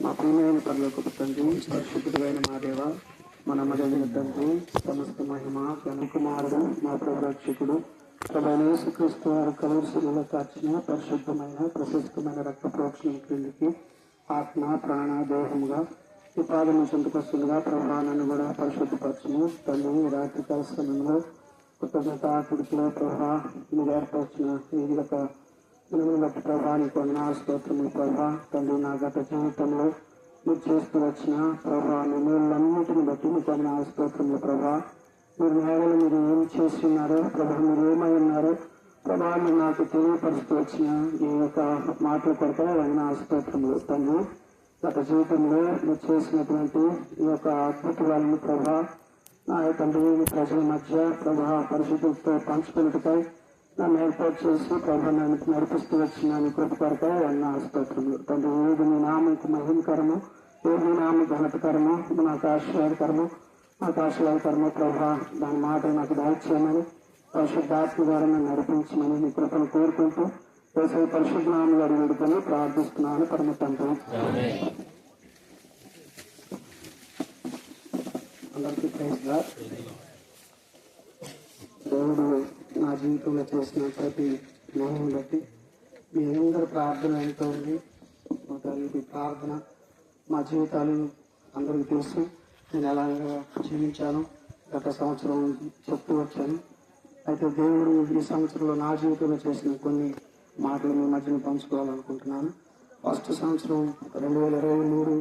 మా ప్రియమైన పరలోకపు తండ్రి, పరిశుద్ధుడైన మా దేవ, మన మగలిన తండ్రి, సమస్త మహిమ కుమారుడు, మా ప్రభు రక్షకుడు ప్రభైన యేసుక్రీస్తు వారు కలవరిశిలలో కార్చిన పరిశుద్ధమైన ప్రశస్తమైన రక్త ప్రోక్షణ క్రిందికి ఆత్మ ప్రాణ దేహముగా ఈ పాదము సంతకొస్తుండగా ప్రభావాన్ని కూడా పరిశుద్ధపరచము. తండ్రి రాత్రి కాల సమయంలో కృతజ్ఞత ఆకుడిలో ప్రభా మీరు ఏర్పరిచిన ఈ యొక్క బట్టి ప్రభానికి వందన స్తోత్రములు ప్రభా. తండ్రి నా గత జీవితంలో మీరు చేస్తూ వచ్చిన ప్రభా మేలన్నింటిని బట్టి మీకు వందన స్తోత్రములు ప్రభా. మీరు నేలలో మీరు ఏం చేసి ఉన్నారో ప్రభా, మీరు ఏమై ఉన్నారో ప్రభా, మీరు నాకు తెలియపరుస్తూ వచ్చిన ఈ యొక్క మాటల కొరక వందన స్తోత్రములు తండ్రి. గత జీవితంలో మీరు చేసినటువంటి ఈ యొక్క అద్భుతాలను ప్రభా నా తండ్రి ప్రజల మధ్య ప్రభా పరిశుద్ధులతో పంచుకున్నట్టుకై నన్ను ఏర్పాటు చేసి ప్రభా నన్ను నడిపిస్తూ వచ్చిన కృప కొరక అన్న స్తోత్రములు తండ్రి. ఏది మీ నామకు మహిమకరము, ఏది మీ నామ ఘనతకరము, నాకు ఆశీర్వాదకరము, నాకు ఆశీర్వాదకరము ప్రభా. దాని మాట నాకు దాచేయమని పరిశుద్ధాత్మ ద్వారా నన్ను నడిపించమని మీ కృపను కోరుకుంటూ వేసవి పరిశుద్ధ నామం గారి వేడుకొని ప్రార్థిస్తున్నాను పరమ తండ్రి. అందరికీ ప్రైజ్ గా దేవుడు నా జీవితంలో చేసిన ప్రతి మహిమను బట్టి మీ అందరి ప్రార్థన ఎంతో ఉంది. ఈ ప్రార్థన మా జీవితాలు అందరికీ తెలుసు. నేను ఎలాగా జీవించాను గత సంవత్సరం చెప్తూ వచ్చాను. అయితే దేవుడు ఈ సంవత్సరంలో నా జీవితంలో చేసిన కొన్ని మాటలు మీ మధ్యన పంచుకోవాలనుకుంటున్నాను. ఫస్ట్ సంవత్సరం 2023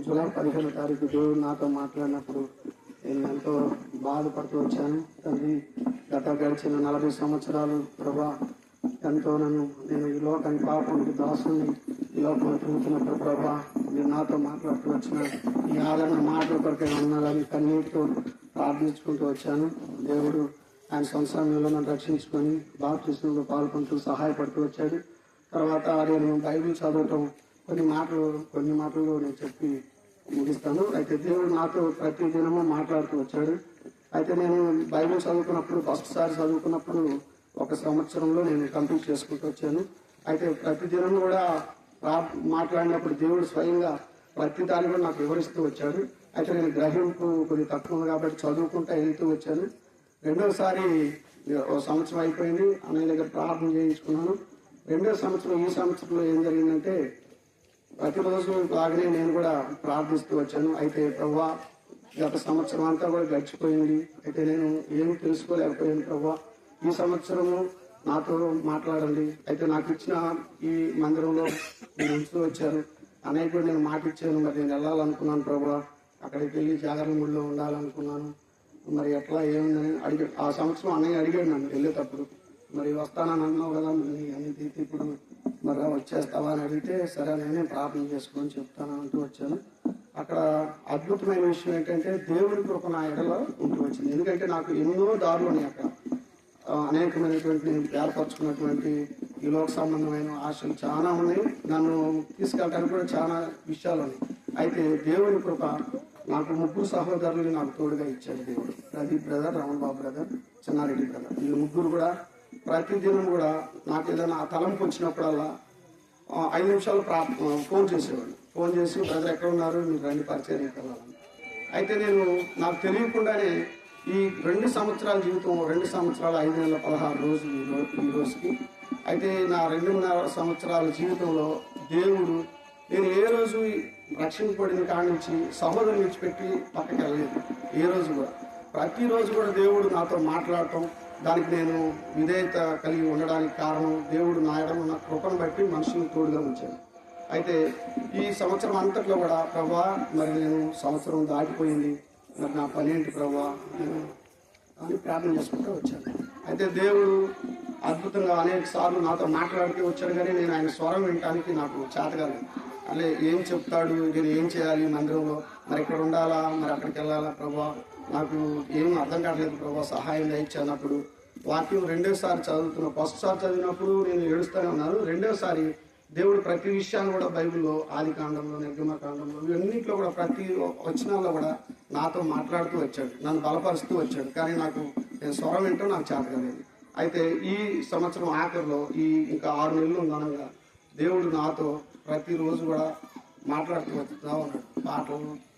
జూలై 15వ తారీఖు దేవుడు నాతో మాట్లాడినప్పుడు నేను ఎంతో బాధపడుతూ వచ్చాను. తండ్రి గత గడిచిన 40 సంవత్సరాలు ప్రభా ఎంతో నేను ఈ లోకానికి పాపానికి దాసుని ఈ లోకంలో తిరుగుతున్నప్పుడు ప్రభా మీరు నాతో మాట్లాడుతూ వచ్చిన ఈ ఆదరణ మాటల కొరకే ఉన్నారని కన్నీటితో ప్రార్థించుకుంటూ వచ్చాను. దేవుడు ఆయన సొంత సమయంలో నన్ను రక్షించుకొని బాప్తిస్మంలో పాల్గొంటూ సహాయపడుతూ వచ్చాడు. తర్వాత నేను బైబిల్ చదవటం కొన్ని మాటలు నేను చెప్పి ముగిస్తాను. అయితే దేవుడు నాతో ప్రతి దినము మాట్లాడుతూ వచ్చాడు. అయితే నేను బైబిల్ చదువుకున్నప్పుడు ఫస్ట్ సారి చదువుకున్నప్పుడు 1 సంవత్సరంలో నేను కంప్లీట్ చేసుకుంటూ వచ్చాను. అయితే ప్రతి దినం కూడా మాట్లాడినప్పుడు దేవుడు స్వయంగా ప్రతి దాన్ని కూడా నాకు వివరిస్తూ వచ్చాడు. అయితే నేను గ్రహింపు కొద్ది తక్కువ కాబట్టి చదువుకుంటూ వెళ్తూ వచ్చాను. రెండోసారి 1 సంవత్సరం అయిపోయింది, అన్నయ్య దగ్గర ప్రార్థన చేయించుకున్నాను. రెండో సంవత్సరం ఈ సంవత్సరంలో ఏం జరిగిందంటే ప్రతిరోజు లాగానే నేను కూడా ప్రార్థిస్తూ వచ్చాను. అయితే ప్రభువా గత సంవత్సరం అంతా కూడా గడిచిపోయింది. అయితే నేను ఏమి తెలుసుకోలేకపోయాను ప్రభువా, ఈ సంవత్సరము నాతో మాట్లాడండి. అయితే నాకు ఇచ్చిన ఈ మందిరంలో మీరు ఉంచుతూ వచ్చారు. అన్నయ్య కూడా నేను మాట ఇచ్చాను. మరి నేను వెళ్ళాలనుకున్నాను ప్రభువా, అక్కడికి వెళ్ళి జాగరణ గుడిలో ఉండాలనుకున్నాను. మరి ఎట్లా ఏముందని అడిగాడు. ఆ సంవత్సరం అన్నయ్య అడిగాడు నన్ను వెళ్ళేటప్పుడు, మరి వస్తానని అన్నావు కదా అన్ని తీసి ఇప్పుడు మరి వచ్చేస్తావా అని అడిగితే సరే నేనే ప్రార్థన చేసుకొని చెప్తాను అంటూ వచ్చాను. అక్కడ అద్భుతమైన విషయం ఏంటంటే దేవుడి కృప నా ఎడలో ఉంటూ వచ్చింది. ఎందుకంటే నాకు ఎన్నో దారులు ఉన్నాయి. అక్కడ అనేకమైనటువంటి ఏర్పరచుకున్నటువంటి ఈ లోక సంబంధమైన ఆశలు చాలా ఉన్నాయి. నన్ను తీసుకెళ్ళడానికి కూడా చాలా విషయాలు ఉన్నాయి. అయితే దేవుడి కృప నాకు 3 సహోదరులు నాకు తోడుగా ఇచ్చాడు దేవుడు. ప్రదీప్ బ్రదర్, రమణ్ బాబు బ్రదర్, చెన్నారెడ్డి బ్రదర్. ఈ 3 కూడా ప్రతిదినం కూడా నాకు ఏదైనా తలంపు వచ్చినప్పుడల్లా 5 నిమిషాలు ఫోన్ చేసేవాడు. ఫోన్ చేసి బ్రదర్ ఎక్కడ ఉన్నారు, మీరు రండి పరిచయం వెళ్ళాలని. అయితే నేను నాకు తెలియకుండానే ఈ 2 సంవత్సరాల జీవితం 2 సంవత్సరాల 5 నెలల 16 రోజులు ఈ రోజుకి. అయితే నా 2.5 సంవత్సరాల జీవితంలో దేవుడు నేను ఏ రోజు రక్షింపబడిన కాడి నుంచి సహోదరుని విడిచిపెట్టి పక్కకి వెళ్ళలేదు. ఏ రోజు కూడా ప్రతిరోజు కూడా దేవుడు నాతో మాట్లాడటం, దానికి నేను విధేయత కలిగి ఉండడానికి కారణం దేవుడు నా ఎడమ ఉన్న కృపను బట్టి మనుషులను తోడుగా ఉంచాను. అయితే ఈ సంవత్సరం అంతట్లో కూడా ప్రభా మరి నేను సంవత్సరం దాటిపోయింది, మరి నా పని ఏంటి ప్రభా నేను అని ప్రార్థన చేసుకుంటూ వచ్చాను. అయితే దేవుడు అద్భుతంగా అనేక సార్లు నాతో మాట్లాడుతూ వచ్చాడు. కానీ నేను ఆయన స్వరం వినడానికి నాకు చేతగాలేదు. అలా ఏం చెప్తాడు, నేను ఏం చేయాలి మందిరంలో, మరి ఇక్కడ ఉండాలా, మరి అక్కడికి వెళ్ళాలా ప్రభా, నాకు ఏం అర్థం కావట్లేదు ప్రభా, సహాయం దయచేయనప్పుడు వాక్యం 2వ సారి చదువుతున్నా. ఫస్ట్ సారి చదివినప్పుడు నేను ఏడుస్తూనే ఉన్నాను. 2వ సారి దేవుడు ప్రతి విషయాన్ని కూడా బైబిల్లో ఆది కాండంలో, నిర్గమకాండంలో, ఇవన్నింటిలో కూడా ప్రతి వచనాల్లో కూడా నాతో మాట్లాడుతూ వచ్చాడు, నన్ను బలపరుస్తూ వచ్చాడు. కానీ నేను స్వరం వింటూ నాకు చేత కాలేదు. అయితే ఈ సంవత్సరం ఆఖరిలో ఇంకా 6 నెలలు ఉందనగా దేవుడు నాతో ప్రతిరోజు కూడా మాట్లాడుతూ వస్తూ ఉన్నాడు.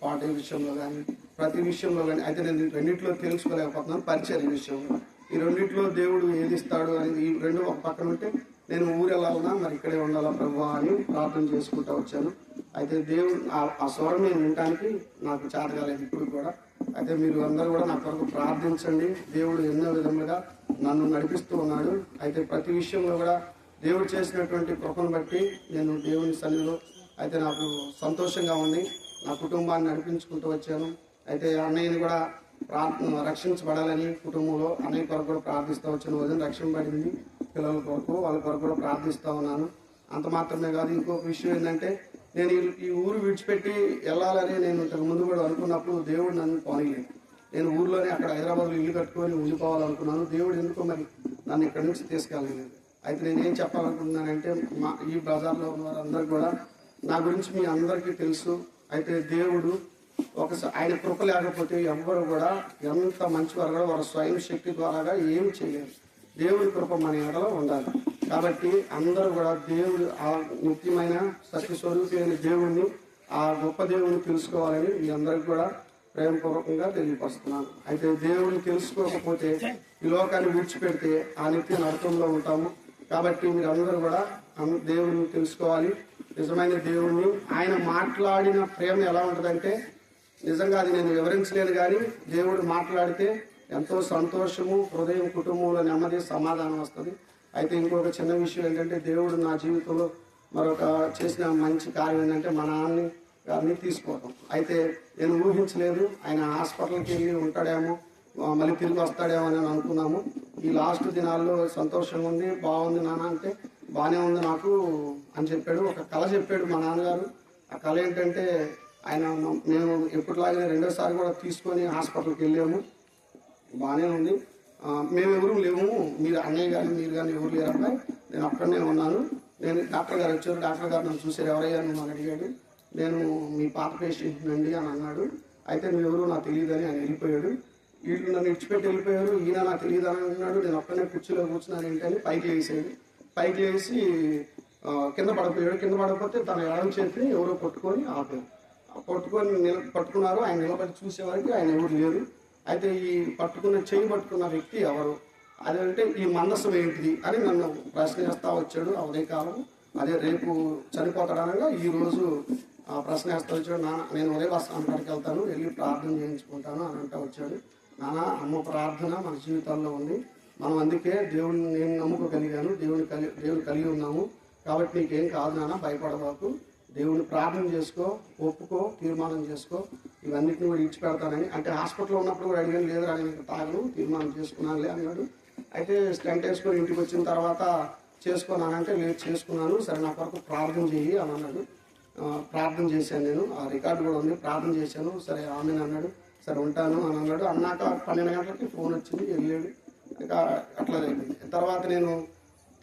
పాడే విషయంలో కానీ ప్రతి విషయంలో కానీ. అయితే నేను రెండింటిలో తెలుసుకోలేకపోతున్నాను, పరిచయం విషయంలో. ఈ రెండింటిలో దేవుడు ఏది ఇస్తాడు అనేది ఈ రెండు ఒక పక్కన ఉంటే నేను ఊరు వెళ్ళాలన్నా మరి ఇక్కడే ఉండాలా ప్రభువా అని ప్రార్థన చేసుకుంటూ వచ్చాను. అయితే దేవుడు ఆ స్వరం నేను వినడానికి నాకు చేత కాలేదు ఇప్పుడు కూడా. అయితే మీరు అందరూ కూడా నా కొరకు ప్రార్థించండి. దేవుడు ఎన్నో విధములుగా నన్ను నడిపిస్తూ ఉన్నాడు. అయితే ప్రతి విషయంలో కూడా దేవుడు చేసినటువంటి కృపను బట్టి నేను దేవుని సన్నిధిలో అయితే నాకు సంతోషంగా ఉంది. నా కుటుంబాన్ని నడిపించుకుంటూ వచ్చాను. అయితే అన్నయ్యని కూడా రక్షించబడాలని కుటుంబంలో అన్నయ్య కొరకు కూడా ప్రార్థిస్తూ వచ్చాను. వదిన రక్షించబడింది, పిల్లల కొరకు వాళ్ళ కొరకు కూడా ప్రార్థిస్తూ ఉన్నాను. అంత మాత్రమే కాదు, ఇంకొక విషయం ఏంటంటే నేను ఈ ఊరు విడిచిపెట్టి వెళ్ళాలని నేను ఇంతకు ముందు కూడా అనుకున్నప్పుడు దేవుడు నన్ను పోనీలేదు. నేను ఊర్లోనే అక్కడ హైదరాబాద్లో ఇల్లు కట్టుకొని ఉండిపోవాలనుకున్నాను. దేవుడు ఎందుకో మరి నన్ను ఇక్కడి నుంచి తీసుకెళ్ళలేదు. అయితే నేను ఏం చెప్పాలనుకుంటున్నానంటే ఈ బజార్లో ఉన్న వారందరూ కూడా నా గురించి మీ అందరికీ తెలుసు. అయితే దేవుడు ఒకసారి ఆయన కృప లేకపోతే ఎవ్వరు కూడా ఎంత మంచివారు కూడా వారి స్వయం శక్తి ద్వారాగా ఏమి చేయలేరు. దేవుడి కృప మన ఎడలో ఉండాలి. కాబట్టి అందరూ కూడా దేవుడు ఆ ముఖ్యమైన సత్య స్వరూపి అయిన దేవుణ్ణి, ఆ గొప్ప దేవుని తెలుసుకోవాలని మీ అందరికి కూడా ప్రేమపూర్వకంగా తెలియపరుస్తున్నాను. అయితే దేవుని తెలుసుకోకపోతే ఈ లోకాన్ని విడిచిపెడితే ఆ నిత్య నరకంలో ఉంటాము. కాబట్టి మీరు అందరూ కూడా దేవుని తెలుసుకోవాలి, నిజమైన దేవుణ్ణి. ఆయన మాట్లాడిన ప్రేమ ఎలా ఉంటుందంటే నిజంగా అది నేను వివరించలేను, కానీ దేవుడు మాట్లాడితే ఎంతో సంతోషము, హృదయం, కుటుంబంలో నెమ్మది, సమాధానం వస్తుంది. అయితే ఇంకొక చిన్న విషయం ఏంటంటే దేవుడు నా జీవితంలో మరొక చేసిన మంచి కార్యం ఏంటంటే మా నాన్నని గారిని తీసుకోవటం. అయితే నేను ఊహించలేదు, ఆయన హాస్పిటల్కి వెళ్ళి ఉంటాడేమో, మళ్ళీ తిరిగి వస్తాడేమో అని అనుకున్నాము. ఈ లాస్ట్ దినాల్లో సంతోషంగా ఉంది, బాగుంది నాన్న అంటే బాగానే ఉంది నాకు అని చెప్పాడు. ఒక కళ చెప్పాడు మా నాన్నగారు. ఆ కళ ఏంటంటే ఆయన మేము ఎప్పటిలాగే రెండోసారి కూడా తీసుకొని హాస్పిటల్కి వెళ్ళాము. బాగానే ఉంది, మేము ఎవరు లేము, మీరు అన్నయ్య కానీ మీరు కానీ ఎవరు లేరు అబ్బాయి, నేను అక్కడనే ఉన్నాను. నేను డాక్టర్ గారు వచ్చారు, డాక్టర్ గారు నన్ను చూసారు, ఎవరయ్యా నువ్వు అని అడిగాడు. నేను మీ పాత పేషెంట్ అండి అని అన్నాడు. అయితే మీరు ఎవరు నాకు తెలియదని ఆయన వెళ్ళిపోయాడు. వీళ్ళు నన్ను ఇచ్చిపెట్టి వెళ్ళిపోయారు, ఈయన నాకు తెలియదు అని అన్నాడు. నేను ఒక్కనే కుర్చీలో కూర్చున్నాను ఏంటని పైకి వేసాడు. పైకి వేసి కింద పడిపోయాడు. కింద పడకపోతే తన ఎడమ చేతిని ఎవరో పట్టుకొని ఆపారు. పట్టుకున్నారు. ఆయన నిలబడి చూసేవారికి ఆయన ఎవరు లేరు. అయితే ఈ చేయి పట్టుకున్న వ్యక్తి ఎవరు, అదంటే ఈ మందస్సం ఏంటిది అని నన్ను ప్రశ్న చేస్తా వచ్చాడు. ఉదయకాలం అదే రేపు చనిపోతాడనగా ఈరోజు ప్రశ్న వేస్తా వచ్చాడు. నేను ఉదయవాసం కాడికి వెళ్తాను, వెళ్ళి ప్రార్థన చేయించుకుంటాను అని అంటూ వచ్చాడు. అమ్మ ప్రార్థన మన జీవితాల్లో ఉంది. మనం అందుకే దేవుడిని నేను నమ్ముకోగలిగాను, దేవుని కలిగి ఉన్నాము. కాబట్టి నీకేం కాదు నాన్న, భయపడబాకు, దేవుని ప్రార్థన చేసుకో, ఒప్పుకో, తీర్మానం చేసుకో, ఇవన్నిటిని కూడా ఇచ్చిపెడతానని. అంటే హాస్పిటల్లో ఉన్నప్పుడు కూడా అడిగాను, లేదు అని తాగను, తీర్మానం చేసుకున్నానులే అన్నాడు. అయితే స్టెంట్ వేసుకొని ఇంటికి వచ్చిన తర్వాత చేసుకున్నానంటే లేదు చేసుకున్నాను, సరే నా కొరకు ప్రార్థన చేయి అని అన్నాడు. ప్రార్థన చేశాను, నేను ఆ రికార్డు కూడా ఉంది, ప్రార్థన చేశాను. సరే ఆమె అన్నాడు, సరే ఉంటాను అని అన్నాడు. అన్నాక 12 గంటలకి ఫోన్ వచ్చింది, వెళ్ళాడు. ఇంకా అట్లా అయిపోయింది. తర్వాత నేను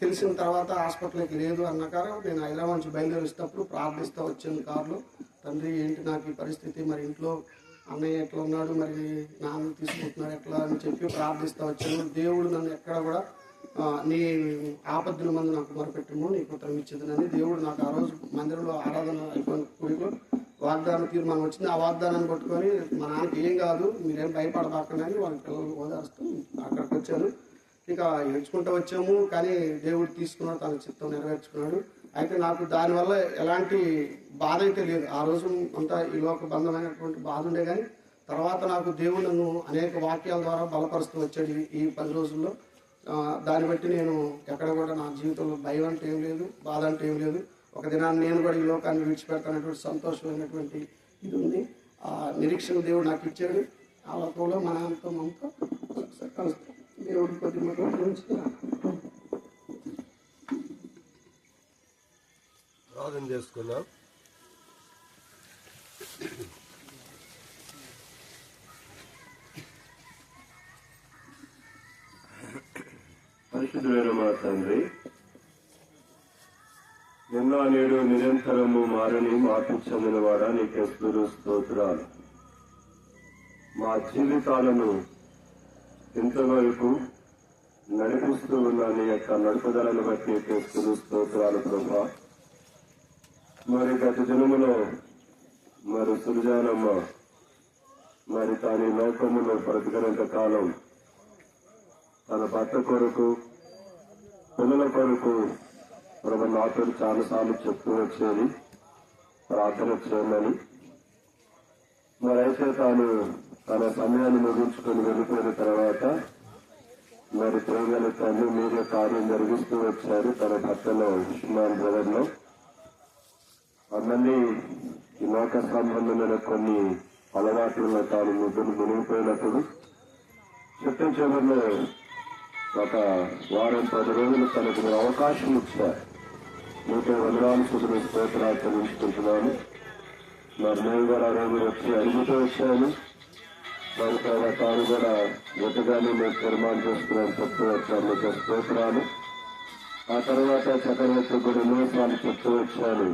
తెలిసిన తర్వాత హాస్పిటల్కి లేదు అన్నాక నేను హైదరాబాద్ నుంచి బయలుదేరిస్తప్పుడు ప్రార్థిస్తూ వచ్చాను కారులో. తండ్రి ఏంటి నాకు ఈ పరిస్థితి, మరి ఇంట్లో అన్నయ్య ఎట్లా ఉన్నాడు, మరి నాన్న తీసుకుంటున్నాడు ఎట్లా అని చెప్పి ప్రార్థిస్తూ వచ్చాను. దేవుడు నన్ను ఎక్కడ కూడా నీ ఆపత్తుల మందు నాకు మొరపెట్టుము, నీ కృతం ఇచ్చేదని దేవుడు నాకు ఆ రోజు మందిరంలో ఆరాధన అయిపోయిన గుడిలో వాగ్దానం తీర్మానం వచ్చింది. ఆ వాగ్దానాన్ని పట్టుకొని మా నాన్నకి ఏం కాదు, మీరేం భయపడబాకండి అని వాళ్ళ పిల్లలు ఓదార్స్తూ అక్కడికి వచ్చాను. ఇక ఏడ్చుకుంటూ వచ్చాము, కానీ దేవుడు తీసుకున్నాడు, తన చిత్తం నెరవేర్చుకున్నాడు. అయితే నాకు దానివల్ల ఎలాంటి బాధ అయితే లేదు. ఆ రోజు అంతా ఈ లోక బంధమైనటువంటి బాధ ఉండే, కానీ తర్వాత నాకు దేవుడు నన్ను అనేక వాక్యాల ద్వారా బలపరుస్తూ వచ్చాడు ఈ 10 రోజుల్లో. దాన్ని బట్టి నేను ఎక్కడ కూడా నా జీవితంలో భయం అంటే ఏం లేదు, బాధ అంటే ఏం లేదు. ఒక దినాన్ని నేను కూడా ఈ లోకాన్ని విడిచిపెడతానటువంటి సంతోషమైనటువంటి ఇది ఉంది. ఆ నిరీక్షణ దేవుడు నాకు ఇచ్చాడు. ఆ లోకంలో మన అంతా మనతో కలుస్తాం. దేవుడి కొద్ది నుంచి ప్రార్థన చేసుకున్నాం. పరిశుద్ధులైన మా తండ్రి, నిన్న నేడు నిరంతరము మారని మార్పు చెందిన వాడా నీకే స్తోత్రాలు. మా జీవితాలను ఇంతవరకు నడిపిస్తూ ఉన్న నీ యొక్క నడుపుదలను బట్టి నీకే స్తోత్రాలు ప్రభా. మరి గత దినములో మరి సుజానమ్మ మరి తాను ఈ లోకములో బ్రతికినంత కాలం తన భర్త కొరకు పిల్లల కొరకు ప్రభు నాతో చాలాసార్లు చెప్తూ వచ్చేది ప్రార్థన చేయమని. మరైతే తాను తన సమయాన్ని ముగించుకొని వెళ్ళిపోయిన తర్వాత మరి ప్రేమల తండ్రి మీరే కార్యం జరిగిస్తూ వచ్చారు తన భర్తలో ఉస్మాన్ బ్రదర్లో. మళ్ళీ ఈ లోక సంబంధమైన కొన్ని అలవాట్లలో తాను మునిగిపోయినప్పుడు చుట్టూ చివరిలో ఒక వారం 10 రోజులు తనకు అవకాశం ఇచ్చారు. మీతో వందనాలు సుధులు స్తోత్రాలు చెల్లించుకుంటున్నాను. మరి నేను కూడా ఆ రోజు వచ్చి అడుగుతూ వచ్చాను. మరి తాను కూడా గతగానే మేము తీర్మానం చేస్తున్నాను చెప్తూ వచ్చాను. మీకు స్తోత్రాలు. ఆ తర్వాత చక్రవర్తి కూడా ఎన్నోసార్లు చెప్తూ వచ్చాను.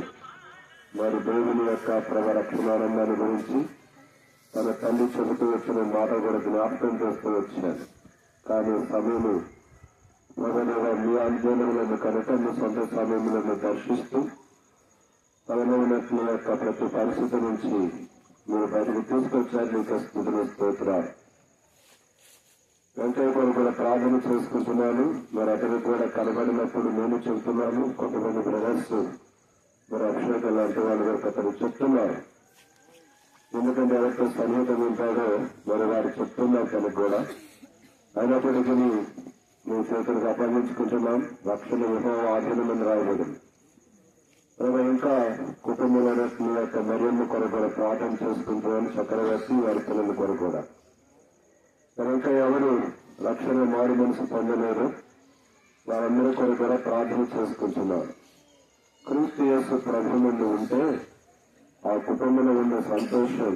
మరి దేవుని యొక్క రక్షణానందాన్ని గురించి తన తల్లి చెబుతూ వచ్చిన మాట కూడా జ్ఞాపకం చేస్తూ వచ్చాను. కానీ సమయము మొదలుగా మీ ఆందోళనలను కనుక మీ సొంత సమయములను దర్శిస్తూ తనలో ఉన్నట్ల యొక్క ప్రతి పరిస్థితి నుంచి మీరు బయటకు తీసుకొచ్చారు. మీకు స్థితిలో స్తోత్రాలు. వెంకయ్య గారు కూడా ప్రార్థన చేసుకుంటున్నాను. మరి అతనికి కూడా కనబడినప్పుడు నేను చెబుతున్నాను. కొంతమంది బ్రదర్స్ మరి అభిషేకం లాంటి వాళ్ళు కూడా అతను చెప్తున్నారు. ఎందుకంటే ఎవరితో సన్నిహితం ఉంటాడో మరి వారు చెప్తున్నారు తనకు కూడా. అయినప్పటికీ మీ చేతులకు అప్పగించుకుంటున్నాం. రక్షణ విభావ ఆధీనమని రాయబడింది. ఇంకా కుటుంబంలో మీ యొక్క మర్యాద కొరకు కూడా ప్రార్థన చేసుకుంటున్నాను. చక్రవర్తి వారి పిల్లల కొరకు కూడా. ఇంకా ఎవరు రక్షణ మారు మనసు పొందలేరు వారందరి కొరకు కూడా ప్రార్థన చేసుకుంటున్నారు. క్రీస్తు యేసు ప్రభు నుండి ఉంటే ఆ కుటుంబంలో ఉన్న సంతోషం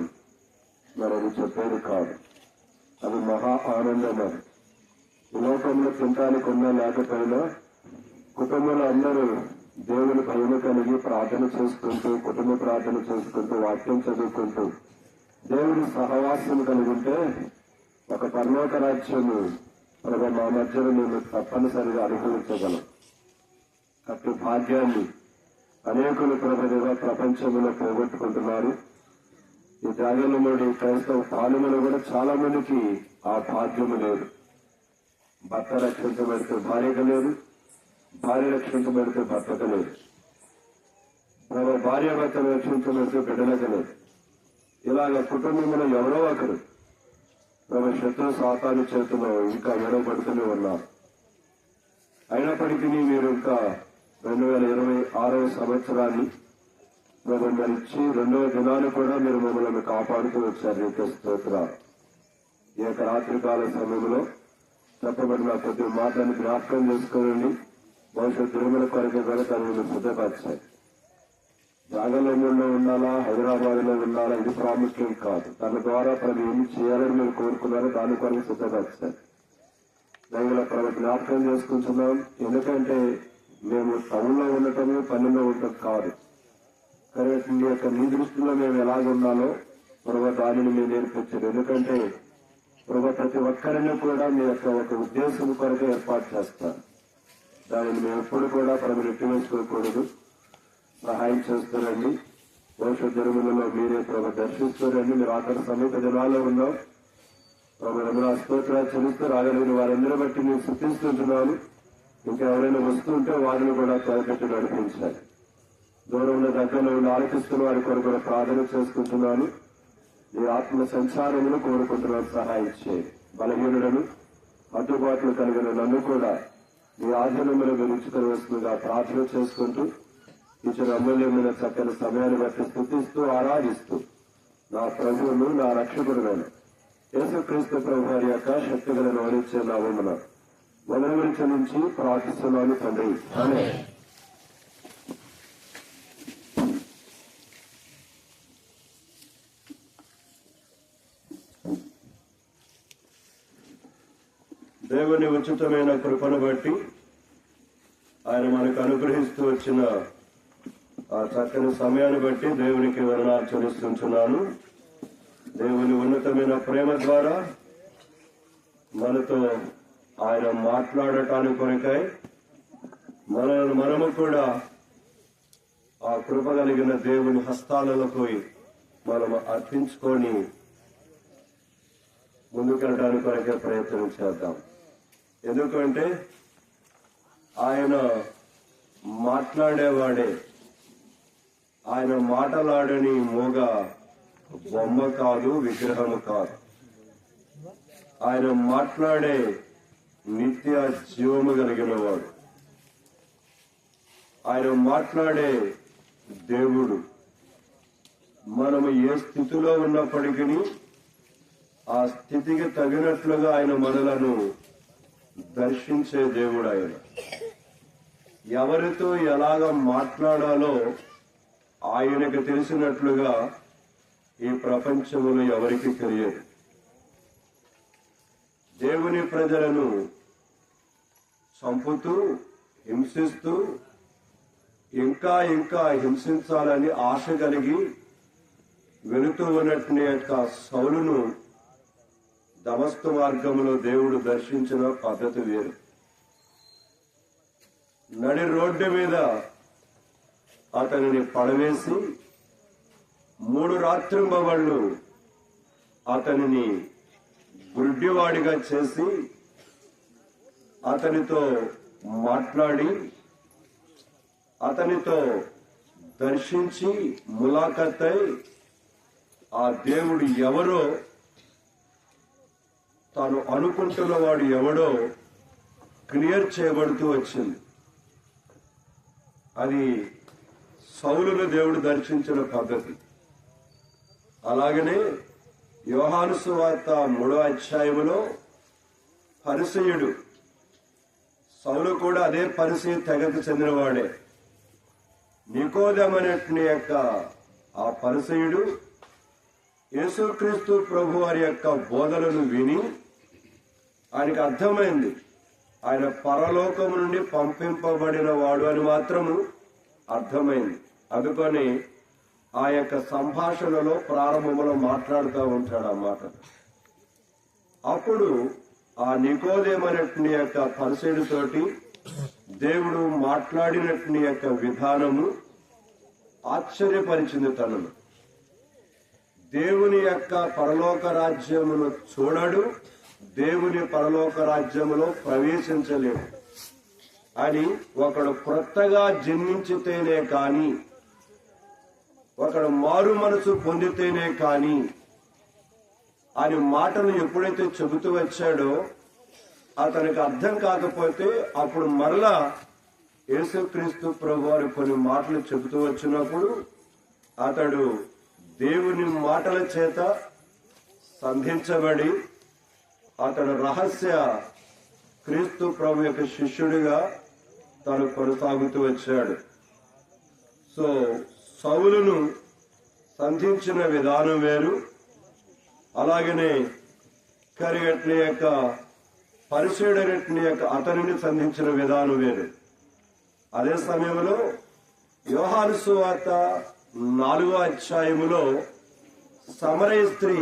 మరి అది చెప్పేది కాదు. అది మహా ఆనందం. ఈ లోకంలో తింటానికి ఉన్నా లేకపోయినా కుటుంబంలో అందరూ దేవుని భయం కలిగి ప్రార్థన చేసుకుంటూ కుటుంబ ప్రార్థన చేసుకుంటూ వాక్యం చదువుకుంటూ దేవుని సహవాసం కలిగి ఉంటే ఒక పరలోక రాజ్యము ప్రభు మా మధ్యలో మేము తప్పనిసరిగా అనుభవించగలం. అట్టి భాగ్యాన్ని అనేకులు ప్రభుత్వ ప్రపంచంలో పోగొట్టుకుంటున్నారు. ఈ జాగరణలోని క్రైస్తవ పాలనలో కూడా చాలా మందికి ఆ భాగ్యము లేదు. భర్త రక్షించబడితే భార్యకు లేదు, భార్య రక్షించబడితే భర్తకు లేదు, భార్య భర్తను రక్షించబడితే బిడ్డలకు లేదు. ఇలాగ కుటుంబంలో ఎవరో ఒకరు శత్రు సాతాను చేతిలో ఇంకా విడవబడుతూనే ఉన్నారు. అయినప్పటికీ మీరు ఇంకా 2026వ సంవత్సరాన్ని మరిచి 2వ దినాన్ని కూడా మీరు మమ్మల్ని కాపాడుతూ వచ్చారు. నీకు స్తోత్రాలు. ఈ యొక్క రాత్రికాల సమయంలో చెప్పబడిన ప్రతి మాటను జ్ఞాపకం చేసుకోనండి. భవిష్యత్ తిరుమల కొరకు కూడా తనను సిద్ధపరిచాయి. జాగలంలో ఉండాలా, హైదరాబాద్ లో ఉండాలా, ఇది ప్రాముఖ్యం కాదు. తన ద్వారా తను ఏమి చేయాలని మీరు కోరుకున్నారో దాని కొరకు సిద్ధపరిచారు. దానిలో ప్రభు జ్ఞాపకం చేసుకుంటున్నాం. ఎందుకంటే మేము టౌన్లో ఉండటము పల్లెల్లో ఉండటం కాదు. కానీ మీ యొక్క మీ దృష్టిలో మేము ఎలాగుండాలో ప్రభు దానిని మేము నేర్పించారు. ఎందుకంటే ప్రభు ప్రతి ఒక్కరిని కూడా మీ యొక్క ఒక ఉద్దేశం కొరకు ఏర్పాటు చేస్తారు. దానిని మేము ఎప్పుడు కూడా ప్రభు నెట్టివేసుకోకూడదు. సహాయం చేస్తారండి. భవిష్యత్ జరుగులలో మీరే ప్రభు దర్శిస్తారండి. మీరు ఆఖరి సమీప దినాల్లో ఉన్నాం. ప్రభు రమణ స్తోత్రాలు చెల్లిస్తూ రాగలిగిన వారందరూ బట్టి మేము శుద్ధిస్తుంటున్నాను. ఇంకా ఎవరైనా వస్తుంటే వారిని కూడా త్వరపెట్టి నడిపించాలి. దూరంలో దగ్గరలో ఉండి ఆలోచిస్తున్న వారి కొరకు కూడా ప్రార్థన చేసుకుంటున్నాను. మీ ఆత్మ సంచారమును కోరుకుంటున్నాను. సహాయం చేయండి. బలహీనులను అడ్డుబాట్లు కలిగిన నన్ను కూడా మీ ఆధీనంలో విరుచుకొని వస్తుందిగా ప్రార్థన చేసుకుంటూ ఇచ్చిన అమూల్యమైన చక్కని సమయాన్ని బట్టి స్తుతిస్తూ ఆరాధిస్తూ నా ప్రభువును నా రక్షకుడును యేసుక్రీస్తు ప్రభు వారి యొక్క శక్తిగలను వరించే నామమున వందనములు చెల్లించి ప్రార్థిస్తున్నాను తండ్రి. ఆమేన్. దేవుని ఉచితమైన కృపను బట్టి ఆయన మనకు అనుగ్రహిస్తూ వచ్చిన ఆ చక్కని సమయాన్ని బట్టి దేవునికి వందనాలు చెల్లిస్తున్నాను. దేవుని ఉన్నతమైన ప్రేమ ద్వారా మనతో ఆయన మాట్లాడటానికి కొరకై మనము కూడా ఆ కృప కలిగిన దేవుని హస్తాలలో పోయి మనం అర్పించుకొని ముందుకెళ్ళడానికి కొరకే ప్రయత్నం చేద్దాం. ఎందుకంటే ఆయన మాట్లాడేవాడే, ఆయన మాటలాడని మోగ బొమ్మ కాదు, విగ్రహము కాదు. ఆయన మాట్లాడే నిత్య జీవము కలిగిన వాడు, ఆయన మాట్లాడే దేవుడు. మనము ఏ స్థితిలో ఉన్నప్పటికీ ఆ స్థితికి తగినట్లుగా ఆయన మనలను దర్శించే దేవుడు. ఆయన ఎవరితో ఎలాగ మాట్లాడాలో ఆయనకు తెలిసినట్లుగా ఈ ప్రపంచములో ఎవరికి తెలియదు. దేవుని ప్రజలను చంపుతూ హింసిస్తూ ఇంకా ఇంకా హింసించాలని ఆశ కలిగి వెళుతూ ఉన్నట్టు యొక్క సౌలును దమస్కు మార్గంలో దేవుడు దర్శించిన పద్ధతి వేరు. నడి రోడ్డు మీద అతనిని పడవేసి 3 రాత్రింబవళ్లు అతనిని గుడ్డివాడిగా చేసి అతనితో మాట్లాడి అతనితో దర్శించి ములాఖతై ఆ దేవుడు ఎవరో, తాను అనుకుంటున్న వాడు ఎవడో క్లియర్ చేయబడుతూ వచ్చింది. అది సౌలును దేవుడు దర్శించిన పద్ధతి. అలాగనే యోహాను సువార్త 3వ అధ్యాయములో పరిసయ్యుడు, సౌలు కూడా అదే పరిసయ్య తెగకు చెందినవాడే. నికోదేమనే యొక్క ఆ పరిసయ్యుడు యేసుక్రీస్తు ప్రభు వారి యొక్క బోధనను విని ఆయనకు అర్థమైంది ఆయన పరలోకము నుండి పంపింపబడిన వాడు అని మాత్రము అర్థమైంది. అందుకని ఆ యొక్క సంభాషణలో ప్రారంభంలో మాట్లాడుతూ ఉంటాడు ఆ మాట. అప్పుడు ఆ నికోదేమనే యొక్క పరిసయ్యుడితోటి దేవుడు మాట్లాడినట్టు యొక్క విధానము ఆశ్చర్యపరిచింది తనను. దేవుని యొక్క పరలోక రాజ్యమును చూడడు, దేవుని పరలోక రాజ్యములో ప్రవేశించలేడు అని ఒకడు క్రొత్తగా జన్మించితేనే కాని, ఒకడు మారు మనసు పొందితేనే కాని అని మాటలు ఎప్పుడైతే చెబుతూ వచ్చాడో అతనికి అర్థం కాకపోతే అప్పుడు మరలా యేసుక్రీస్తు ప్రభు వారు కొన్ని మాటలు చెబుతూ వచ్చినప్పుడు అతడు దేవుని మాటల చేత సంధించబడి అతడు రహస్య క్రీస్తు ప్రభు యొక్క శిష్యుడిగా తాను కొనసాగుతూ వచ్చాడు. సో సౌలును సంధించిన విధానం వేరు, అలాగనే కరిగట్ల యొక్క పరిచయుడైనట్టు యొక్క అతనిని సంధించిన విధానం వేరు. అదే సమయంలో యోహాను సువార్త 4వ అధ్యాయములో సమరయ స్త్రీ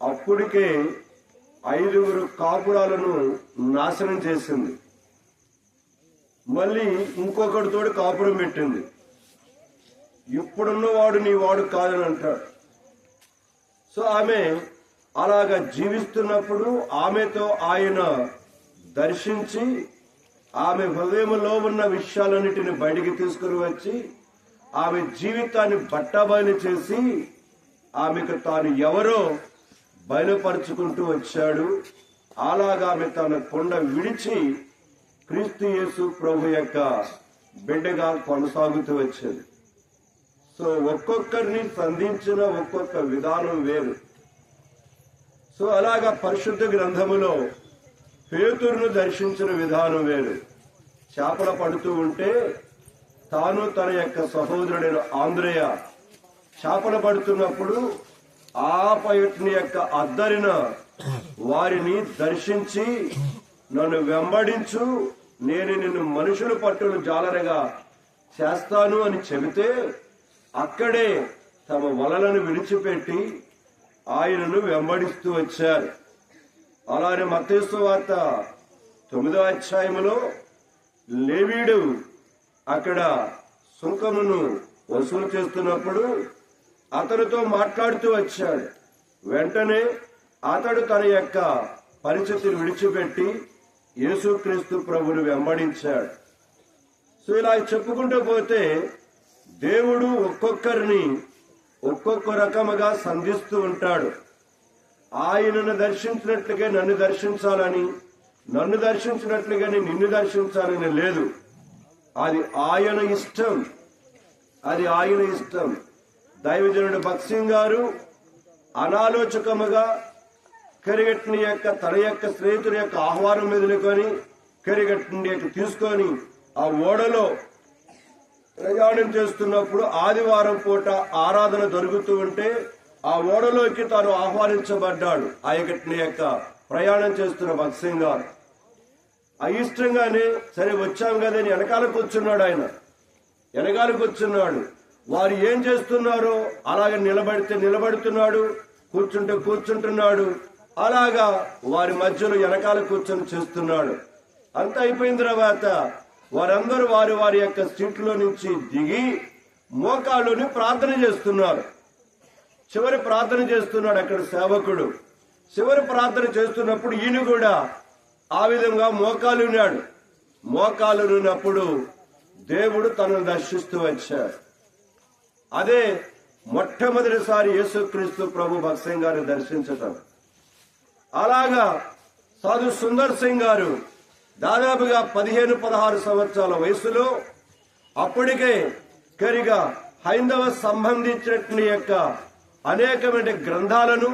అప్పటికే 5 కాపురాలను నాశనం చేసింది. మళ్ళీ ఇంకొకటితోటి కాపురం పెట్టింది. ఇప్పుడున్నవాడు నీ వాడు కాదని అంటాడు. సో ఆమె అలాగా జీవిస్తున్నప్పుడు ఆమెతో ఆయన దర్శించి ఆమె హృదయంలో ఉన్న విషయాలన్నిటిని బయటికి తీసుకుని వచ్చి ఆమె జీవితాన్ని బట్టబయలు చేసి ఆమెకు తాను ఎవరో బయలుపరుచుకుంటూ వచ్చాడు. అలాగా ఆమె తన కొండ విడిచి క్రీస్తు యేసు ప్రభు యొక్క బిడ్డగా కొనసాగుతూ వచ్చేది. సో ఒక్కొక్కరిని సంధించిన ఒక్కొక్క విధానం వేరు. సో అలాగా పరిశుద్ధ గ్రంథములో పేతురును దర్శించిన విధానం వేరు. చేపలు పడుతూ ఉంటే తాను తన యొక్క సహోదరుడైన ఆంద్రేయ చేపలు పడుతున్నప్పుడు ఆ పైని యొక్క అద్దరిన వారిని దర్శించి నన్ను వెంబడించు, నేను నిన్ను మనుషుల పట్టును జాలరగా చేస్తాను అని చెబితే అక్కడే తమ వలలను విడిచిపెట్టి ఆయనను వెంబడిస్తూ వచ్చారు. అలానే మత్తయి సువార్త 9వ అధ్యాయములో లేవీయుడు అక్కడ సుంకమును వసూలు చేస్తున్నప్పుడు అతనితో మాట్లాడుతూ వచ్చాడు. వెంటనే అతడు తన యొక్క పరిస్థితిని విడిచిపెట్టి యేసుక్రీస్తు ప్రభువును వెంబడించాడు. సో ఇలా చెప్పుకుంటూ పోతే దేవుడు ఒక్కొక్కరిని ఒక్కొక్క రకముగా సంధిస్తూ ఉంటాడు. ఆయనను దర్శించినట్లుగా నన్ను దర్శించాలని, నన్ను దర్శించినట్లుగానే నిన్ను దర్శించాలని లేదు. అది ఆయన ఇష్టం, అది ఆయన ఇష్టం. దైవజనుడు భక్త్ సింగ్ గారు అనాలోచకముగా కెరిగట్ని యొక్క తన యొక్క స్నేహితుడి యొక్క ఆహ్వానం ఎదుర్కొని కెరిగట్ని యొక్క తీసుకొని ఆ ఓడలో ప్రయాణం చేస్తున్నప్పుడు ఆదివారం పూట ఆరాధన జరుగుతూ ఉంటే ఆ ఓడలోకి తాను ఆహ్వానించబడ్డాడు. ఆ యొక్క ప్రయాణం చేస్తున్న భక్త్ సింగ్ గారు అయిష్టంగానే సరే వచ్చాం కదని వెనకాలకు వచ్చున్నాడు. ఆయన వెనకాలకు వచ్చున్నాడు. వారు ఏం చేస్తున్నారో అలాగే నిలబడితే నిలబడుతున్నాడు, కూర్చుంటే కూర్చుంటున్నాడు. అలాగా వారి మధ్యలో వెనకాల కూర్చొని చేస్తున్నాడు. అంత అయిపోయిన తర్వాత వారందరూ వారి వారి యొక్క సీట్లో నుంచి దిగి మోకాళ్ళుని ప్రార్థన చేస్తున్నారు. చివరి ప్రార్థన చేస్తున్నాడు అక్కడ సేవకుడు. చివరి ప్రార్థన చేస్తున్నప్పుడు ఈయన కూడా ఆ విధంగా మోకాలున్నాడు. మోకాలున్నప్పుడు దేవుడు తనను దర్శిస్తూ వచ్చాడు. అదే మొట్టమొదటిసారి యేసుక్రీస్తు ప్రభు భక్త్ సింగ్ గారిని దర్శించటం. అలాగా సాధు సుందర్ సింగ్ గారు దాదాపుగా 15-16 సంవత్సరాల వయసులో అప్పటికే కరిగా హైందవ సంబంధించిన యొక్క అనేకమైన గ్రంథాలను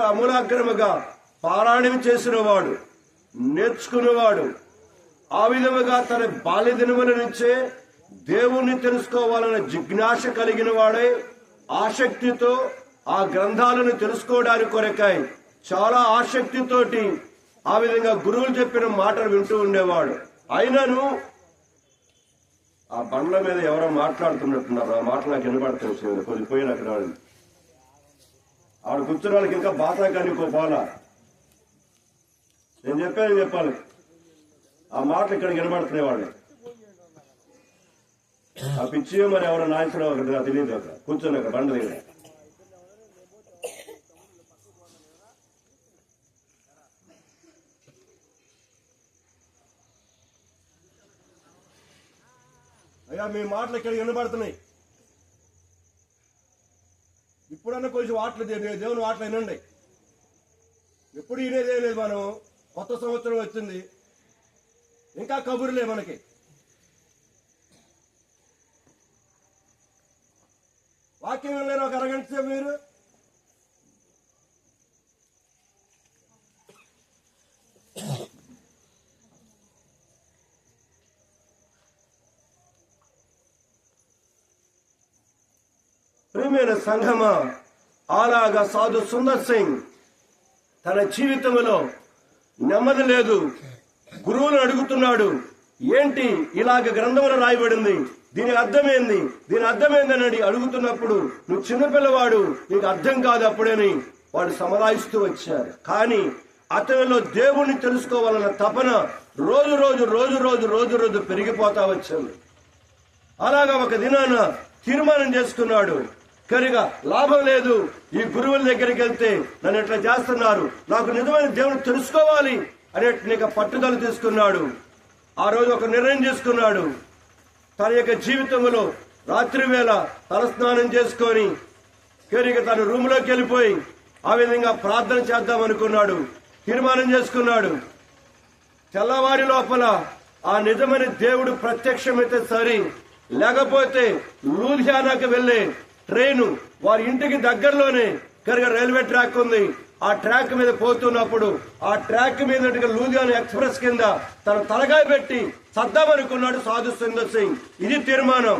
అమూలాగ్రముగా పారాయణం చేసినవాడు, నేర్చుకునేవాడు. ఆ విధముగా తన బాల్య దినముల నుంచే దేవుణ్ణి తెలుసుకోవాలన్న జిజ్ఞాస కలిగిన వాడే ఆసక్తితో ఆ గ్రంథాలను తెలుసుకోవడానికి కొరకాయి చాలా ఆసక్తితోటి ఆ విధంగా గురువులు చెప్పిన మాటలు వింటూ ఉండేవాడు. అయినను ఆ బండ్ల మీద ఎవరో మాట్లాడుతున్నట్టున్నారు. ఆ మాటలు నాకు వినపడుతుంది. కొంచెం పోయిన అక్కడ ఆవిడ కూర్చున్న వాళ్ళకి ఇంకా బాధ కానీ ఇంకో పోలా. నేను చెప్పాలి ఆ మాటలు ఇక్కడ వినబడుతున్నాయి. వాళ్ళు ఆ పిచ్చి మరి ఎవరో నాయకుడు అక్కడ తెలియదు. అక్కడ కూర్చొని అక్కడ బండ దగ్గర అయ్యా మీ మాటలు ఇక్కడ వినబడుతున్నాయి. ఇప్పుడన్నా కొంచెం వాటలు దేవుని వాటలు వినండి. ఎప్పుడు వినేదే లేదు. మనం కొత్త సంవత్సరం వచ్చింది, ఇంకా కబుర్లే మనకి. వాక్యం వినలేరు ఒక అరగంట సేపు మీరు. ప్రియమైన సంఘమా, అలాగా సాధు సుందర్ సింగ్ తన జీవితంలో నెమ్మది లేదు. గురువును అడుగుతున్నాడు, ఏంటి ఇలాగ గ్రంథంలో రాయబడింది, దీని అర్థమైంది, దీని అర్థమైందని అడుగుతున్నప్పుడు నువ్వు చిన్నపిల్లవాడు, నీకు అర్థం కాదు అప్పుడని వాడు సమాధాయిస్తూ వచ్చారు. కానీ అతనిలో దేవుణ్ణి తెలుసుకోవాలన్న తపన రోజు రోజు రోజు రోజు రోజు రోజు పెరిగిపోతా వచ్చింది. అలాగా ఒక దినాన తీర్మానం చేసుకున్నాడు, కనుక లాభం లేదు, ఈ గురువుల దగ్గరికి వెళ్తే నన్ను ఎట్లా చేస్తున్నారు, నాకు నిజమైన దేవుని తెలుసుకోవాలి అనేక పట్టుదల తీసుకున్నాడు. ఆ రోజు ఒక నిర్ణయం చేసుకున్నాడు. తన యొక్క జీవితంలో రాత్రి వేళ తలస్నానం చేసుకొని కనుక తన రూములోకి వెళ్ళిపోయి ఆ విధంగా ప్రార్థన చేద్దాం అనుకున్నాడు. తీర్మానం చేసుకున్నాడు. తెల్లవారి లోపల ఆ నిజమైన దేవుడు ప్రత్యక్షమైతే సరి, లేకపోతే లూధియానాకు వెళ్లే ట్రైను వారి ఇంటికి దగ్గరలోనే కనుక రైల్వే ట్రాక్ ఉంది. ఆ ట్రాక్ మీద పోతున్నప్పుడు ఆ ట్రాక్ మీద లూధియానా ఎక్స్ప్రెస్ కింద తన తలకాయ పెట్టి సద్దామనుకున్నాడు సాధు సుందర్ సింగ్. ఇది తీర్మానం.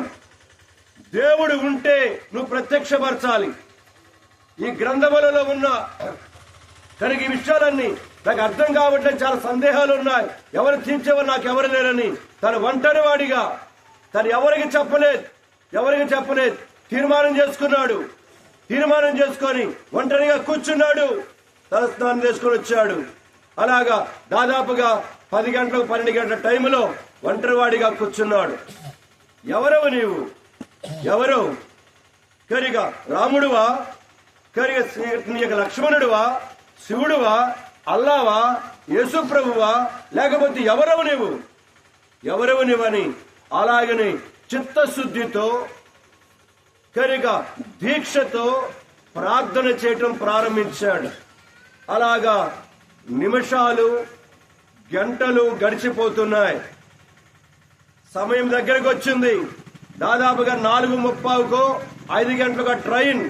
దేవుడు ఉంటే నువ్వు ప్రత్యక్షపరచాలి. ఈ గ్రంథములలో ఉన్న కనుక ఈ విషయాలన్నీ నాకు అర్థం కావట్లేదు, చాలా సందేహాలు ఉన్నాయి, ఎవరు తీర్చేవారు నాకు ఎవరు లేరని తన ఒంటరి వాడిగా తను ఎవరికి చెప్పలేదు తీర్మానం చేసుకున్నాడు. తీర్మానం చేసుకొని ఒంటరిగా కూర్చున్నాడు. తలస్నానం చేసుకుని వచ్చాడు. అలాగా దాదాపుగా 10 గంటలకు 12 గంటల టైంలో ఒంటరివాడిగా కూర్చున్నాడు. ఎవరవు నీవు? ఎవరు? కరిగా రాముడువా? కరిగా నీ యొక్క లక్ష్మణుడువా? శివుడువా? అల్లావా? యేసు ప్రభువా? లేకపోతే ఎవరవు నీవు? ఎవరవు నీవని అలాగని చిత్తశుద్ధితో కరిగా దీక్షతో ప్రార్థన చేయటం ప్రారంభించాడు. అలాగా నిమిషాలు గంటలు గడిచిపోతున్నాయి. సమయం దగ్గరకు వచ్చింది. దాదాపుగా 4:30కో 5 గంటలుగా ట్రైన్.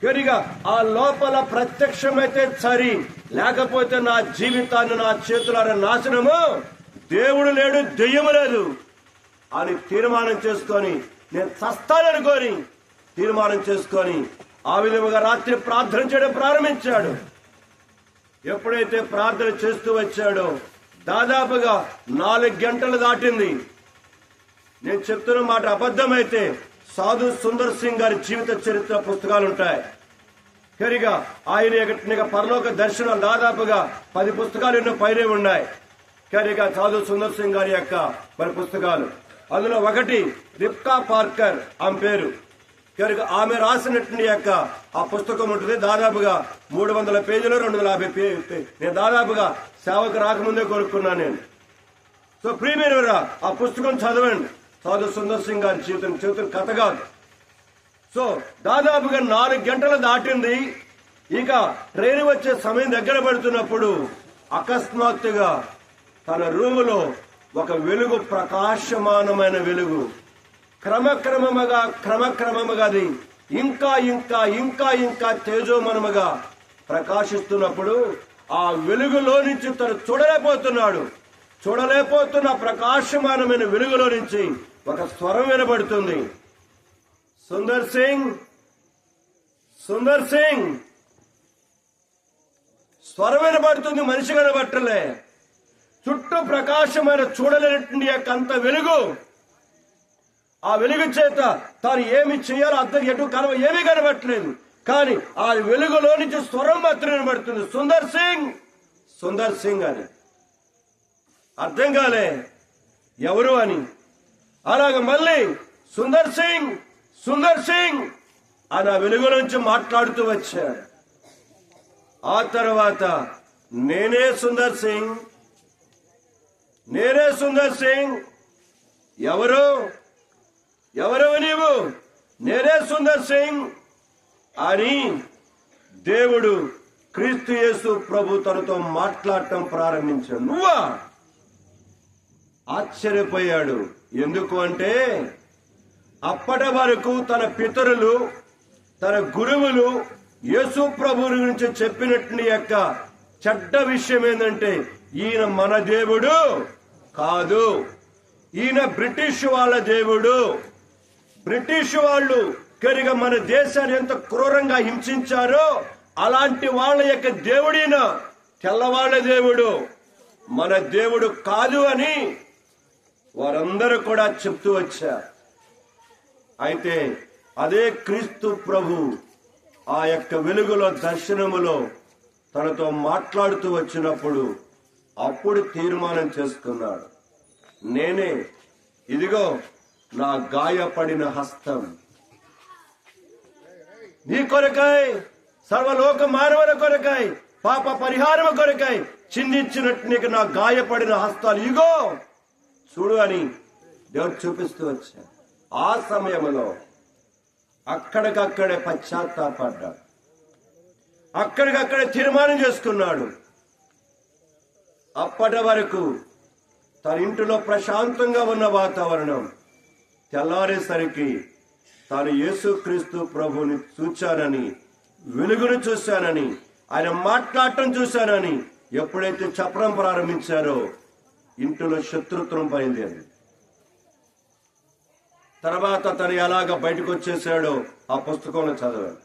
కరిగా ఆ లోపల ప్రత్యక్షమైతే సరి, లేకపోతే నా జీవితాన్ని నా చేతులారా నాశనము. దేవుడు లేడు, దెయ్యము లేదు అని తీర్మానం చేసుకొని, నేను చస్తాననుకొని తీర్మానం చేసుకొని ఆ విధముగా రాత్రి ప్రార్థన చేయడం ప్రారంభించాడు. ఎప్పుడైతే ప్రార్థన చేస్తూ వచ్చాడో దాదాపుగా 4 గంటలు దాటింది. నేను చెప్తున్న మాట అబద్ధమైతే సాధు సుందర్ సింగ్ గారి జీవిత చరిత్ర పుస్తకాలు ఉంటాయి. కరిగా ఆయన పరలోక దర్శనం దాదాపుగా 10 పుస్తకాలు ఎన్నో పైనే ఉన్నాయి. కరిగా సాధు సుందర్ సింగ్ గారి యొక్క మరి పుస్తకాలు, అందులో ఒకటి రిప్కా పార్కర్ ఆమె పేరు. కనుక ఆమె రాసినటువంటి యొక్క ఆ పుస్తకం ఉంటుంది. దాదాపుగా 300 పేజీలు, 250 పేజీలు. నేను దాదాపుగా సేవకు రాకముందే కొనుక్కున్నాను నేను. సో ప్రియమైనవారా, ఆ పుస్తకం చదవండి. సాధు సుందర్ సింగ్ గారి జీవితం కథ కాదు. సో దాదాపుగా 4 గంటలు దాటింది. ఇక ట్రైన్ వచ్చే సమయం దగ్గర పడుతున్నప్పుడు అకస్మాత్తుగా తన రూములో ఒక వెలుగు, ప్రకాశమానమైన వెలుగు క్రమక్రమముగా అది ఇంకా ఇంకా ఇంకా ఇంకా తేజోమనముగా ప్రకాశిస్తున్నప్పుడు ఆ వెలుగులో నుంచి తను చూడలేకపోతున్న ప్రకాశమానమైన వెలుగులో నుంచి ఒక స్వరం వినబడుతుంది. సుందర్ సింగ్, సుందర్ సింగ్. స్వరం వినబడుతుంది, మనిషి కనబట్టలే. చుట్టూ ప్రకాశమైన చూడలేనటువంటి యొక్క అంత వెలుగు. ఆ వెలుగు చేత తాను ఏమి చేయాలో అర్థం ఏమీ కనబట్టలేదు. కానీ ఆ వెలుగులో నుంచి స్వరం మాత్రం వినబడుతుంది, సుందర్ సింగ్, సుందర్ సింగ్ అని. అర్థం కాలే ఎవరు అని. అలాగ మళ్ళీ సుందర్ సింగ్, సుందర్ సింగ్ అని ఆ వెలుగు నుంచి మాట్లాడుతూ వచ్చాడు. ఆ తర్వాత నేనే సుందర్ సింగ్, నేనే సుందర్ సింగ్. ఎవరు నీవు? నేనే సుందర్ సింగ్ అని దేవుడు క్రీస్తు యేసు ప్రభు తనతో మాట్లాడటం ప్రారంభించాడు. నువ్వా? ఆశ్చర్యపోయాడు. ఎందుకు అంటే అప్పటి వరకు తన పితరులు, తన గురువులు యేసు ప్రభు గురించి చెప్పినట్టు యొక్క చెడ్డ విషయం ఏంటంటే ఈయన మన దేవుడు కాదు, ఈయన బ్రిటిష్ వాళ్ళ దేవుడు. బ్రిటిష్ వాళ్ళు కనుక మన దేశాన్ని ఎంత క్రూరంగా హింసించారో అలాంటి వాళ్ళ యొక్క దేవుడిన తెల్లవాళ్ల దేవుడు, మన దేవుడు కాదు అని వారందరూ కూడా చెప్తూ వచ్చారు. అయితే అదే క్రీస్తు ప్రభు ఆ యొక్క వెలుగులో దర్శనములో తనతో మాట్లాడుతూ వచ్చినప్పుడు అప్పుడు తీర్మానం చేసుకున్నాడు, నేనే, ఇదిగో నా గాయపడిన హస్తం నీ కొరకై, సర్వలోక మానవుల కొరకై, పాప పరిహారం కొరకై చిందించినట్టు నీకు నా గాయపడిన హస్తాలు ఇగో చూడు అని దేవుడు చూపిస్తూ వచ్చాడు. ఆ సమయంలో అక్కడికక్కడే పశ్చాత్తాపడ్డాడు, అక్కడికక్కడే తీర్మానం చేసుకున్నాడు. అప్పటి వరకు తన ఇంటిలో ప్రశాంతంగా ఉన్న వాతావరణం తెల్లారేసరికి తాను యేసుక్రీస్తు ప్రభుని చూచానని, వెలుగును చూశానని, ఆయన మాట్లాడటం చూశానని ఎప్పుడైతే చెప్పడం ప్రారంభించారో ఇంటిలో శత్రుత్వం బయలుదేరింది. తర్వాత తను ఎలాగ బయటకు వచ్చేసాడో ఆ పుస్తకంలో చదవాలి.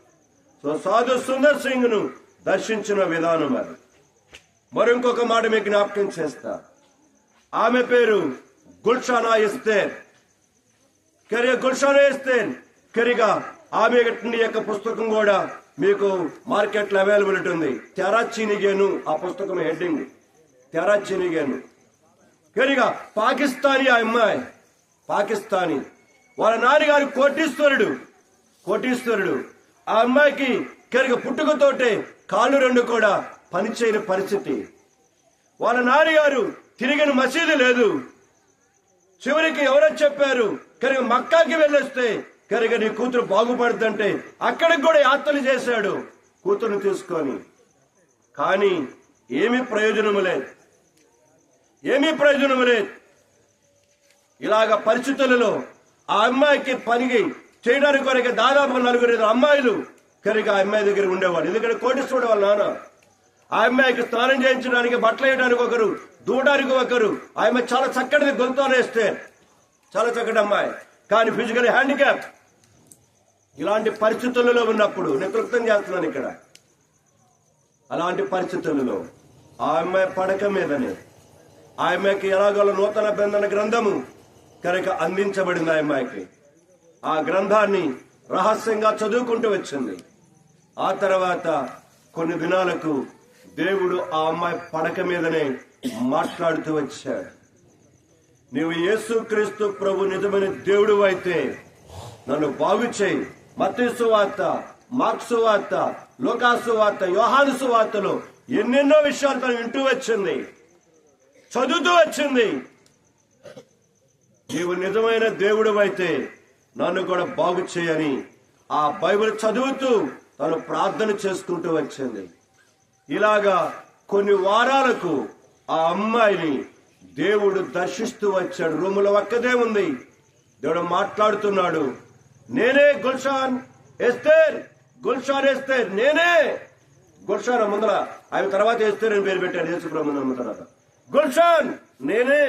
సో సాధు సుందర్ సింగ్ ను దర్శించిన విధానం అది. మరొక మాట మీకు జ్ఞాపకం చేస్తా. ఆమె పేరు గుల్షానా ఎస్తేర్. గుల్షానా ఎస్తేర్ కరిగా ఆమె యొక్క పుస్తకం కూడా మీకు మార్కెట్ లో అవైలబిలిటీ ఉంది. తెరాచినిగేను ఆ పుస్తకం హెడ్డింగ్, తెరాచినిగేను. కరిగా పాకిస్తానీ అమ్మాయి, పాకిస్తానీ. వాళ్ళ నాన్నగారు కోటీశ్వరుడు. ఆ అమ్మాయికి కనుక పుట్టుకతోటే కాళ్ళు రెండు కూడా పనిచేయని పరిస్థితి. వాళ్ళ నాన్నగారు తిరిగిన మసీదు లేదు. చివరికి ఎవరో చెప్పారు కనుక మక్కాకి వెళ్ళొస్తే కనుక నీ కూతురు బాగుపడుతుంటే అక్కడికి కూడా యాత్రలు చేశాడు కూతురుని తీసుకొని. కానీ ఏమీ ప్రయోజనము లేదు. ఇలాగ పరిస్థితులలో ఆ అమ్మాయికి పనికి చేయడానికి కొరకు దాదాపు 4 అమ్మాయిలు కనుక ఆ అమ్మాయి దగ్గర ఉండేవాడు. ఎందుకంటే కోటీశ్వరుడు వాళ్ళ నాన్న. ఆ అమ్మాయికి స్నానం చేయించడానికి, బట్టలు వేయడానికి ఒకరు, దూడడానికి ఒకరు. ఆ అమ్మాయి చాలా చక్కటిది, గొంతునేస్తే చాలా చక్కటి అమ్మాయి, కానీ ఫిజికల్ హ్యాండిక్యాప్. ఇలాంటి పరిస్థితులలో ఉన్నప్పుడు నేను కృతం చేస్తున్నాను ఇక్కడ. అలాంటి పరిస్థితులలో ఆ అమ్మాయి పడక మీదనే ఆ అమ్మాయికి ఎలాగో నూతన బంధన గ్రంథము కనుక అందించబడింది. ఆ అమ్మాయికి ఆ గ్రంథాన్ని రహస్యంగా చదువుకుంటూ వచ్చింది. ఆ తర్వాత కొన్ని దినాలకు దేవుడు ఆ అమ్మాయి పడక మీదనే మాట్లాడుతూ వచ్చాడు. నీవు యేసుక్రీస్తు ప్రభు నిజమైన దేవుడు అయితే నన్ను బాగు చేయి. మత్తయి సువార్త, మార్కు సువార్త, లూకా సువార్త, యోహాను సువార్తలో ఎన్నెన్నో విషయాలు తను వింటూ వచ్చింది, చదువుతూ వచ్చింది. నీవు నిజమైన దేవుడు అయితే నన్ను కూడా బాగు చేయని ఆ బైబిల్ చదువుతూ తను ప్రార్థన చేసుకుంటూ వచ్చింది. ఇలాగా కొన్ని వారాలకు ఆ అమ్మాయిని దేవుడు దర్శిస్తూ వచ్చాడు. రూములో ఒక్కదే ఉంది. దేవుడు మాట్లాడుతున్నాడు. నేనే గుల్షాన్ ఎస్తేర్ నేనే. గుల్షాన్ ముందర ఆయన తర్వాత ఎస్తేర్ అని పేరు పెట్టాడు. యేసుప్రభు తర్వాత గుల్షాన్ నేనే.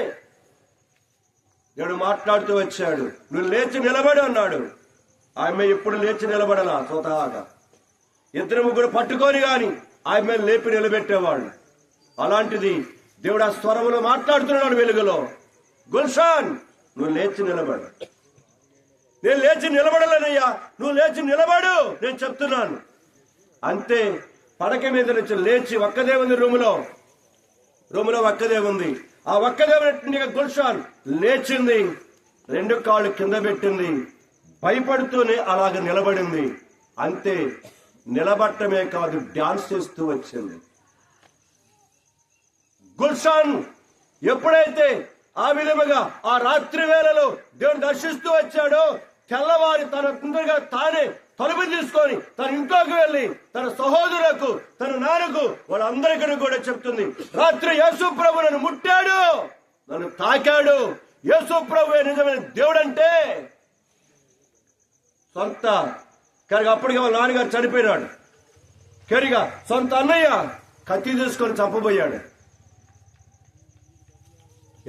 దేవుడు మాట్లాడుతూ వచ్చాడు. నువ్వు లేచి నిలబడి అన్నాడు. ఆమె ఎప్పుడు లేచి నిలబడలా, స్వతహాగా 2-3 పట్టుకొని గాని ఆమె లేపి నిలబెట్టేవాడు. అలాంటిది దేవుడు ఆ స్వరములో మాట్లాడుతున్నాడు వెలుగులో. గుల్షాన్ నువ్వు లేచి నిలబడు. నేను లేచి నిలబడలేనయ్యా, నువ్వు లేచి నిలబడు, నేను చెప్తున్నాను అంతే. పడక మీద నుంచి లేచి ఒక్కదే ఉంది రూములో ఒక్కదే ఉంది. ఆ ఒక్కదే గుల్షాన్ లేచింది, 2 కాళ్ళు కింద పెట్టింది, భయపడుతూనే అలాగ నిలబడింది. అంతే, నిలబట్టమే కాదు డాన్స్ చేస్తూ వచ్చింది. గుల్షాన్ ఎప్పుడైతే ఆ విధముగా ఆ రాత్రి వేళలో దేవుడు దర్శిస్తూ వచ్చాడో, తెల్లవారి తన తొందరగా తానే తలుపు తీసుకొని తన ఇంట్లోకి వెళ్లి తన సహోదరులకు, తన నాన్నకు, వాళ్ళందరికీ కూడా చెప్తుంది, రాత్రి యేసు ప్రభు నన్ను ముట్టాడు, నన్ను తాకాడు. యేసు ప్రభువే నిజమైన దేవుడంటే సొంత కరిగా అప్పటికే వాళ్ళ నాన్నగారు చనిపోయినాడు. కరిగా సొంత అన్నయ్య కత్తి తీసుకొని చంపబోయాడు.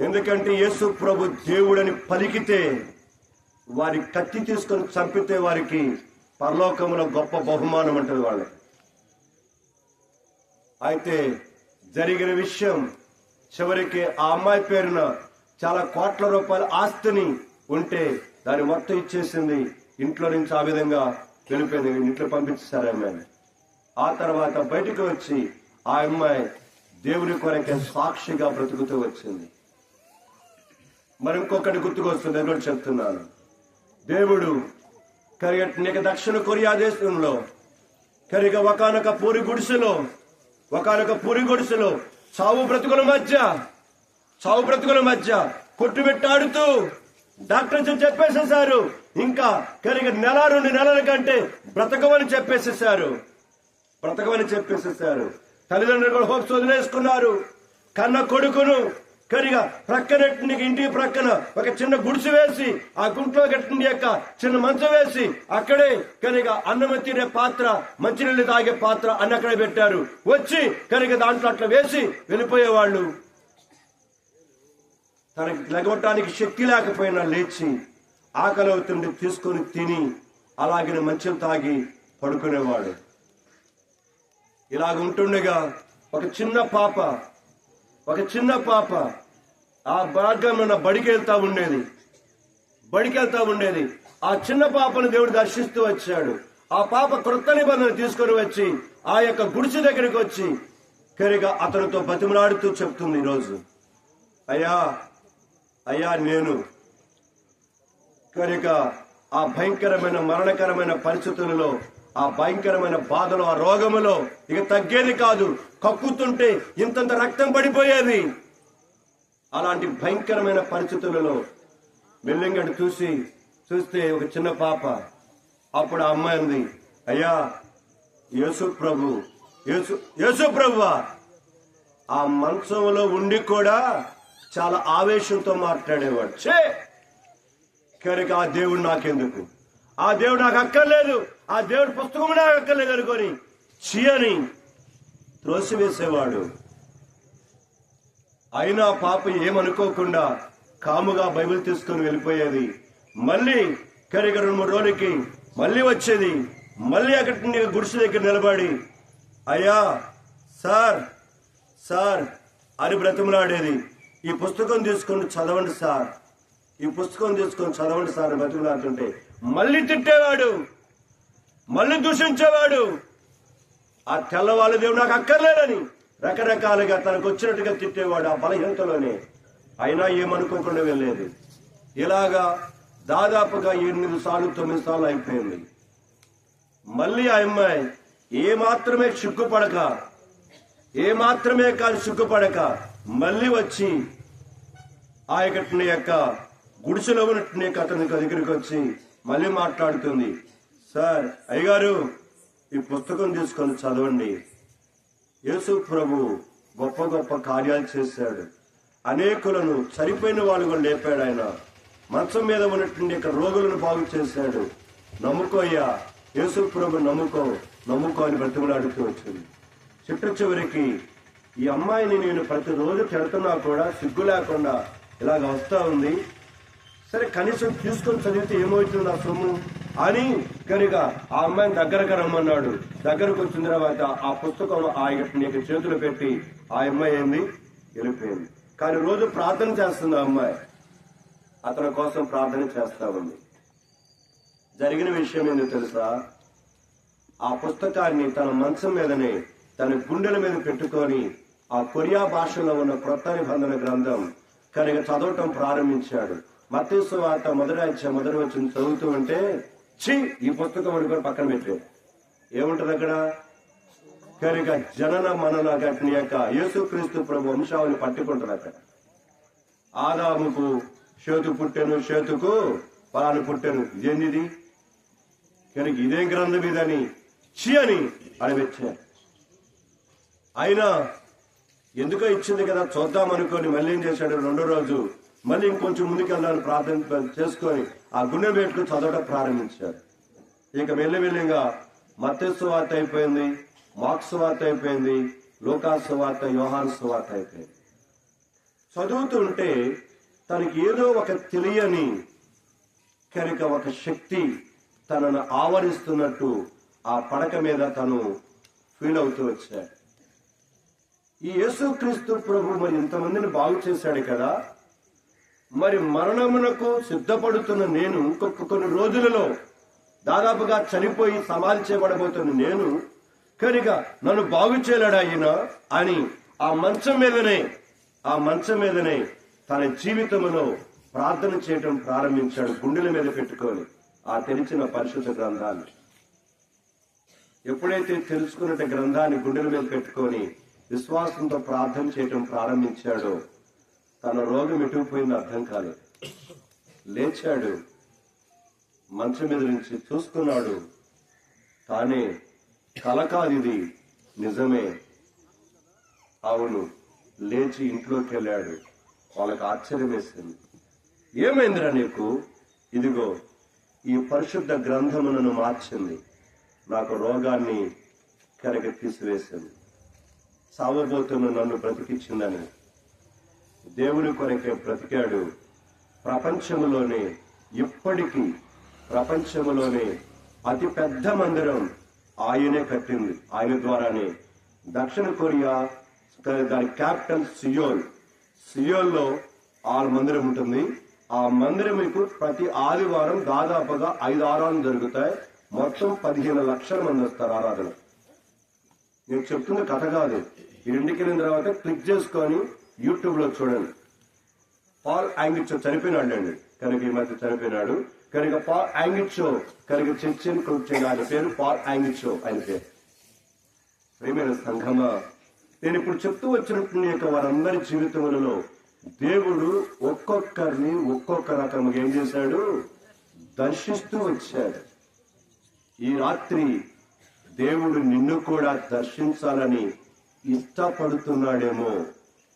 ఎందుకంటే యేసు ప్రభు దేవుడని పలికితే, వారి కత్తి తీసుకొని చంపితే వారికి పరలోకములో గొప్ప బహుమానం అంటది వాళ్ళకి. అయితే జరిగిన విషయం చివరికి ఆ అమ్మాయి పేరున చాలా కోట్ల రూపాయల ఆస్తిని ఉంటే దాన్ని మొత్తం ఇచ్చేసింది. ఇంట్లో నుంచి ఆ విధంగా వెళ్ళిపోయింది. ఇంట్లో పంపించేశారు అమ్మాయిని. ఆ తర్వాత బయటకు వచ్చి ఆ అమ్మాయి దేవుని కొరకే సాక్షిగా బ్రతుకుతూ వచ్చింది. మరి ఇంకొకటి గుర్తుకొస్తుంది, నేను కూడా చెప్తున్నాను. దేవుడు కరిగ దక్షిణ కొరియా దేశంలో కరిగ ఒకనొక పూరి గుడిసెలో చావు బ్రతుకుల మధ్య కొట్టుబెట్టాడుతూ డాక్టర్స్ చెప్పేసేసారు, ఇంకా కరిగ 1-2 నెలల కంటే బ్రతకమని చెప్పేసేసారు. తల్లిదండ్రులు కూడా హోప్స్ వదిలేసుకున్నారు. కన్న కొడుకును కరిగా ప్రక్కన ఇంటి ప్రక్కన ఒక చిన్న గుడిసె వేసి, ఆ గుంట్లో కట్టిన యొక్క చిన్న మంచం వేసి, అక్కడే కరిగా అన్నం తినే పాత్ర, మంచినీళ్ళు తాగే పాత్ర అన్ని అక్కడే పెట్టారు. వచ్చి కరిగా దాంట్లో అట్లా వేసి వెళ్ళిపోయేవాళ్ళు. తనకి లెగవటానికి శక్తి లేకపోయినా లేచి ఆకలి అవుతుండి తీసుకొని తిని అలాగే మంచం తాగి పడుకునేవాడు. ఇలాగ ఉంటుండగా ఒక చిన్న పాప ఆ మార్గంలో బడికి వెళ్తా ఉండేది. ఆ చిన్న పాపను దేవుడు దర్శిస్తూ వచ్చాడు. ఆ పాప క్రొత్త నిబంధన తీసుకొని వచ్చి ఆ యొక్క గుడిసె దగ్గరికి వచ్చి కరిగా అతనితో బతిమలాడుతూ చెప్తుంది, ఈరోజు అయ్యా నేను కనుక ఆ భయంకరమైన మరణకరమైన పరిస్థితులలో, ఆ భయంకరమైన బాధలు, ఆ రోగములో ఇక తగ్గేది కాదు. కక్కుతుంటే ఇంతంత రక్తం పడిపోయేది. అలాంటి భయంకరమైన పరిస్థితులలో మెల్లింగడు చూస్తే ఒక చిన్న పాప. అప్పుడు ఆ అమ్మాయి ఉంది, అయ్యా యేసు ప్రభువా. ఆ మంచంలో ఉండి కూడా చాలా ఆవేశంతో మాట్లాడేవాడు. కనుక ఆ దేవుడు నాకెందుకు, ఆ దేవుడు నాకు అక్కర్లేదు, ఆ దేవుడి పుస్తకం నాకు అక్కర్లేదు అనుకొని అని త్రోసివేసేవాడు. అయినా పాప ఏమనుకోకుండా కాముగా బైబిల్ తీసుకుని వెళ్ళిపోయేది. మళ్ళీ కనుక 2-3 రోజులకి మళ్ళీ వచ్చేది. మళ్ళీ అక్కడ గుడిసె దగ్గర నిలబడి, అయ్యా సార్ అని బ్రతిమలాడేది. ఈ పుస్తకం తీసుకొని చదవండి సార్, ఈ పుస్తకం తీసుకొని చదవండి సార్ అని బ్రతిమలాడుతుంటే మళ్ళీ తిట్టేవాడు, మళ్ళీ దూషించేవాడు. ఆ తెల్లవాళ్ళ దేవుడు నాకు అక్కర్లేదని రకరకాలుగా తనకు వచ్చినట్టుగా తిట్టేవాడు ఆ బలహీనతలోనే. అయినా ఏమనుకోకుండా వెళ్ళేది. ఇలాగా దాదాపుగా 8 సార్లు 9 సార్లు అయిపోయింది. మళ్ళీ ఆ అమ్మాయి ఏమాత్రమే సిగ్గుపడక మళ్ళీ వచ్చి ఆ యొక్క గుడిసెలో ఉన్నట్టు అతని దగ్గరికి వచ్చి మళ్ళీ మాట్లాడుతుంది. సార్, అయ్యగారు ఈ పుస్తకం తీసుకొని చదవండి. యేసు ప్రభు గొప్ప గొప్ప కార్యాలు చేశాడు. అనేకులను, చనిపోయిన వాళ్ళు లేపాడు. ఆయన మంచం మీద ఉన్నటువంటి రోగులను బాగు చేశాడు. నమ్ముకోయ్యా, యేసు ప్రభు నమ్ముకో అని బ్రతిమలాడుతూ వచ్చింది. చివరికి ఈ అమ్మాయిని నేను ప్రతిరోజు తిడుతున్నా కూడా సిగ్గు లేకుండా ఇలాగ వస్తా ఉంది. సరే, కనీసం తీసుకొని చదివితే ఏమవుతుంది నా సొమ్ము అని కనుక ఆ అమ్మాయిని దగ్గరకు రమ్మన్నాడు. దగ్గరకు వచ్చిన తర్వాత ఆ పుస్తకం ఆ చేతులు పెట్టి ఆ అమ్మాయి వెళ్ళిపోయింది. కానీ రోజు ప్రార్థన చేస్తుంది ఆ అమ్మాయి. అతని కోసం ప్రార్థన చేస్తా ఉంది. జరిగిన విషయం ఏంటో తెలుసా? ఆ పుస్తకాన్ని తన మంచం మీదనే తన గుండెల మీద పెట్టుకొని ఆ కొరియా భాషలో ఉన్న క్రొత్త నిబంధన గ్రంథం కనుక చదవటం ప్రారంభించాడు. మత్తయి సువార్త 1వ వచనం చదువుతూ ఉంటే ఈ పుస్తకం అనుకొని పక్కన పెట్టాడు. ఏముంటది అక్కడ? కనుక జనన మనన గట్ని యొక్క యేసుక్రీస్తు ప్రభు వంశావళి పట్టుకుంటుంది. అక్కడ ఆదాముకు షేతు పుట్టెను, షేతుకు పలాను పుట్టెను. ఇదేంది? కనుక ఇదేం గ్రంథం ఇదని అని అడివచ్చాడు. అయినా ఎందుకో ఇచ్చింది కదా చూద్దాం అనుకొని మళ్ళీ ఏం చేశాడు? 2వ రోజు మళ్ళీ ఇంకొంచెం ముందుకెళ్ళాలని ప్రార్థన చేసుకొని ఆ గుండె పెట్టుకుని చదవడం ప్రారంభించాడు. ఇక మెల్లిమెల్లిగా మత్తయి సువార్త అయిపోయింది, మార్కు సువార్త అయిపోయింది, లూకా సువార్త, యోహాను సువార్త అయిపోయింది. చదువుతుంటే తనకి ఏదో ఒక తెలియని కనుక ఒక శక్తి తనను ఆవరిస్తున్నట్టు ఆ పడక మీద తను ఫీల్ అవుతూ వచ్చాడు. ఈ యేసుక్రీస్తు ప్రభు మరి ఇంతమందిని బాగు చేశాడు కదా, మరి మరణమునకు సిద్ధపడుతున్న నేను ఇంకొక కొన్ని రోజులలో దాదాపుగా చనిపోయి సమాధి చేయబడబోతున్న నేను కనుక నన్ను బాగు చేయలేడా ఆయన అని ఆ మంచం మీదనే తన జీవితంలో ప్రార్థన చేయటం ప్రారంభించాడు. గుండెల మీద పెట్టుకొని ఆ తెరిచిన పరిశుద్ధ గ్రంథాన్ని. ఎప్పుడైతే తెలుసుకున్నట్టు గ్రంథాన్ని గుండెల మీద పెట్టుకొని విశ్వాసంతో ప్రార్థన చేయటం ప్రారంభించాడో తన రోగం ఎటుపోయిందో అర్థం కాలేదు. లేచాడు, మంచం మీద నుంచి చూసుకున్నాడు. తానే కల కాదు, ఇది నిజమే. అవును. లేచి ఇంట్లోకి వెళ్ళాడు. వాళ్ళకి ఆశ్చర్యం వేసింది. ఏమైందిరా నీకు? ఇదిగో ఈ పరిశుద్ధ గ్రంథములను మార్చింది, నాకు రోగాన్ని కనుక తీసివేసింది, సావబోతున్న నన్ను బ్రతికించిందని. దేవుని కొరకే బ్రతికాడు. ప్రపంచములోనే అతి పెద్ద మందిరం ఆయనే కట్టింది. ఆయన ద్వారానే దక్షిణ కొరియా దాని క్యాపిటల్ సియోల్లో ఆ మందిరం ఉంటుంది. ఆ మందిరం మీకు ప్రతి ఆదివారం దాదాపుగా 5 ఆరాధనలు జరుగుతాయి. మొత్తం 15 లక్షల మంది వస్తారు ఆరాధన. నేను చెప్తున్న కథ కాదు. ఈ ఇంటికి వెళ్ళిన తర్వాత క్లిక్ చేసుకొని యూట్యూబ్ లో చూడండి. పాల్ యాంగిచో చనిపోయినాడు అండి, కనుక ఈ మధ్య చనిపోయినాడు. కనుక పాల్ యాంగిచో కనుక చర్చను కూర్చొని ఆయన పేరు పాల్ యాంగిచో ఆయన పేరు. ప్రియమైన సంఘమా, నేను ఇప్పుడు చెప్తూ వచ్చినట్టు యొక్క వారందరి జీవితములలో దేవుడు ఒక్కొక్కరిని ఒక్కొక్క రకముగా ఏం చేశాడు, దర్శిస్తూ వచ్చాడు. ఈ రాత్రి దేవుడు నిన్ను కూడా దర్శించాలని ఇష్టపడుతున్నాడేమో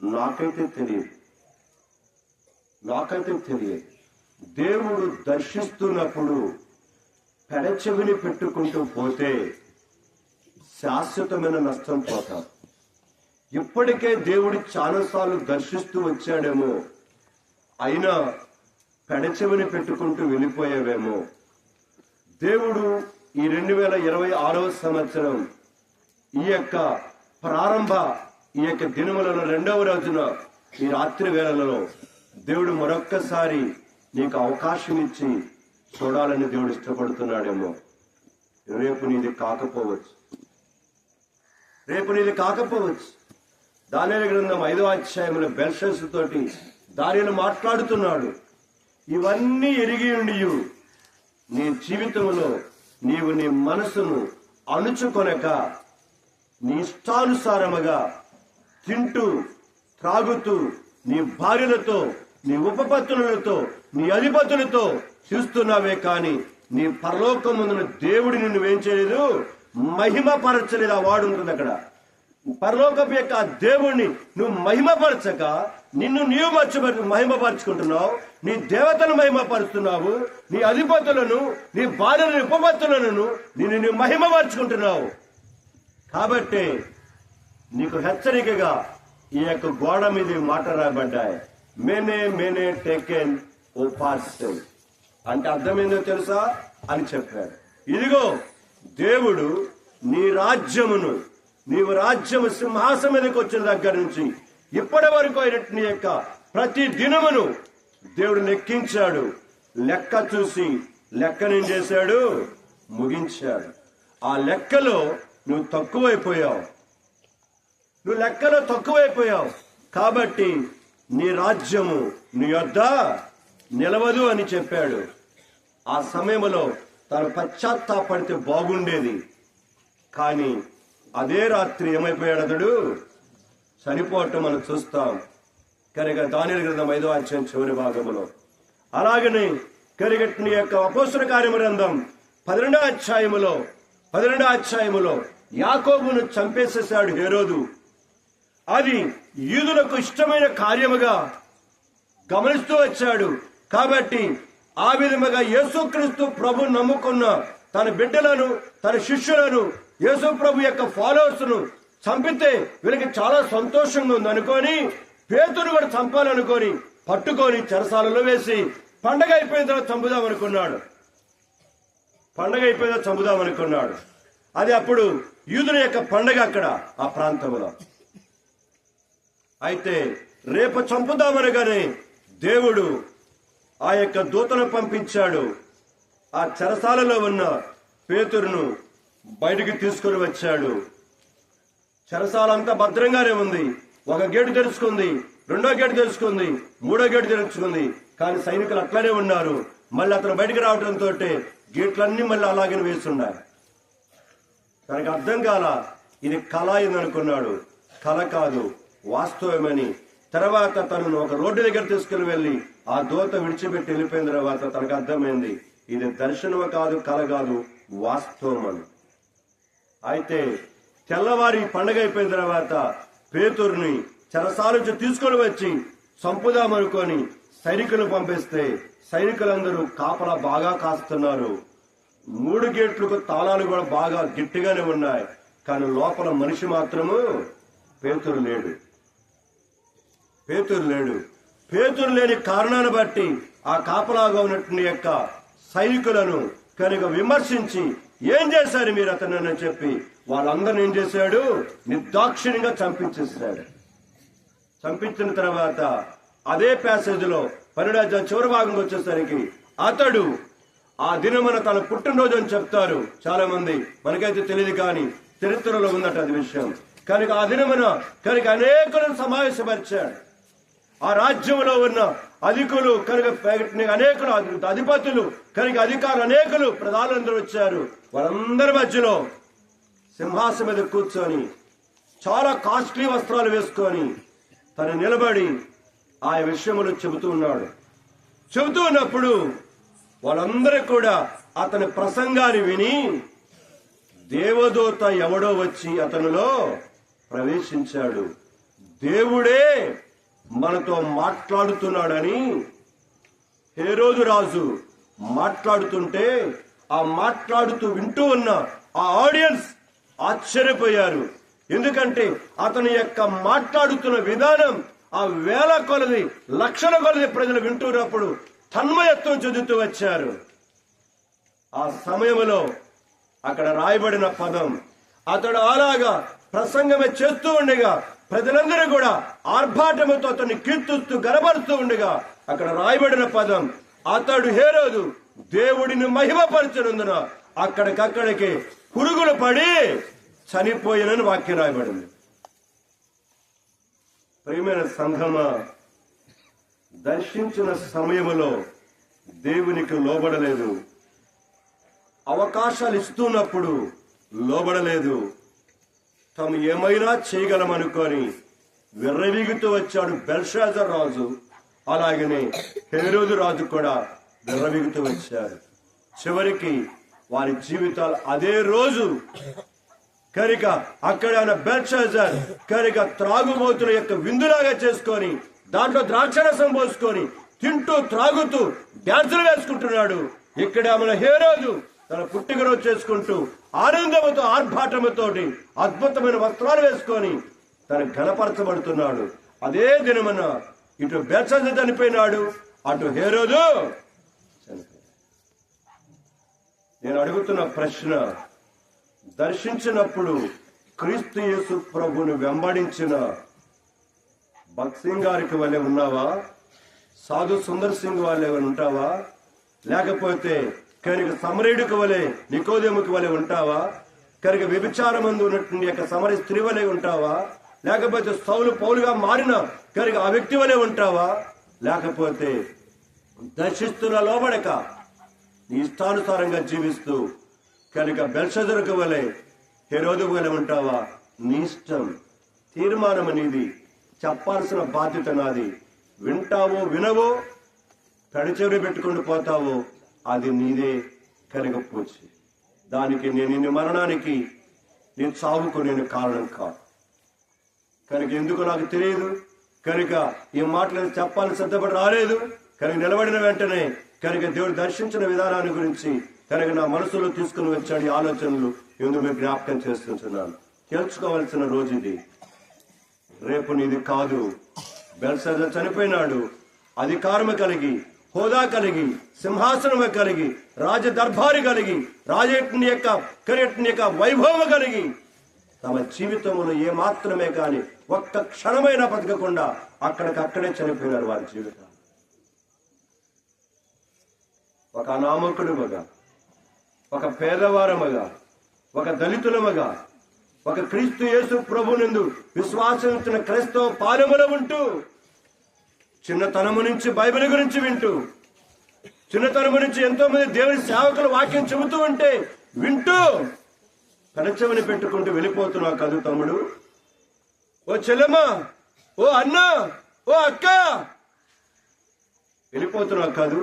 నాకైతే తెలియదు. దేవుడు దర్శిస్తున్నప్పుడు పెడచెవిని పెట్టుకుంటూ పోతే శాశ్వతమైన నష్టం పోతాం. ఇప్పటికే దేవుడు చాలాసార్లు దర్శిస్తూ వచ్చాడేమో, అయినా పెడచెవిని పెట్టుకుంటూ వెళ్ళిపోయావేమో. దేవుడు ఈ 2026వ సంవత్సరం ఈ యొక్క దినములలో 2వ రోజున ఈ రాత్రి వేళలలో దేవుడు మరొక్కసారి నీకు అవకాశం ఇచ్చి చూడాలని దేవుడు ఇష్టపడుతున్నాడేమో. రేపు నీది కాకపోవచ్చు. దానియేలు గ్రంథం 5వ అధ్యాయంలో బెల్షస్సు తోటి దానియేలు మాట్లాడుతున్నాడు. ఇవన్నీ ఎరిగి ఉండియు నీ జీవితంలో నీవు నీ మనసును అణుచుకొనక నీ ఇష్టానుసారముగా తింటూ త్రాగుతూ నీ భార్యలతో, నీ ఉపపత్నులతో, నీ అధిపతులతో చూస్తున్నావే కాని నీ పరలోకమందున దేవుడి నిన్ను ఏం చేయలేదు, మహిమపరచలేదు. ఆ వాడు ఉంటుంది అక్కడ. పరలోకపు యొక్క దేవుణ్ణి నువ్వు మహిమపరచక నిన్ను నీవు మహిమపరుచుకుంటున్నావు. నీ దేవతను మహిమపరుస్తున్నావు. నీ అధిపతులను, నీ భార్యలను, ఉపపత్తులను నిన్ను నీవు మహిమపరుచుకుంటున్నావు. కాబట్టి నీకు హెచ్చరికగా ఈ యొక్క గోడ మీద మాట రాయబడ్డాయి. మేనే టేకెన్ ఓ పార్సెల్ అంటే అర్థమైందో తెలుసా అని చెప్పాడు. ఇదిగో దేవుడు నీ రాజ్యమును, నీవు రాజ్యము సింహాసనం మీదకి వచ్చిన దగ్గర నుంచి ఇప్పటి వరకు అయినట్టు నీ యొక్క ప్రతి దినమును దేవుడు లెక్కించాడు. లెక్క చూసి లెక్కనేం చేశాడు, ముగించాడు. ఆ లెక్కలో నువ్వు లెక్కలో తక్కువైపోయావు. కాబట్టి నీ రాజ్యము నీ యొద్ద నిలవదు అని చెప్పాడు. ఆ సమయంలో తను పశ్చాత్తాపడితే బాగుండేది. కానీ అదే రాత్రి ఏమైపోయాడు, అతడు చనిపోవటం మనం చూస్తాం. కనుక దానియేలు గ్రంథం 5వ అధ్యాయం చివరి భాగంలో, అలాగనే కరిగట్ని యొక్క అపోస్తల కార్యముల గ్రంథం 12వ అధ్యాయములో యాకోబును చంపేసేశాడు హేరోదు. అది యూదులకు ఇష్టమైన కార్యముగా గమనిస్తూ వచ్చాడు. కాబట్టి ఆ విధముగా యేసుక్రీస్తు ప్రభు నమ్ముకున్న తన బిడ్డలను, తన శిష్యులను, యేసు ప్రభు యొక్క ఫాలోవర్స్ ను చంపితే వీళ్ళకి చాలా సంతోషంగా ఉంది అనుకొని పేతురు కూడా చంపాలనుకొని పట్టుకొని చెరసాలలో వేసి పండగ అయిపోయిన తర్వాత చంపుదామనుకున్నాడు. అది అప్పుడు యూదుల యొక్క పండగ అక్కడ ఆ ప్రాంతంలో. అయితే రేపు చంపుదామనగానే దేవుడు ఆ యొక్క దూతను పంపించాడు. ఆ చెరసాలలో ఉన్న పేతురును బయటికి తీసుకుని వచ్చాడు. చెరసాల అంతా భద్రంగానే ఉంది. ఒక గేటు తెరుచుకుంది, 2వ గేటు తెరుచుకుంది, 3వ గేటు తెరుచుకుంది. కానీ సైనికులు అట్లానే ఉన్నారు. మళ్ళీ అతను బయటికి రావడంతో గేట్లన్నీ మళ్ళీ అలాగే వేస్తున్నాయి. తనకు అర్థం కాల, ఇది కళ అనుకున్నాడు. కళ కాదు, వాస్తవమని. తర్వాత తనను ఒక రోడ్డు దగ్గర తీసుకుని వెళ్లి ఆ దూత విడిచిపెట్టి వెళ్ళిపోయిన తర్వాత తనకు అర్థమైంది, ఇది దర్శనము కాదు, కళ కాదు, వాస్తవం అని. అయితే తెల్లవారి పండగ అయిపోయిన తర్వాత పేతురుని చెరసాల నుంచి తీసుకొని వచ్చి చంపుదామనుకొని సైనికులు పంపిస్తే సైనికులందరూ కాపలా బాగా కాస్తున్నారు. 3 గేట్లకు తాళాలు కూడా బాగా గట్టిగానే ఉన్నాయి. కానీ లోపల మనిషి మాత్రము పేతురు లేడు. పేతురు లేని కారణాన్ని బట్టి ఆ కాపలాగా ఉన్నటువంటి యొక్క సైనికులను కనుక విమర్శించి ఏం చేశారు మీరు అతను చెప్పి వాళ్ళందరిని ఏం చేశాడు, నిర్దాక్షిణ్యంగా చంపించేశాడు. చంపించిన తర్వాత అదే ప్యాసేజ్ లో 12వ చివరి భాగంకి వచ్చేసరికి అతడు ఆ దినమున తన పుట్టినరోజు అని చెప్తారు చాలా మంది, మనకైతే తెలియదు కానీ చరిత్రలో ఉందట అది విషయం. కనుక ఆ దినమున కనుక అనేకులను సమావేశపరిచాడు. ఆ రాజ్యంలో ఉన్న అధికులు కనుక అనేకులు అధిపతులు కనుక అధికారులు అనేకులు ప్రధానులందరూ వచ్చారు. వాళ్ళందరి మధ్యలో సింహాసనం మీద కూర్చొని చాలా కాస్ట్లీ వస్త్రాలు వేసుకొని తను నిలబడి ఆ విషయములు చెబుతూ ఉన్నాడు. చెబుతూ ఉన్నప్పుడు వాళ్ళందరూ కూడా అతని ప్రసంగాన్ని విని దేవదూత ఎవడో వచ్చి అతనిలో ప్రవేశించాడు, దేవుడే మనతో మాట్లాడుతున్నాడని హేరోదు రాజు మాట్లాడుతుంటే ఆ మాట్లాడుతూ వింటూ ఉన్న ఆ ఆడియన్స్ ఆశ్చర్యపోయారు. ఎందుకంటే అతని యొక్క మాట్లాడుతున్న విధానం ఆ వేల కొలది లక్షల కొలది ప్రజలు వింటున్నప్పుడు తన్మయత్వం చెందుతూ వచ్చారు. ఆ సమయంలో అక్కడ రాయబడిన పదం, అతడు అలాగా ప్రసంగమే చేస్తూ ఉండగా ప్రజలందరూ కూడా ఆర్భాటముతో అతన్ని కీర్తిస్తూ గనపరుస్తూ ఉండగా అక్కడ రాయబడిన పదం, అతడు హేరోదు దేవుడిని మహిమపరచనందున అక్కడికక్కడికి పురుగులు పడి చనిపోయినని వాక్యం రాయబడింది. ప్రియమైన సంఘమా, దర్శించిన సమయంలో దేవునికి లోబడలేదు, అవకాశాలు ఇస్తున్నప్పుడు లోబడలేదు, తాము ఏమైనా చేయగలమనుకొని విర్రవీగుతూ వచ్చాడు బెల్షాజర్ రాజు. అలాగనే హేరోదు రాజు కూడా విర్రవీగుతూ వచ్చారు. చివరికి వారి జీవితాలు అదే రోజు కనుక అక్కడ బెల్షాజర్ కనుక త్రాగుబోతుల యొక్క విందులాగా చేసుకొని దాంట్లో ద్రాక్షరసం పోసుకొని తింటూ త్రాగుతూ డ్యాన్సులు వేసుకుంటున్నాడు. ఇక్కడ మన హేరోదు తన పుట్టినరోజు చేసుకుంటూ ఆనందముతో ఆర్భాటముతోటి అద్భుతమైన వస్త్రాలు వేసుకొని తను ఘనపరచబడుతున్నాడు. అదే దినమున ఇటు బెల్షాజర్ చనిపోయినాడు, అటు హేరోదు చనిపోయాడు. నేను అడుగుతున్న ప్రశ్న, దర్శించినప్పుడు క్రీస్తు యేసు ప్రభుని వెంబడించిన భగత్ సింగ్ గారికి వల్లే ఉన్నావా? సాధు సుందర్ సింగ్ వాళ్ళే ఉంటావా? లేకపోతే కనుక సమరేయుడికి వలె నికోదేముకి వలె ఉంటావా? కనుక వ్యభిచారమందు ఉన్నటువంటి యొక్క సమర స్త్రీ వలె ఉంటావా? లేకపోతే సౌలు పౌలుగా మారిన కనుక ఆ వ్యక్తి వలె ఉంటావా? లేకపోతే దర్శిస్తున్న లోబడక నీ ఇష్టానుసారంగా జీవిస్తూ కనుక బెల్షాజరుకు వలె హేరోదు వలె ఉంటావా? నీ ఇష్టం, తీర్మానం అనేది. చెప్పాల్సిన బాధ్యత నాది. వింటావో వినవో, పెడచెవిని పెట్టుకుని పోతావో, అది నీదే కనుక పూచి. దానికి నేను నిన్ను మరణానికి నేను చావుకు నేను కారణం కాదు. కనుక ఎందుకు నాకు తెలియదు కనుక ఈ మాటలు చెప్పాలని సిద్ధపడి రాలేదు. కనుక నిలబడిన వెంటనే కనుక దేవుడు దర్శించిన విధానాన్ని గురించి కనుక నా మనసులో తీసుకుని వచ్చాడు. ఈ ఆలోచనలు ఎందుకు మీరు జ్ఞాపకం చేస్తున్నాను. తెలుసుకోవాల్సిన రోజు ఇది, రేపు నీది కాదు. బెల్షాజర్ చనిపోయినాడు, అధికారము కలిగి, హోదా కలిగి, సింహాసనము కలిగి, రాజ దర్బారు కలిగి, రాజేట్ని యొక్క వైభవం కలిగి తమ జీవితంలో ఏ మాత్రమే కాని ఒక్క క్షణమైనా బతకకుండా అక్కడికక్కడే చనిపోయినారు వారి జీవితం. ఒక అనామకుడుమగా, ఒక పేదవారమగా, ఒక దళితులమగా, ఒక క్రీస్తు యేసు ప్రభునందు విశ్వాసించిన క్రైస్తవ పాలెములో ఉంటూ చిన్నతనము నుంచి బైబిల్ గురించి వింటూ, చిన్నతనము నుంచి ఎంతో మంది దేవుని సేవకుల వాక్యం చెబుతూ ఉంటే వింటూ కనచెవిని పెట్టుకుంటూ వెళ్ళిపోతున్నావు కదూ తమ్ముడు, ఓ చెల్లెమ్మ, ఓ అన్న, ఓ అక్క, వెళ్ళిపోతున్నావు కాదు.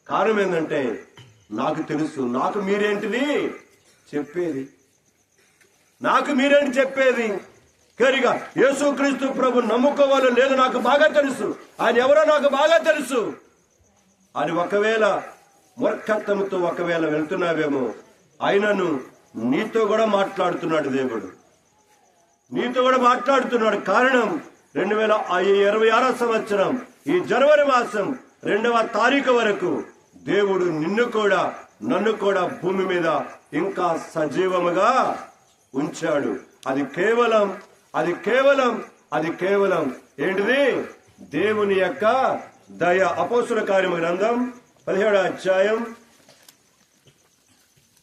కారణం ఏంటంటే నాకు తెలుసు, నాకు మీరేంటిది చెప్పేది, నాకు మీరేంటి చెప్పేది. కనుక యేసుక్రీస్తు ప్రభు నమ్ముకోవాలో లేదో నాకు బాగా తెలుసు, ఆయన ఎవరో నాకు బాగా తెలుసు అని ఒకవేళ మూర్ఖత్వంతో ఒకవేళ వెళ్తున్నావేమో, ఆయనను నీతో కూడా మాట్లాడుతున్నాడు దేవుడు, నీతో కూడా మాట్లాడుతున్నాడు. కారణం 2026 సంవత్సరం ఈ జనవరి మాసం 2వ తారీఖు వరకు దేవుడు నిన్ను కూడా నన్ను కూడా భూమి మీద ఇంకా సజీవముగా ఉంచాడు. అది కేవలం ఏంటిది? దేవుని యొక్క దయ. అపోస్తుల కార్యము గ్రంథం 17వ అధ్యాయం,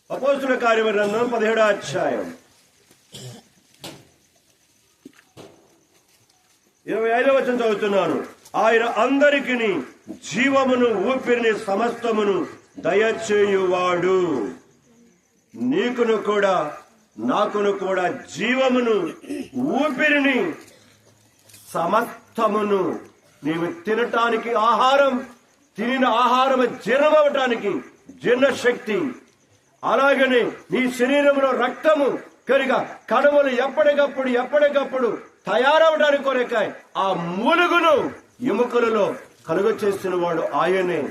అపోస్తుల కార్యము గ్రంథం 17వ అధ్యాయం 25వ వచనం చదువుతున్నాను. ఆయన అందరికిని జీవమును ఊపిరిని సమస్తమును దయచేయువాడు. నీకును కూడా నాకును కూడా జీవమును ఊపిరిని సమస్తమును, నీవు తినటానికి ఆహారం, తినిన ఆహారం జీర్ణమవటానికి జీర్ణశక్తి, అలాగనే నీ శరీరంలో రక్తము కనుక కణములు ఎప్పటికప్పుడు తయారవడానికి కొరకాయ ఆ మూలుగును ఎముకలలో కలుగ చేసిన వాడు ఆయనే.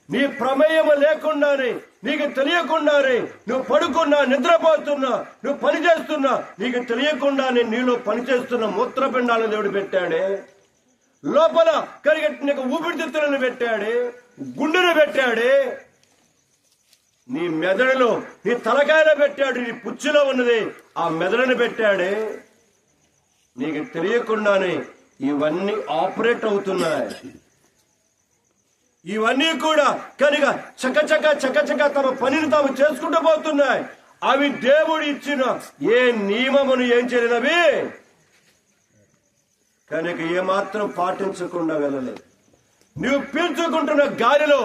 నీ ప్రమేయము లేకుండానే, నీకు తెలియకుండానే నువ్వు పడుకున్నా, నిద్రపోతున్నా, నువ్వు పని చేస్తున్నా, నీకు తెలియకుండానే నీలో పనిచేస్తున్న మూత్రపిండాలను దేవుడు పెట్టాడే. లోపల కరిగట్టి నీకు ఊపిరితిత్తులను పెట్టాడే, గుండెను పెట్టాడే, నీ మెదడులో నీ తలకాయలో పెట్టాడు, నీ పుచ్చిలో ఉన్నది ఆ మెదడును పెట్టాడే. నీకు తెలియకుండానే ఇవన్నీ ఆపరేట్ అవుతున్నాయి. ఇవన్నీ కూడా కనుక చకచక తమ పనిని తాము చేసుకుంటూ పోతున్నాయి. అవి దేవుడు ఇచ్చిన ఏ నియమమును ఏం చేయలేనవి కనుక ఏమాత్రం పాటించకుండా వెళ్ళలేదు. నువ్వు పీల్చుకుంటున్న గాలిలో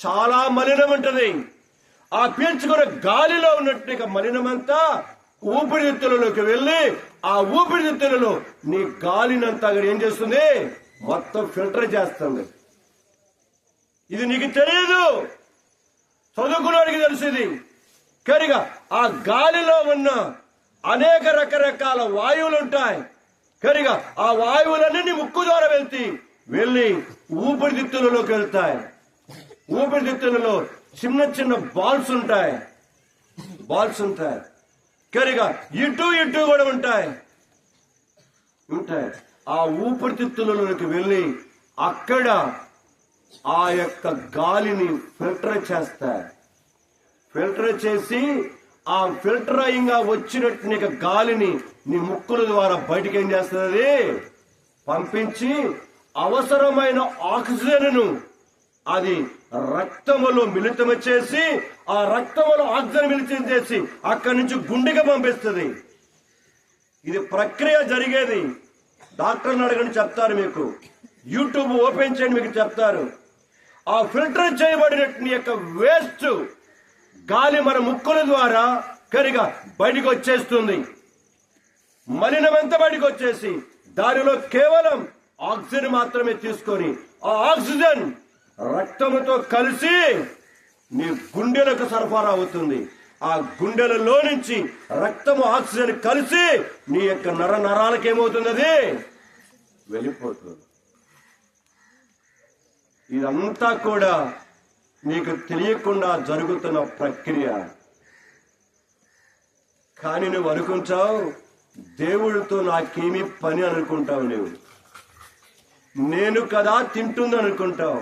చాలా మలినం ఉంటుంది. ఆ పీల్చుకున్న గాలిలో ఉన్నట్టు మలినమంతా ఊపిరితిత్తులలోకి వెళ్ళి ఆ ఊపిరితిత్తులలో నీ గాలినంతా ఏం చేస్తుంది, మొత్తం ఫిల్టర్ చేస్తుంది. ఇది నీకు తెలియదు, చదువుకున్నాడికి తెలిసింది. కనుక ఆ గాలిలో ఉన్న అనేక రకరకాల వాయువులు ఉంటాయి. కనుక ఆ వాయువులన్నీ నీ ముక్కు ద్వారా వెళ్ళి ఊపిరితిత్తులలోకి వెళ్తాయి. ఊపిరితిత్తులలో చిన్న చిన్న బాల్స్ ఉంటాయి. కనుక ఇటు కూడా ఉంటాయి. ఆ ఊపిరితిత్తులలోకి వెళ్ళి అక్కడ ఆ యొక్క గాలిని ఫిల్టర్ చేస్తాయి. ఫిల్టర్ చేసి ఆ ఫిల్టర్ అయ్యింగా వచ్చినట్టు నీకు గాలిని నీ ముక్కుల ద్వారా బయటికి ఏం చేస్తుంది, పంపించి అవసరమైన ఆక్సిజన్ అది రక్తములో మిళితం చేసి ఆ రక్తములో ఆక్సిజన్ మిళితం చేసి అక్కడి నుంచి గుండెకి పంపిస్తుంది. ఇది ప్రక్రియ జరిగేది. డాక్టర్ని అడగని చెప్తారు, మీకు యూట్యూబ్ ఓపెన్ చేయండి, మీకు చెప్తారు. ఆ ఫిల్టర్ చేయబడినట్టు నీ యొక్క వేస్ట్ గాలి మన ముక్కుల ద్వారా కనుక బయటికి వచ్చేస్తుంది. మలినమంతా బయటికి వచ్చేసి దానిలో కేవలం ఆక్సిజన్ మాత్రమే తీసుకొని ఆ ఆక్సిజన్ రక్తముతో కలిసి నీ గుండెలకు సరఫరా అవుతుంది. ఆ గుండెలలో నుంచి రక్తము ఆక్సిజన్ కలిసి నీ యొక్క నరాలకు ఏమవుతుంది, అది వెళ్ళిపోతుంది. ఇదంతా కూడా నీకు తెలియకుండా జరుగుతున్న ప్రక్రియ. కానీ నువ్వు అనుకుంటావు దేవుడితో నాకేమీ పని అనుకుంటావు. నేను కదా తింటుంది అనుకుంటావు,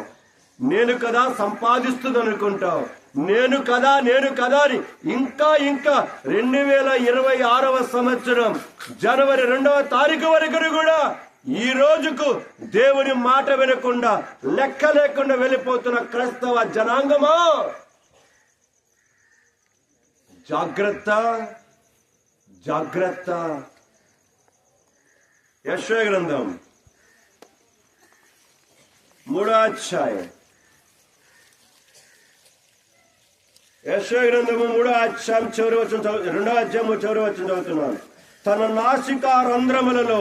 నేను కదా సంపాదిస్తుంది అనుకుంటావు, నేను కదా అని ఇంకా 2026వ సంవత్సరం జనవరి 2వ తారీఖు వరకు కూడా ఈ రోజుకు దేవుని మాట వినకుండా లెక్క లేకుండా వెళ్ళిపోతున్న క్రైస్తవ జనాంగమా, జాగ్రత్త. యెషయా గ్రంథం 3వ అధ్యాయం, యెషయా గ్రంథము 3వ అధ్యాయం చివరి వచనం 2వ అధ్యాయం చివరి వచనం చదువుతున్నాను. తన నాసికా రంధ్రములలో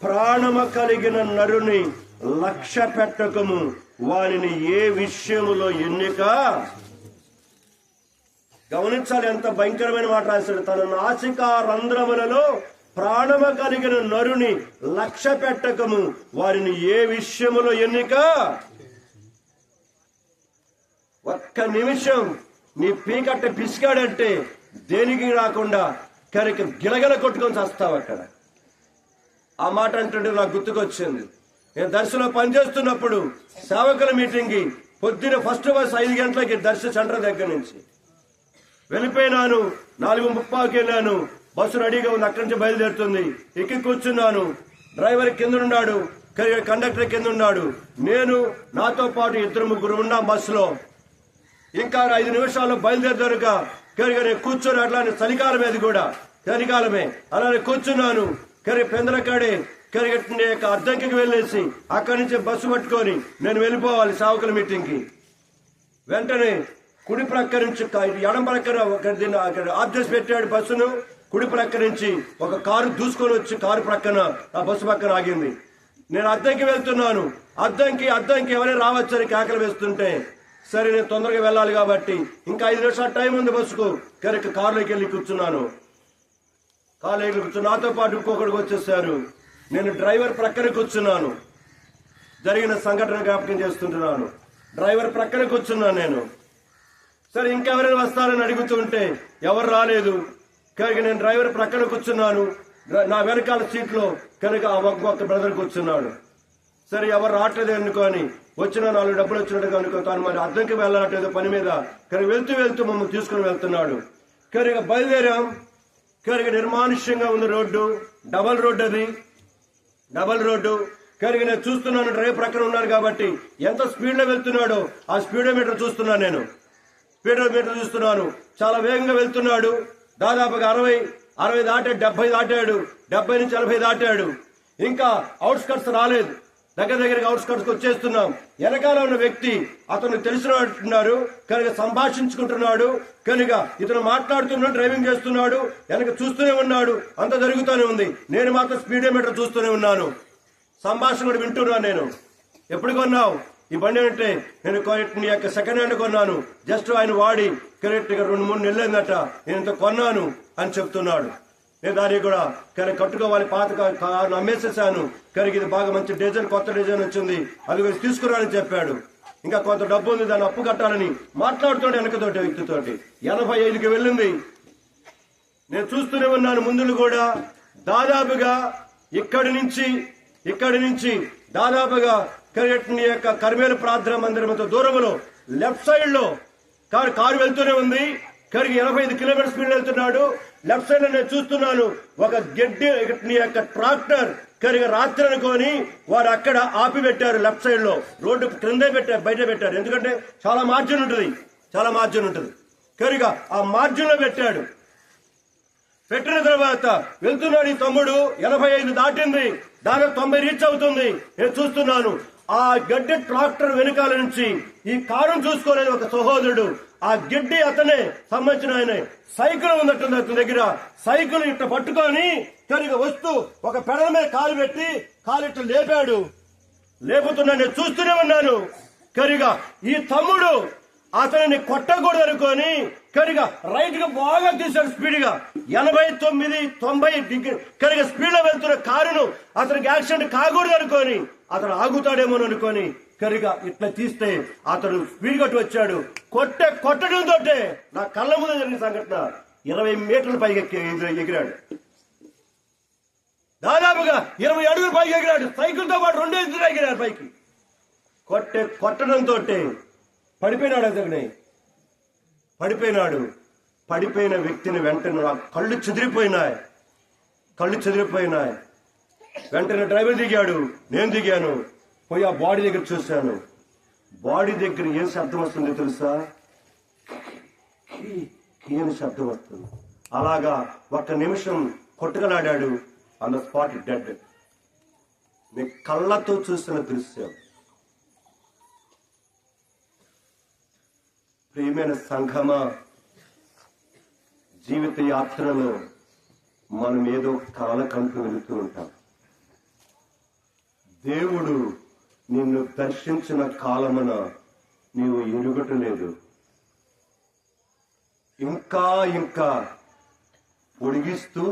ప్రాణము కలిగిన నరుని లక్ష్య పెట్టకము, వానిని ఏ విషయములో ఎన్నిక. గమనించాలి, ఎంత భయంకరమైన మాట రాశాడు. తన నాసికా రంధ్రములలో ప్రాణము కలిగిన నరుని లక్ష్య పెట్టకము, వారిని ఏ విషయములో ఎన్నిక. ఒక్క నిమిషం నీ పీకట్ట పిసికాడంటే దేనికి రాకుండా కనుక గిలగల కొట్టుకొని చస్తావు అక్కడ. ఆ మాట అంటుంటే నాకు గుర్తుకొచ్చింది. నేను దర్శలో పనిచేస్తున్నప్పుడు సేవకుల మీటింగ్కి పొద్దున ఫస్ట్ బస్ 5 గంటలకి దర్శ సెంటర్ దగ్గర నుంచి వెళ్ళిపోయినాను. 4:30కి వెళ్ళాను. బస్సు రెడీగా ఉంది, అక్కడి నుంచి బయలుదేరుతుంది. ఎక్కి కూర్చున్నాను. డ్రైవర్ కింద ఉన్నాడు, కండక్టర్ కింద ఉన్నాడు. నేను నాతో పాటు 2-3 ఉన్నాం బస్సులో. ఇంకా 5 నిమిషాల్లో బయలుదేరుగా నేను కూర్చొని అట్లానే చలికాలం, అది కూడా చలికాలమే, అలానే కూర్చున్నాను. పెందలకాడే కరిగట్టిన యొక్క అద్దంకి వెళ్ళేసి అక్కడి నుంచి బస్సు పట్టుకొని నేను వెళ్ళిపోవాలి సేవకుల మీటింగ్ కి. వెంటనే కుడి ప్రక్క నుంచి ఎడం ప్రక్కన ఆఫ్ చేసి పెట్టాడు బస్సును. కుడి ప్రక్క నుంచి ఒక కారు దూసుకొని వచ్చి కారు ప్రక్కన ఆ బస్సు పక్కన ఆగింది. నేను అద్దంకి వెళ్తున్నాను. అద్దంకి ఎవరైనా రావచ్చని కేకలు వేస్తుంటే సరే నేను తొందరగా వెళ్ళాలి కాబట్టి ఇంకా 5 నిమిషాలు టైం ఉంది బస్సుకు. కనుక కారులోకి వెళ్ళి కూర్చున్నాను. నాతో పాటు ఇంకొకడికి వచ్చేసారు. నేను డ్రైవర్ ప్రక్కన కూర్చున్నాను. జరిగిన సంఘటన జ్ఞాపకం చేస్తుంటున్నాను. డ్రైవర్ ప్రక్కన కూర్చున్నాను నేను. సరే ఇంకెవరైనా వస్తారని అడుగుతుంటే ఎవరు రాలేదు. కనుక నేను డ్రైవర్ ప్రక్కన కూర్చున్నాను. నా వెనకాల సీట్లో కనుక ఒక బ్రదర్ కూర్చున్నాడు. సరే ఎవరు రావట్లేదు అనుకోని వచ్చిన 4 డబ్బులు వచ్చినట్టు అనుకో తాను మరి అద్దంకి వెళ్ళాలట్లేదు పని మీద. కనుక వెళ్తూ మమ్మల్ని తీసుకుని వెళ్తున్నాడు. కనుక బయలుదేరాం. కనుక నిర్మానుష్యంగా ఉంది రోడ్డు. Double road. కనుక నేను చూస్తున్నాను. డ్రైవర్ ప్రక్కన ఉన్నాను కాబట్టి ఎంత స్పీడ్ లో వెళ్తున్నాడో ఆ స్పీడోమీటర్ చూస్తున్నాను. నేను స్పీడోమీటర్ చూస్తున్నాను. చాలా వేగంగా వెళ్తున్నాడు. దాదాపుగా 60 దాటాడు, 70 దాటాడు, 70 నుంచి 80 దాటాడు. ఇంకా అవుట్స్కట్స్ రాలేదు. దగ్గరగా అవుట్స్కట్స్ వచ్చేస్తున్నాం. వెనకాల ఉన్న వ్యక్తి అతను తెలిసినట్టున్నారు. కనుక సంభాషించుకుంటున్నాడు. కనుక ఇతను మాట్లాడుతున్నాడు, డ్రైవింగ్ చేస్తున్నాడు. వెనక చూస్తూనే ఉన్నాడు. అంత జరుగుతూనే ఉంది. నేను మాత్రం స్పీడోమీటర్ చూస్తూనే ఉన్నాను. సంభాషణ కూడా వింటున్నాను. నేను ఎప్పుడు కొన్నావు ఈ బండి అంటే నేను నీ యొక్క సెకండ్ హ్యాండ్ కొన్నాను. జస్ట్ ఆయన వాడి కరెక్ట్ గా 2-3 నెలలైందట నేను ఇంత కొన్నాను అని చెప్తున్నాడు. నేను దానికి కూడా కానీ కట్టుకోవాలి, పాత కారు అమ్మేసేసాను. కనుక ఇది బాగా మంచి డిజైన్, కొత్త డిజైన్ వచ్చింది, అది తీసుకురాని చెప్పాడు. ఇంకా కొంత డబ్బు ఉంది, దాన్ని అప్పు కట్టాలని మాట్లాడుతుంటే వెనకతోటి వ్యక్తితోటి 85కి వెళ్ళింది. నేను చూస్తూనే ఉన్నాను. ముందులు కూడా దాదాపుగా ఇక్కడి నుంచి దాదాపుగా కరిగట్టిన యొక్క కర్మేలు ప్రార్థన మందిరంతో దూరంలో లెఫ్ట్ సైడ్ లో కారు వెళ్తూనే ఉంది. కరిగి 85 కిలోమీటర్ స్పీడ్ వెళ్తున్నాడు. లెఫ్ట్ సైడ్ లో నేను చూస్తున్నాను ఒక గడ్డి యొక్క ట్రాక్టర్ కరిగి రాత్రి అనుకోని వారు అక్కడ ఆపి పెట్టారు. లెఫ్ట్ సైడ్ లో రోడ్డు క్రిందే పెట్టారు, బయట పెట్టారు. ఎందుకంటే చాలా మార్జిన్ ఉంటుంది. కరిగా ఆ మార్జిన్ లో పెట్టాడు. పెట్టిన తర్వాత వెళ్తున్నాడు ఈ తమ్ముడు. 85 దాటింది, దాదాపు 90 రీచ్ అవుతుంది. నేను చూస్తున్నాను ఆ గడ్డి ట్రాక్టర్ వెనకాల నుంచి ఈ కారును చూసుకోలేదు ఒక సహోదరుడు. ఆ గడ్డి అతనే సంబంధించిన ఆయన సైకిల్ ఉన్నట్టుంది అతని దగ్గర. సైకిల్ ఇట్ట పట్టుకొని కనుక వస్తూ ఒక పెడల మీద కాలు పెట్టి కాలు ఇట్ట లేపుతున్నా. నేను చూస్తూనే ఉన్నాను. కనుక ఈ తమ్ముడు అతనిని కొట్టకూడదు అనుకోని కనుక రైట్ గా బాగా తీశాడు. స్పీడ్ గా 89-90 కనుక స్పీడ్ లో వెళ్తున్న కారును అతనికి యాక్సిడెంట్ కాకూడదు అనుకోని అతను ఆగుతాడేమో అనుకోని కనుక ఇట్లా తీస్తే అతడు స్పీడ్ కొట్టి వచ్చాడు. కొట్టడంతో నా కళ్ళ ముందు జరిగిన సంఘటన 20 మీటర్ల పైకి ఎగిరాడు. దాదాపుగా 20 అడుగుల పైకి ఎగిరాడు. సైకిల్ తో పాటు 2 ఎదురు ఎగిరాడు పైకి. కొట్టడంతో పడిపోయినాడు. అతని పడిపోయిన వ్యక్తిని వెంటనే కళ్ళు చెదిరిపోయినాయి. వెంటనే డ్రైవర్ దిగాడు, నేను దిగాను. పోయి ఆ బాడీ దగ్గర చూశాను. బాడీ దగ్గర ఏం శబ్దం వస్తుందో తెలుసా? ఏం శబ్దం వస్తుంది. అలాగా 1 నిమిషం కొట్టుకలాడాడు. On the spot dead. మీ కళ్ళతో చూసిన దృశ్యం. ప్రియమైన సంఘమా, జీవిత యాత్రలో మనం ఏదో కలకంటూ వెళుతూ ఉంటాం. దేవుడు నిన్ను దర్శించిన కాలమున నీవు ఎరుగటలేదు. ఇంకా పొడిగిస్తూ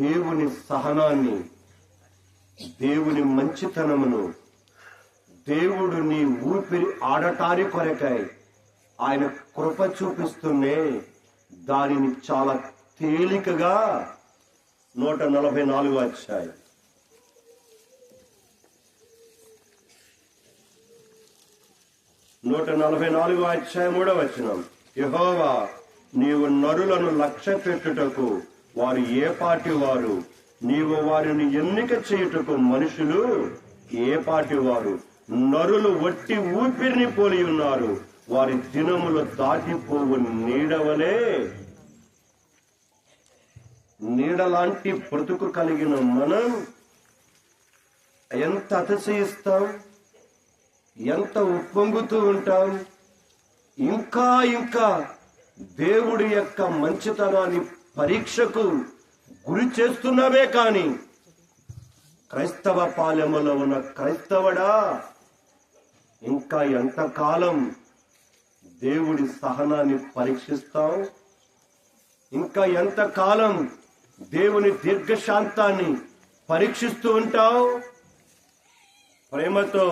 దేవుని సహనాన్ని, దేవుని మంచితనమును, దేవుడు నీ ఊపిరి ఆడటాని కొరకై ఆయన కృప చూపిస్తూనే దానిని చాలా తేలికగా 144 అధ్యాయం 3వ వచనం. యెహోవా, నీవు నరులను లక్ష్య పెట్టుటకు వారు ఏ పాటి వారు, నీవు వారిని ఎన్నిక చేయుటకు మనుషులు ఏ పాటి వారు. నరులు వట్టి ఊపిరిని పోలి ఉన్నారు, వారి దినములు దాటిపోవు నీడలాంటి బ్రతుకు కలిగిన మనం ఎంత అతిశయిస్తాం, ఎంత ఉప్పొంగుతూ ఉంటాం. ఇంకా ఇంకా దేవుడి యొక్క మంచితనాన్ని పరీక్షకు గురి చేస్తున్నామే కాని క్రైస్తవ పాలెములో ఉన్న క్రైస్తవుడా ఇంకా ఎంతకాలం దేవుడి సహనాన్ని పరీక్షిస్తాం? ఇంకా ఎంతకాలం దేవుని దీర్ఘశాంతాన్ని పరీక్షిస్తూ ఉంటావు? ప్రేమతో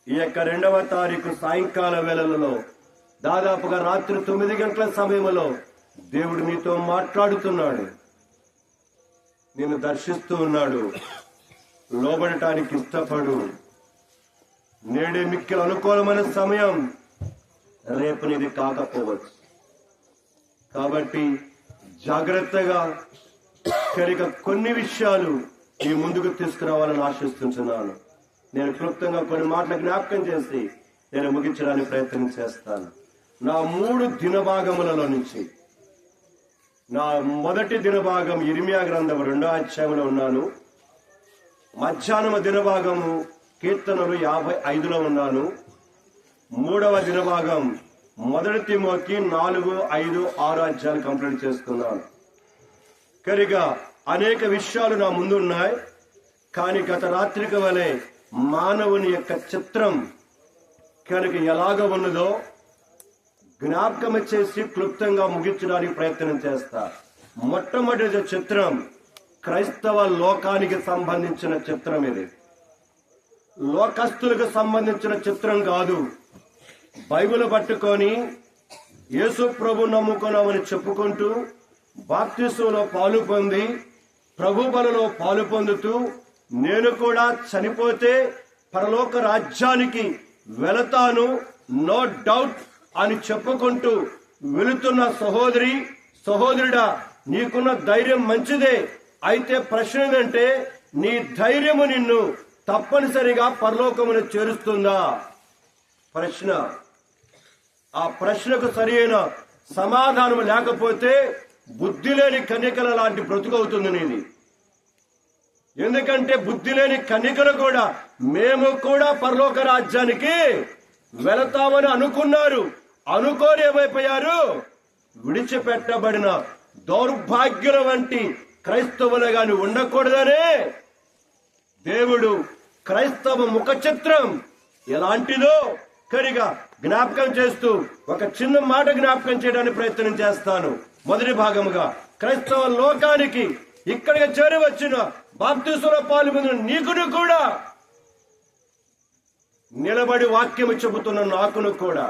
ఈ యొక్క 2వ తారీఖు సాయంకాల వేళలలో దాదాపుగా రాత్రి 9 గంటల సమయంలో దేవుడు నీతో మాట్లాడుతున్నాడు, నిన్ను దర్శిస్తూ ఉన్నాడు. లోబడటానికి ఇష్టపడు. నేడే మిక్కిలి అనుకూలమైన సమయం, రేపు నీది కాకపోవచ్చు. కాబట్టి జాగ్రత్తగా కొన్ని విషయాలు ఈ ముందుకు తీసుకురావాలని ఆశిస్తున్నాను. నేను క్లుప్తంగా కొన్ని మాటలు జ్ఞాపకం చేసి నేను ముగించడానికి ప్రయత్నం చేస్తాను. నా 3 దినభాగములలో నుంచి నా మొదటి దినభాగం ఇర్మియా గ్రంథం 2వ అధ్యాయంలో ఉన్నాను. మధ్యాహ్నం దినభాగము కీర్తనలు 55లో ఉన్నాను. 3వ దినభాగం 1 తిమోతి 4, 5, 6 అధ్యాయాలు కంప్లీట్ చేసుకున్నాను. కనుక అనేక విషయాలు నా ముందు ఉన్నాయి. కానీ గత రాత్రికి వలె మానవుని యొక్క చిత్రం కనుక ఎలాగ ఉన్నదో జ్ఞాపకం చేసి క్లుప్తంగా ముగించడానికి ప్రయత్నం చేస్తా. మొట్టమొదటి చిత్రం క్రైస్తవ లోకానికి సంబంధించిన చిత్రం. ఇది లోకస్తులకు సంబంధించిన చిత్రం కాదు. బైబిల్ పట్టుకొని యేసు ప్రభు నమ్ముకున్నామని చెప్పుకుంటూ బాప్తిసంలో పాలు పొంది ప్రభు బలలో పాలు పొందుతూ నేను కూడా చనిపోతే పరలోక రాజ్యానికి వెళతాను, నో డౌట్ అని చెప్పుకుంటూ వెళుతున్న సహోదరుడా, నీకున్న ధైర్యం మంచిదే. అయితే ప్రశ్న ఏంటంటే, నీ ధైర్యము నిన్ను తప్పనిసరిగా పరలోకమును చేరుస్తుందా? ప్రశ్న. ఆ ప్రశ్నకు సరైన సమాధానం లేకపోతే బుద్ధి లేని కన్యకల లాంటి బ్రతుకవుతుంది నీది. ఎందుకంటే బుద్ధి లేని కన్యకలు కూడా మేము కూడా పరలోక రాజ్యానికి వెళతామని అనుకున్నారు. అనుకోని ఏమైపోయారు? విడిచిపెట్టబడిన దౌర్భాగ్యుల వంటి క్రైస్తవులుగాని ఉండకూడదనే దేవుడు క్రైస్తవ ముఖ చిత్రం ఎలాంటిదో కరిగా జ్ఞాపకం చేస్తూ ఒక చిన్న మాట జ్ఞాపకం చేయడానికి ప్రయత్నం చేస్తాను. మొదటి భాగముగా క్రైస్తవ లోకానికి ఇక్కడికి చేరి వచ్చిన బాప్తిసంలో పాల్గొన్న నీకును కూడా, నిలబడి వాక్యము చెబుతున్న నాకును కూడా,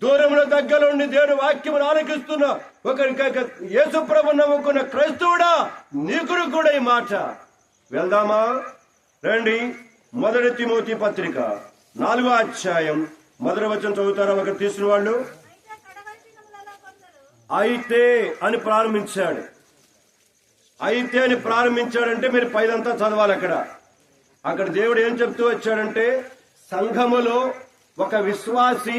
దూరమున దగ్గరుండి దేవుని వాక్యమును ఆలకిస్తున్న యేసు ప్రభువును నమ్ముకున్న క్రైస్తవుడా, నీకును కూడా ఈ మాట. వెళ్దామా? రండి. 1 తిమోతి పత్రిక 4వ అధ్యాయం 1వ వచనం చదువుతారా? ఒకరు తీసిన వాళ్ళు. అయితే అని ప్రారంభించాడు. అయితే అని ప్రారంభించాడంటే మీరు పైదంతా చదవాలి. అక్కడ దేవుడు ఏం చెప్తూ వచ్చాడంటే, సంఘములో ఒక విశ్వాసి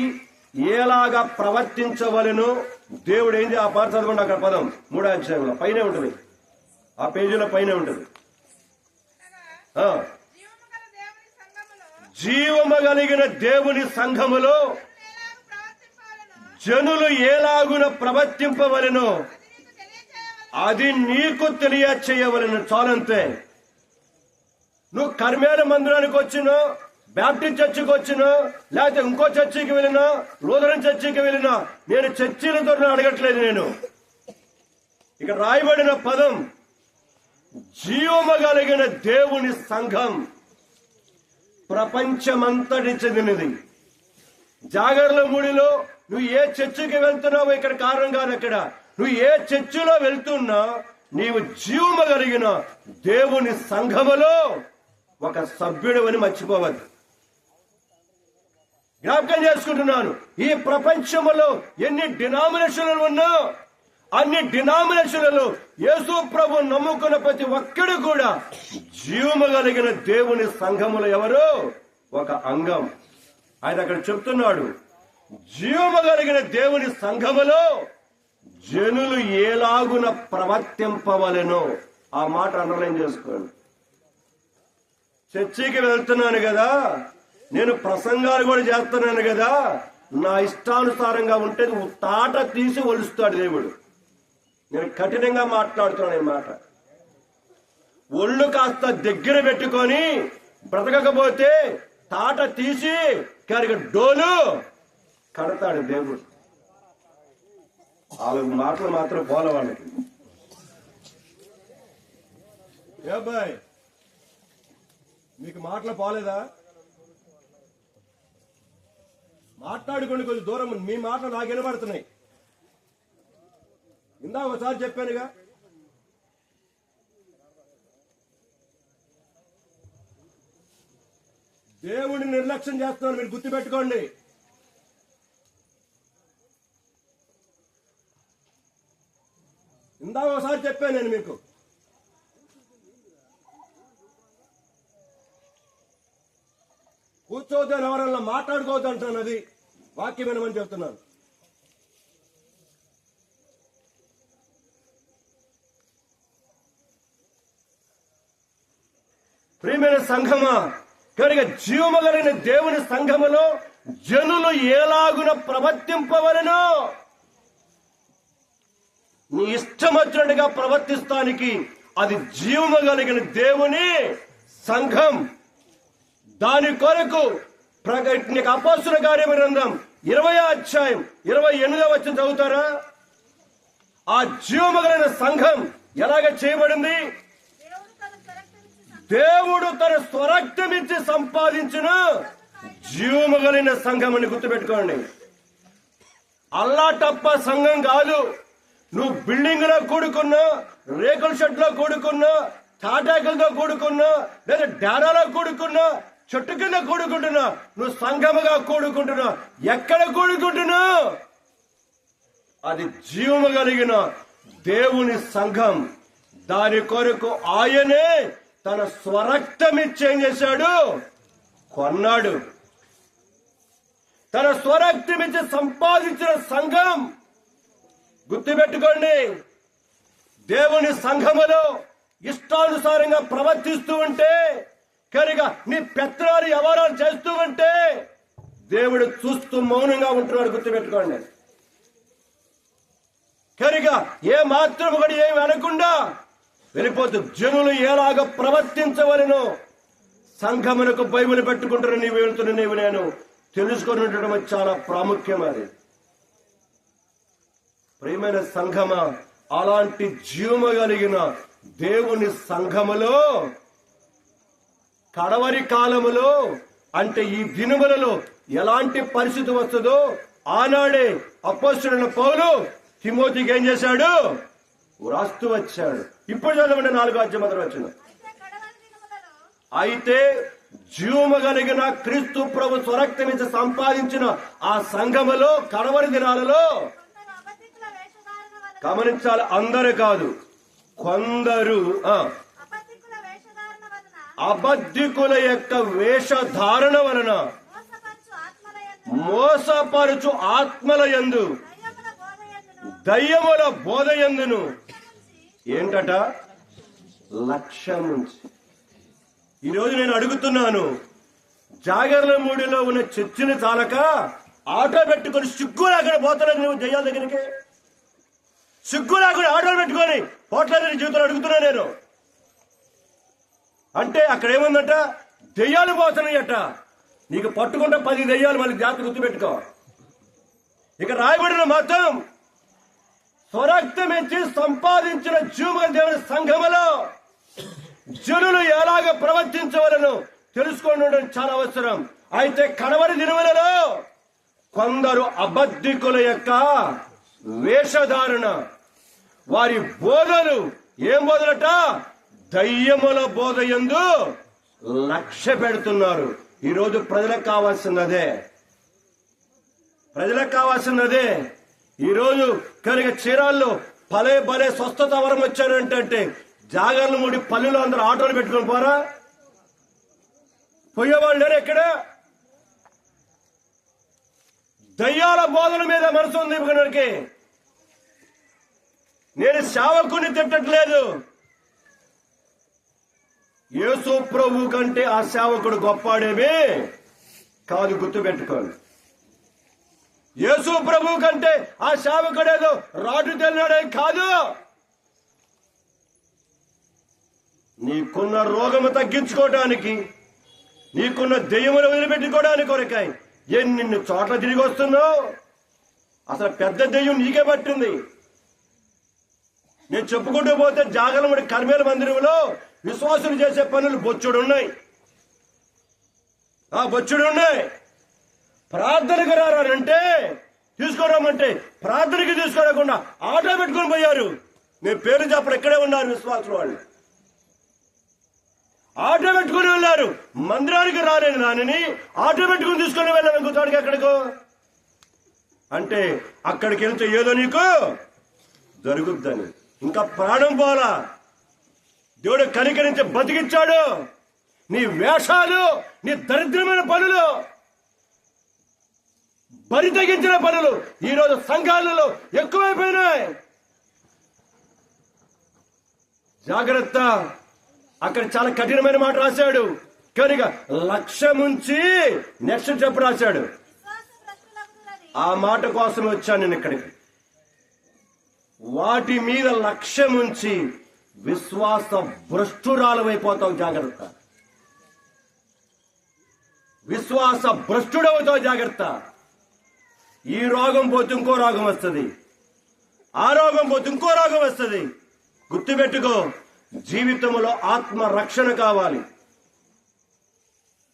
ఏలాగా ప్రవర్తించవలెనో దేవుడు ఏంది. ఆ పాట చదవండి. అక్కడ పదం 3వ అధ్యాయంలో పైనే ఉంటుంది, ఆ పేజీలో పైనే ఉంటుంది. జీవము కలిగిన దేవుని సంఘములో జనులు ఏలాగున ప్రవర్తింపవలెనో అది నీకు తెలియచేయవలెను. చాలంతే. నువ్వు కర్మేల మందిరానికి వచ్చినా, బ్యాప్టిస్ట్ చర్చికి వచ్చినా, లేకపోతే ఇంకో చర్చికి వెళ్ళినా, లూథరన్ చర్చికి వెళ్ళినా, నేను చర్చిలతో అడగట్లేదు. నేను ఇక్కడ రాయబడిన పదం జీవము కలిగిన దేవుని సంఘం ప్రపంచమంతటి చెందినది. జాగర్ల ముడిలో నువ్వు ఏ చర్చికి వెళ్తున్నావో ఇక్కడ కారణం కాదు. అక్కడ నువ్వు ఏ చర్చిలో వెళ్తున్నా నీవు జీవము కలిగిన దేవుని సంఘములో ఒక సభ్యుడు అని మర్చిపోవద్దు. జ్ఞాపకం చేసుకుంటున్నాను. ఈ ప్రపంచంలో ఎన్ని డినామినేషన్లు ఉన్నా అన్ని డినామినేషన్లలో యేసు ప్రభు నమ్ముకున్న ప్రతి ఒక్కడు కూడా జీవము కలిగిన దేవుని సంఘములో ఎవరు? ఒక అంగం. ఆయన అక్కడ చెప్తున్నాడు, జీవము కలిగిన దేవుని సంఘములో జనులు ఏలాగున ప్రవర్తింపవలెనో. ఆ మాట అండర్లైన్ చేసుకోండి. చర్చికి వెళ్తున్నాను కదా, నేను ప్రసంగాలు కూడా చేస్తున్నాను కదా, నా ఇష్టానుసారంగా ఉంటే తాట తీసి ఒలుస్తాడు దేవుడు. నేను కఠినంగా మాట్లాడుతున్నాను ఈ మాట. ఒళ్ళు కాస్త దగ్గర పెట్టుకొని బ్రతకకపోతే తాట తీసి కనుక డోలు కడతాడు దేవుడు. వాళ్ళ మాటలు మాత్రం పోల వాళ్ళకి. ఏ అబ్బాయి, మీకు మాటలు పోలేదా? మాట్లాడుకోండి కొంచెం దూరం. మీ మాటలు నాకు వినబడుతున్నాయి. ఇందా ఒకసారి చెప్పానుగా, దేవుడిని నిర్లక్ష్యం చేస్తున్నారు. మీరు గుర్తుపెట్టుకోండి. ఇందా ఒకసారి చెప్పాను నేను మీకు. కూర్చోవద్దని ఎవరన్నా మాట్లాడుకోవద్దు అంటాను. అది వాక్యం వినమని చెప్తున్నాను. ప్రియమైన సంఘమా, కనుక జీవము కలిగిన దేవుని సంఘములో జనులు ఎలాగున ప్రవర్తింపవలెనో, నీ ఇష్టం వచ్చినట్టుగా ప్రవర్తిస్తానికి అది జీవము కలిగిన దేవుని సంఘం. దాని కొరకు నీకు అపోస్తలుల కార్యముల గ్రంథం 20వ అధ్యాయం 28వ వచనం చదువుతారా? ఆ జీవము కలిగిన సంఘం ఎలాగ చేయబడింది? దేవుడు తన స్వరక్తమిచ్చి సంపాదించిన జీవము కలిగిన సంఘం అని గుర్తుపెట్టుకోండి. అల్లాటప్ప సంఘం కాదు. నువ్వు బిల్డింగ్ లో కూడుకున్నా, రేకుల షెడ్ లో కూడుకున్నా, తాటాకులతో కూడుకున్నా, లేదా డేరాలో కూడుకున్నా, చెట్టు కింద కూడుకుంటున్నా, నువ్వు సంఘముగా కూడుకుంటున్నా. ఎక్కడ కూడుకుంటున్నా? అది జీవము కలిగిన దేవుని సంఘం. దాని కొరకు ఆయనే తన స్వరక్తమిచ్చి ఏం చేశాడు? కొన్నాడు. తన స్వరక్తమిచ్చి సంపాదించిన సంఘం. గుర్తుపెట్టుకోండి, దేవుని సంఘములో ఇష్టానుసారంగా ప్రవర్తిస్తూ ఉంటే, కనుక నీ పెత్తనాలు వ్యవహారాలు చేస్తూ ఉంటే దేవుడు చూస్తూ మౌనంగా ఉంటున్నాడు. గుర్తుపెట్టుకోండి. కనుక ఏ మాత్రం కూడా ఏమి అనకుండా వెళ్ళిపోతూ జనులు ఎలాగ ప్రవర్తించవలెనో సంఘమునకు బైబిల్ పెట్టుకుంటున్న నీవు వెళ్తున్న నీవు నేను తెలుసుకొని ఉండటం చాలా ప్రాముఖ్యం. అది ప్రియమైన సంఘమా, అలాంటి జీవము కలిగిన దేవుని సంఘములో కడవరి కాలములో, అంటే ఈ దినములలో ఎలాంటి పరిస్థితి వస్తుందో ఆనాడే అపోస్తలుడైన పౌలు తిమోతికి ఏం చేశాడు? వ్రాస్తూ వచ్చాడు. ఇప్పుడు చదవండి 4వ అధ్యాయం 1వ వచనం. అయితే జీవము కలిగిన క్రీస్తు ప్రభు స్వరక్తమిచ్చి సంపాదించిన ఆ సంఘములో కడవరి దినాలలో గమనించాలి, అందరూ కాదు, కొందరు అబద్ధికుల యొక్క వేషధారణ వలన మోసపరుచు ఆత్మల యందు దయ్యముల బోధ యందును ఏంటట? లక్ష్యం నుంచి. ఈరోజు నేను అడుగుతున్నాను, జాగర్లమూడిలో ఉన్న చర్చిని చాలక ఆటో పెట్టుకొని సిగ్గు లేకుండా పోతున్నాను నువ్వు దయ్యాల దగ్గరికి. సిగ్గు లేకుండా ఆటోలు పెట్టుకొని పోట్లని జీవితంలో అడుగుతున్నా నేను. అంటే అక్కడ ఏముందట? దెయ్యాలు పోతున్నాయట. నీకు పట్టుకుంటే 10 దెయ్యాలు, మళ్ళీ జాగ్రత్త గుర్తుపెట్టుకో. ఇక రాయబడిన మాత్రం స్వరక్తమిచ్చి సంపాదించిన జీవము దేవుని సంఘములో జనులు ఎలాగ ప్రవర్తించవలను తెలుసుకోవడం చాలా అవసరం. అయితే కడవరి దినములలో కొందరు అబద్ధికుల యొక్క వేషధారణ, వారి బోధలు ఏం బోధలట? దయ్యముల బోధ యందు లక్ష్య పెడుతున్నారు. ఈరోజు ప్రజలకు కావాల్సినదే, ప్రజలకు కావాల్సినదే. ఈరోజు కనుక చీరాల్లో భలే స్వస్థత వరం వచ్చారంటే జాగర్లమూడి పల్లెలో అందరూ ఆటోలు పెట్టుకొని పోరా? పోయేవాళ్ళు లేరు. ఎక్కడ దయ్యాల బోధన మీద మనసు ఉంది కనుక నేను సేవకుని తిట్టట్లేదు. యేసు ప్రభు కంటే ఆ సేవకుడు గొప్పాడేమి కాదు, గుర్తుపెట్టుకోండి. యేసు ప్రభు కంటే ఆ సేవకుడేదో రాటు తెల్లాడే కాదు. నీకున్న రోగము తగ్గించుకోవడానికి, నీకున్న దెయ్యములు వదిలిపెట్టుకోవడానికి కొరకాయి ఎన్ని చోట్ల తిరిగి వస్తున్నావు. అసలు పెద్ద దెయ్యం నీకే పట్టింది. నేను చెప్పుకుంటూ పోతే జాగలముడి కర్మేల మందిరంలో విశ్వాసులు చేసే పనులు బొచ్చుడున్నాయి. ప్రార్థనకు రారంటే తీసుకోరామంటే ప్రార్థనకి తీసుకోరాకుండా ఆటో పెట్టుకొని పోయారు. నేను పేరు చెప్పడం ఇక్కడే ఉన్నారు విశ్వాసులు. వాళ్ళు ఆటో పెట్టుకుని వెళ్ళారు. మందిరానికి రాలేని నాన్నని ఆటో పెట్టుకుని తీసుకొని వెళ్ళాను ఇంకో చోటికి. ఎక్కడికో అంటే అక్కడికి వెళ్తే ఏదో నీకు జరుగుద్దని. ఇంకా ప్రాణం పోలా. దేవుడు కనికరించి బతికిచ్చాడు. నీ వేషాలు, నీ దరిద్రమైన పనులు, బరి తగ్గించిన పనులు ఈరోజు సంఘాలలో ఎక్కువైపోయినాయి. జాగ్రత్త. అక్కడ చాలా కఠినమైన మాట రాశాడు. కనుక లక్ష్యముంచి నెక్స్ట్ చెప్పు రాశాడు. ఆ మాట కోసం వచ్చాను నేను ఇక్కడికి. వాటి మీద లక్ష్యముంచి విశ్వాస భ్రష్టురాలమైపోతావు. జాగ్రత్త. విశ్వాస భ్రష్టుడవుతావు. జాగ్రత్త. ఈ రోగం పోతే ఇంకో రోగం వస్తుంది, ఆ రోగం పోతే ఇంకో రోగం వస్తుంది. గుర్తుపెట్టుకో, జీవితంలో ఆత్మరక్షణ కావాలి.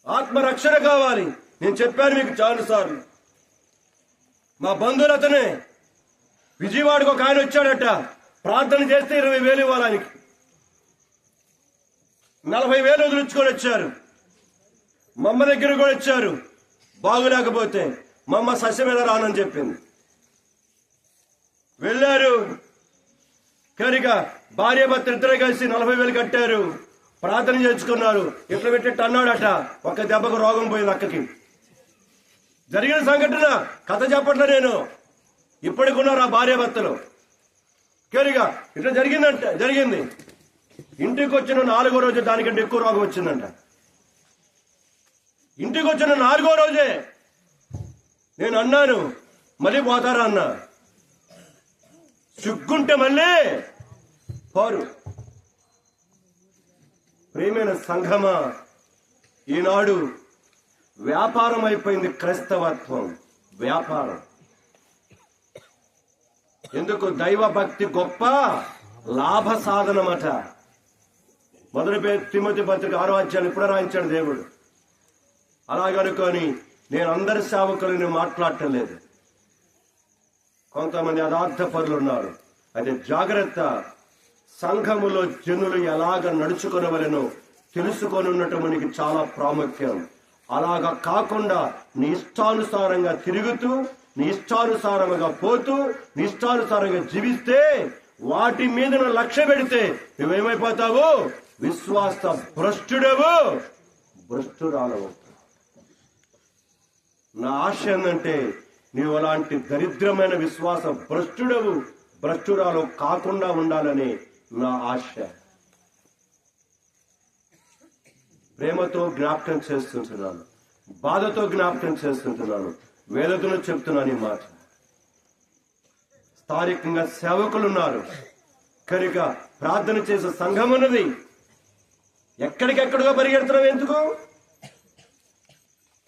ఆత్మరక్షణ కావాలి. నేను చెప్పాను మీకు చాలా సార్లు. మా బంధువులు అతనే విజయవాడకు ఒక ఆయన వచ్చాడట. ప్రార్థన చేస్తే 20,000 ఇవ్వాలి ఆయనకి. 40,000 వదిలించుకొని వచ్చారు. మమ్మ దగ్గర కూడా వచ్చారు. బాగులేకపోతే మమ్మ సస్య మీద రానని చెప్పింది. వెళ్ళారు. కనుక భార్య భర్త ఇద్దరే కలిసి 40,000 కట్టారు. ప్రార్థన చేసుకున్నారు. ఇట్లా పెట్టేట్టు అన్నాడట. ఒక్క దెబ్బకు రోగం పోయింది అక్కకి. జరిగిన సంఘటన కథ చెప్పట్లే నేను. ఇప్పటికున్నారు ఆ భార్య భర్తలు. కనుక ఇట్లా జరిగింది. ఇంటికి వచ్చిన 4వ రోజు దానికంటే ఎక్కువ రోగం వచ్చిందంట. ఇంటికి వచ్చిన 4వ రోజే నేను అన్నాను, మళ్ళీ పోతారా అన్నా. సిగ్గుంటే మళ్ళీ పోరు. ప్రియమైన సంఘమా, ఈనాడు వ్యాపారం అయిపోయింది క్రైస్తవత్వం. వ్యాపారం. ఎందుకు? దైవ భక్తి గొప్ప లాభ సాధనమట. మొదటి తిమోతి పత్రిక 6వ అధ్యాయం ఇప్పుడు రాయించాడు దేవుడు. అలాగనుకొని నేను అందరి సేవకులను మాట్లాడటం లేదు. కొంతమంది యథార్థ పరులు ఉన్నారు. అయితే జాగ్రత్త. సంఘములో జనులు ఎలాగ నడుచుకొనవలెనో తెలుసుకొని ఉండటం మనకి చాలా ప్రాముఖ్యం. అలాగా కాకుండా నీ ఇష్టానుసారంగా తిరుగుతూ, నీ ఇష్టానుసారంగా పోతూ, నీ ఇష్టానుసారంగా జీవిస్తే, వాటి మీద లక్ష్య పెడితే నువ్వేమైపోతావు? విశ్వాస భ్రష్టుడవు, భ్రష్టురాలవు. నా ఆశ ఏంటంటే నీవు అలాంటి దరిద్రమైన విశ్వాస భ్రష్టుడవు, భ్రష్టురాలు కాకుండా ఉండాలని నా ఆశ. ప్రేమతో జ్ఞాపకం చేస్తుంటున్నాను, బాధతో జ్ఞాపకం చేస్తుంటున్నాను, వేదనతో చెప్తున్నాను ఈ మాట. స్థానికంగా సేవకులున్నారు కనుక ప్రార్థన చేసే సంఘం ఉన్నది. ఎక్కడికెక్కడిగా పరిగెడుతున్నావు ఎందుకు?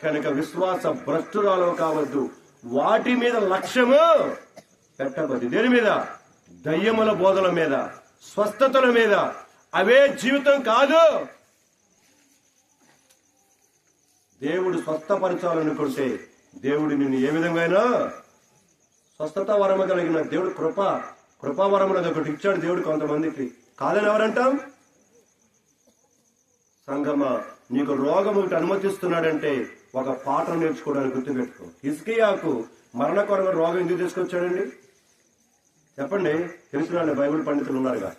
కనుక విశ్వాస భ్రష్టురాలు కావద్దు. వాటి మీద లక్ష్యము పెట్టవద్దు. దేని మీద? దయ్యముల బోధల మీద, స్వస్థతల మీద. అవే జీవితం కాదు. దేవుడు స్వస్థపరచాలనుకుంటే దేవుడు నిన్ను ఏ విధంగా స్వస్థత వరము కలిగిన దేవుడు కృపావరములు ఒకటి ఇచ్చాడు దేవుడు కొంతమందికి. కాదని ఎవరంటాం? సంగమా, నీకు రోగం ఒకటి అనుమతిస్తున్నాడంటే ఒక పాఠం నేర్చుకోవడానికి గుర్తుపెట్టుకో. హిజ్కియాకు మరణకరమైన రోగం ఎందుకు తీసుకొచ్చాడండి? చెప్పండి. తెలిసిన బైబిల్ పండితులు ఉన్నారుగా.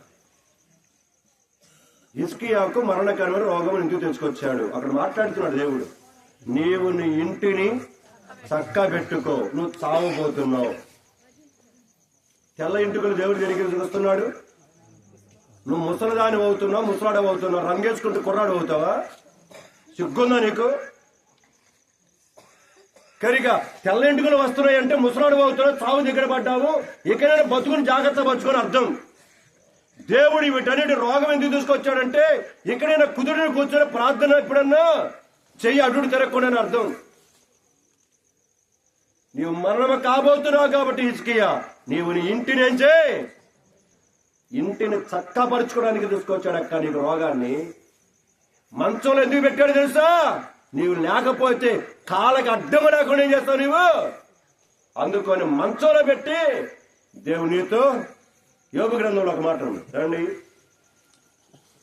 హిజ్కియాకు మరణకరమైన రోగం ఎందుకు తీసుకొచ్చాడు? అక్కడ మాట్లాడుతున్నాడు దేవుడు. నీవు నీ ఇంటిని చక్క పెట్టుకో, నువ్వు చావబోతున్నావు. తెల్ల ఇంటికలు దేవుడు జరిగి వస్తున్నాడు. నువ్వు ముసలిదాని అవుతున్నావు, ముసలాడు అవుతున్నావు, రంగేసుకుంటూ కుర్రాడు అవుతావా? సిగ్గుందా నీకు? కనుక తెల్ల ఎంటుకలు వస్తున్నాయి అంటే ముసలాడు అవుతున్నావు, చావు దగ్గర పడ్డావు, ఇకనైనా బతుకుని జాగ్రత్త పరుచుకొని అర్థం. దేవుడు వీటన్నిటి రోగం ఎందుకు తీసుకొచ్చాడంటే ఇక్కడైనా కుదురుని కూర్చొని ప్రార్థన ఎప్పుడన్నా చెయ్యి అడ్డు తిరగకుండా అర్థం. నీవు మరణము కాబోతున్నావు కాబట్టి హిజ్కియా, నీవు నీ ఇంటిని ఏం చేయి, ఇంటిని చక్కపరుచుకోవడానికి తీసుకొచ్చాడు అక్క నీకు రోగాన్ని. మంచంలో ఎందుకు పెట్టాడు తెలుసా? నీవు లేకపోతే కాళ్ళకి అడ్డం రాకుండా ఏం చేస్తావు నీవు? అందుకొని మంచంలో పెట్టి దేవుడు నీతో యోబు గ్రంథంలో ఒక మాట ఉంది రండి.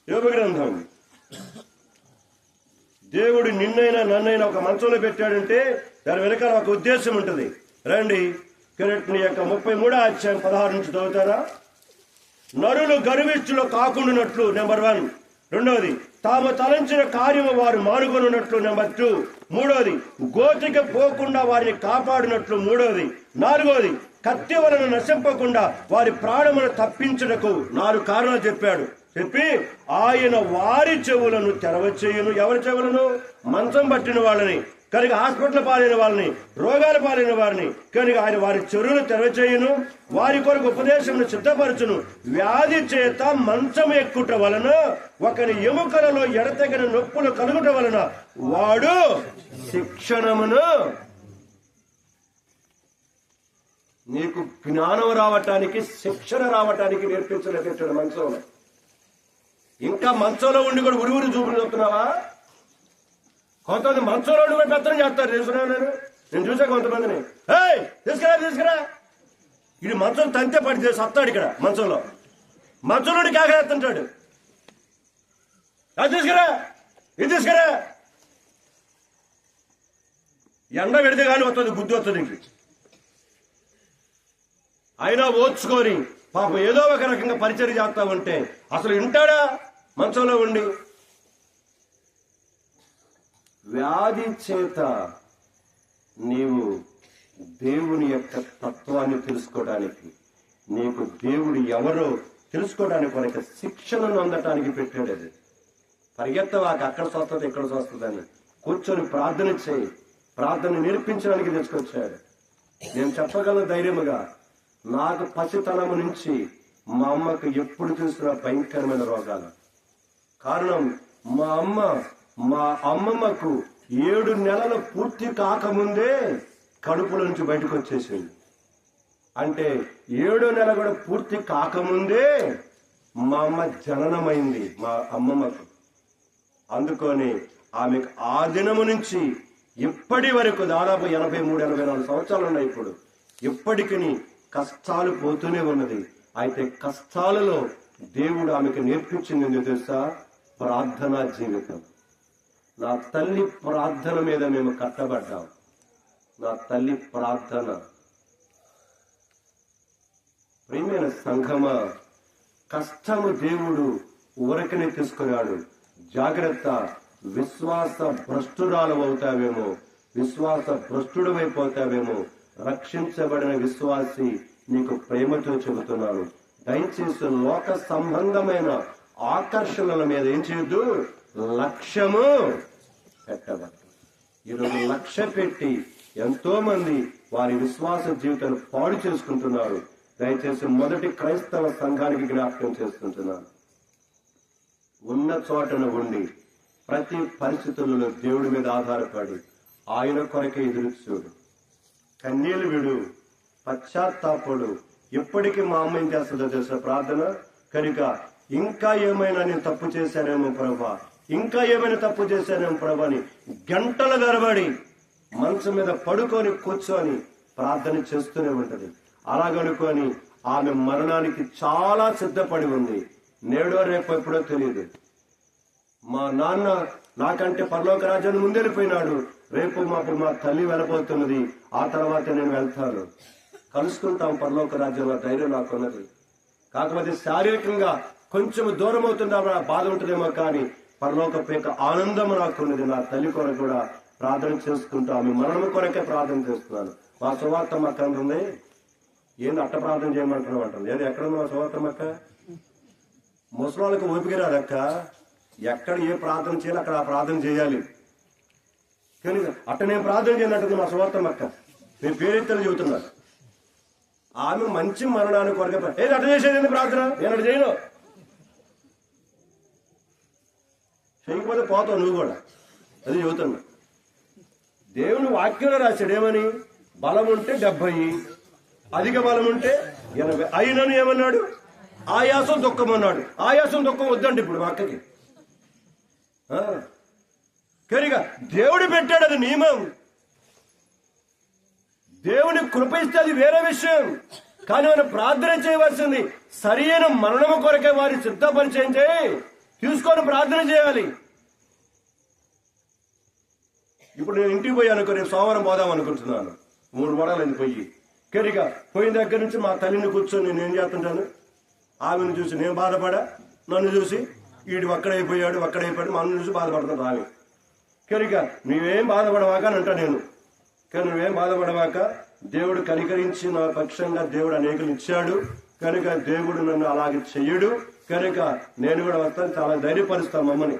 యోబు గ్రంథం, దేవుడు నిన్నైనా నన్నైనా ఒక మంచంలో పెట్టాడంటే దాని వెనకాల ఒక ఉద్దేశం ఉంటుంది. రండి, కిరీటిని యొక్క 33వ అధ్యాయం 16 నుంచి చదువుతారా? నరులు గర్విష్ఠులు కాకుండానట్లు నెంబర్ 1. రెండవది, తాము తలంచిన కార్యము వారు మానుకొనున్నట్లు నెంబర్ 2. మూడవది, గోతికి పోకుండా వారిని కాపాడినట్లు మూడవది. నాలుగవది, కత్తి వలన నశింపకుండా వారి ప్రాణమును తప్పించుటకు 4 కారణాలు చెప్పాడు. చెప్పి ఆయన వారి చెవులను తెరవచేయును. ఎవరి చెవులను? మంచం పట్టిన వాళ్ళని, కనుక హాస్పిటల్ పాలైన వాళ్ళని, రోగాలు పాలైన వారిని, కనుక ఆయన వారి చెవులను తెరవచేయును. వారి కొరకు ఉపదేశమును సిద్ధపరచును. వ్యాధి చేత మంచం ఎక్కుట వలన ఒకని ఎముకలలో ఎడతెగని నొప్పులు కలుగుట వలన వాడు శిక్షణమును, నీకు జ్ఞానం రావటానికి, శిక్షణ రావటానికి నేర్పించలేకపోయాడు మంచంలో. ఇంకా మంచంలో ఉండి కూడా ఉరువురు చూపులు చెప్తున్నావా? కొంతమంది మంచంలో ఉండి కూడా పెత్తనం చేస్తారు. నేను చూసా కొంతమందిని, తీసుకురా ఇది మంచం తంతే పడి సత్తాడు. ఇక్కడ మంచంలో మంచంలో కాకరేస్తుంటాడు. అది తీసుకురా, ఇది తీసుకురా. ఎండ పెడితే కానీ వస్తుంది, బుద్ధి వస్తుంది. ఇంక అయినా ఓర్చుకొని పాపం ఏదో ఒక రకంగా పరిచయం చేస్తా ఉంటే అసలు వింటాడా? మంచంలో ఉండి వ్యాధి చేత నీవు దేవుని యొక్క తత్వాన్ని తెలుసుకోవడానికి, నీకు దేవుడు ఎవరో తెలుసుకోవడానికి కొరకు శిక్షణను అందటానికి పెట్టాడు. అది పరిగెత్తవాక అక్కడ స్వస్థత ఇక్కడ స్వస్థతని కూర్చొని ప్రార్థన చేయి, ప్రార్థన నేర్పించడానికి తీసుకొచ్చాడు. నేను చెప్పగలను ధైర్యముగా, నాకు పసితనము నుంచి మా అమ్మకు ఎప్పుడు చూసిన భయంకరమైన రోగాలు. కారణం మా అమ్మమ్మకు 7 నెలలు పూర్తి కాకముందే కడుపులో నుంచి బయటకు వచ్చేసింది. అంటే 7వ నెల కూడా పూర్తి కాకముందే మా అమ్మ జననమైంది మా అమ్మమ్మకు. అందుకొని ఆమెకు ఆ దినము నుంచి ఇప్పటి వరకు దాదాపు 83-84 సంవత్సరాలు ఉన్నాయి. ఇప్పుడు ఇప్పటికి కష్టాలు పోతూనే ఉన్నది. అయితే కష్టాలలో దేవుడు ఆమెకు నేర్పించింది ఎందుకు తెలుసా? ప్రార్థనా జీవితం. నా తల్లి ప్రార్థన మీద మేము కట్టబడ్డాం. నా తల్లి ప్రార్థన. ప్రియమైన సంఘమా, కష్టము దేవుడు ఊరకనే తీసుకున్నాడు. జాగ్రత్త, విశ్వాస భ్రష్టురాలు అవుతావేమో, విశ్వాస భ్రష్టుడమైపోతావేమో. రక్షించబడిన విశ్వాసి నీకు ప్రేమతో చెబుతున్నాను, దయచేసి లోక సంబంధమైన ఆకర్షణల మీద ఏం చేయొద్దు, లక్ష్యము పెట్టవద్దు. ఈరోజు లక్ష్య పెట్టి ఎంతో మంది వారి విశ్వాస జీవితాన్ని పాడు చేసుకుంటున్నారు. దయచేసి మొదటి క్రైస్తవ సంఘానికి జ్ఞాపకం చేస్తుంటున్నాను, ఉన్న చోటను ఉండి ప్రతి పరిస్థితులలో దేవుడి మీద ఆధారపడి ఆయన కొరకే ఎదురు చూడు, కన్నీళ్లు విడు, పశ్చాత్తాపడు. ఎప్పటికీ మా అమ్మ ఏం చేస్తుందో తెలుసా ప్రార్థన? కనుక ఇంకా ఏమైనా నేను తప్పు చేశానేమో ప్రభా, ఇంకా ఏమైనా తప్పు చేశానేమో ప్రభా అని గంటల తరబడి మంచం మీద పడుకొని కూర్చొని ప్రార్థన చేస్తూనే ఉంటది. అలాగనుకొని ఆమె మరణానికి చాలా సిద్ధపడి ఉంది. నేడో రేపు ఎప్పుడో తెలియదు. మా నాన్న నాకంటే పరలోక రాజ్యాన్ని ముందెళ్ళిపోయినాడు. రేపు మాకు మా తల్లి వెళ్ళబోతున్నది, ఆ తర్వాత నేను వెళ్తాను, కలుసుకుంటాం పరలోక రాజ్యంలో. ధైర్యం నాకున్నది. కాకపోతే శారీరకంగా కొంచెం దూరం అవుతుందా బాధ ఉంటుందేమో, కానీ పరలోక పేక ఆనందం నాకున్నది. నా తల్లి కొరకు కూడా ప్రార్థన చేసుకుంటా, ఆమె మరణం కొరకే ప్రార్థన చేస్తున్నాను. మా సువార్త మక్క అంటుంది, ఏంది అట్ట ప్రార్థన చేయమంటున్నావు అంటుంది. ఏది ఎక్కడ మా సువార్త మక్క? ముసలాళ్ళకు ఓపిక రాదక్క. ఎక్కడ ఏ ప్రార్థన చేయాలి అక్కడ ఆ ప్రార్థన చేయాలి. కానీ అట్ట నేను ప్రార్థన చేయనట్టుంది మా సువార్తం అక్క. నేను పేరెత్తలు చెబుతున్నా. ఆమె మంచి మరణానికి కొరక ఏది అట్ట చేసేది ప్రార్థన. నేను అటు చేయను. చేయకపోతే పోతావు నువ్వు కూడా. అది చెబుతున్నా. దేవుని వాక్యంలో రాశాడు ఏమని? బలం ఉంటే 70, అధిక బలం ఉంటే 80. అయినను ఏమన్నాడు? ఆయాసం దుఃఖం అన్నాడు. ఆయాసం దుఃఖం వద్దండి ఇప్పుడు మా అక్కకి. కనుక దేవుడు పెట్టాడు, అది నియమం. దేవుని కృప ఇస్తే అది వేరే విషయం. కానీ మనం ప్రార్థన చేయవలసింది సరి అయిన మరణము కొరకే వారి సిద్ధపరిచయం చేయి తీసుకొని ప్రార్థన చేయాలి. ఇప్పుడు నేను ఇంటికి పోయి అనుకో, రేపు సోమవారం పోదాం అనుకుంటున్నాను. 3 వారాలు పోయి. కనుక పోయిన దగ్గర నుంచి మా తల్లిని కూర్చొని నేను ఏం చేస్తుంటాను? ఆమెను చూసి నేను బాధపడా, నన్ను చూసి వీడు ఒక్కడైపోయాడు మనల్ని చూసి బాధపడుతున్నాడు ఆమె. కనుక నువ్వేం బాధపడవాక అని అంటా నేను. కానీ నువ్వేం బాధపడవాక, దేవుడు కనికరించి నా పక్షంగా దేవుడు అనేకలు ఇచ్చాడు. కనుక దేవుడు నన్ను అలాగే చెయ్యడు. కనుక నేను కూడా వస్తాను. చాలా ధైర్యపరుస్తాను మా అమ్మని.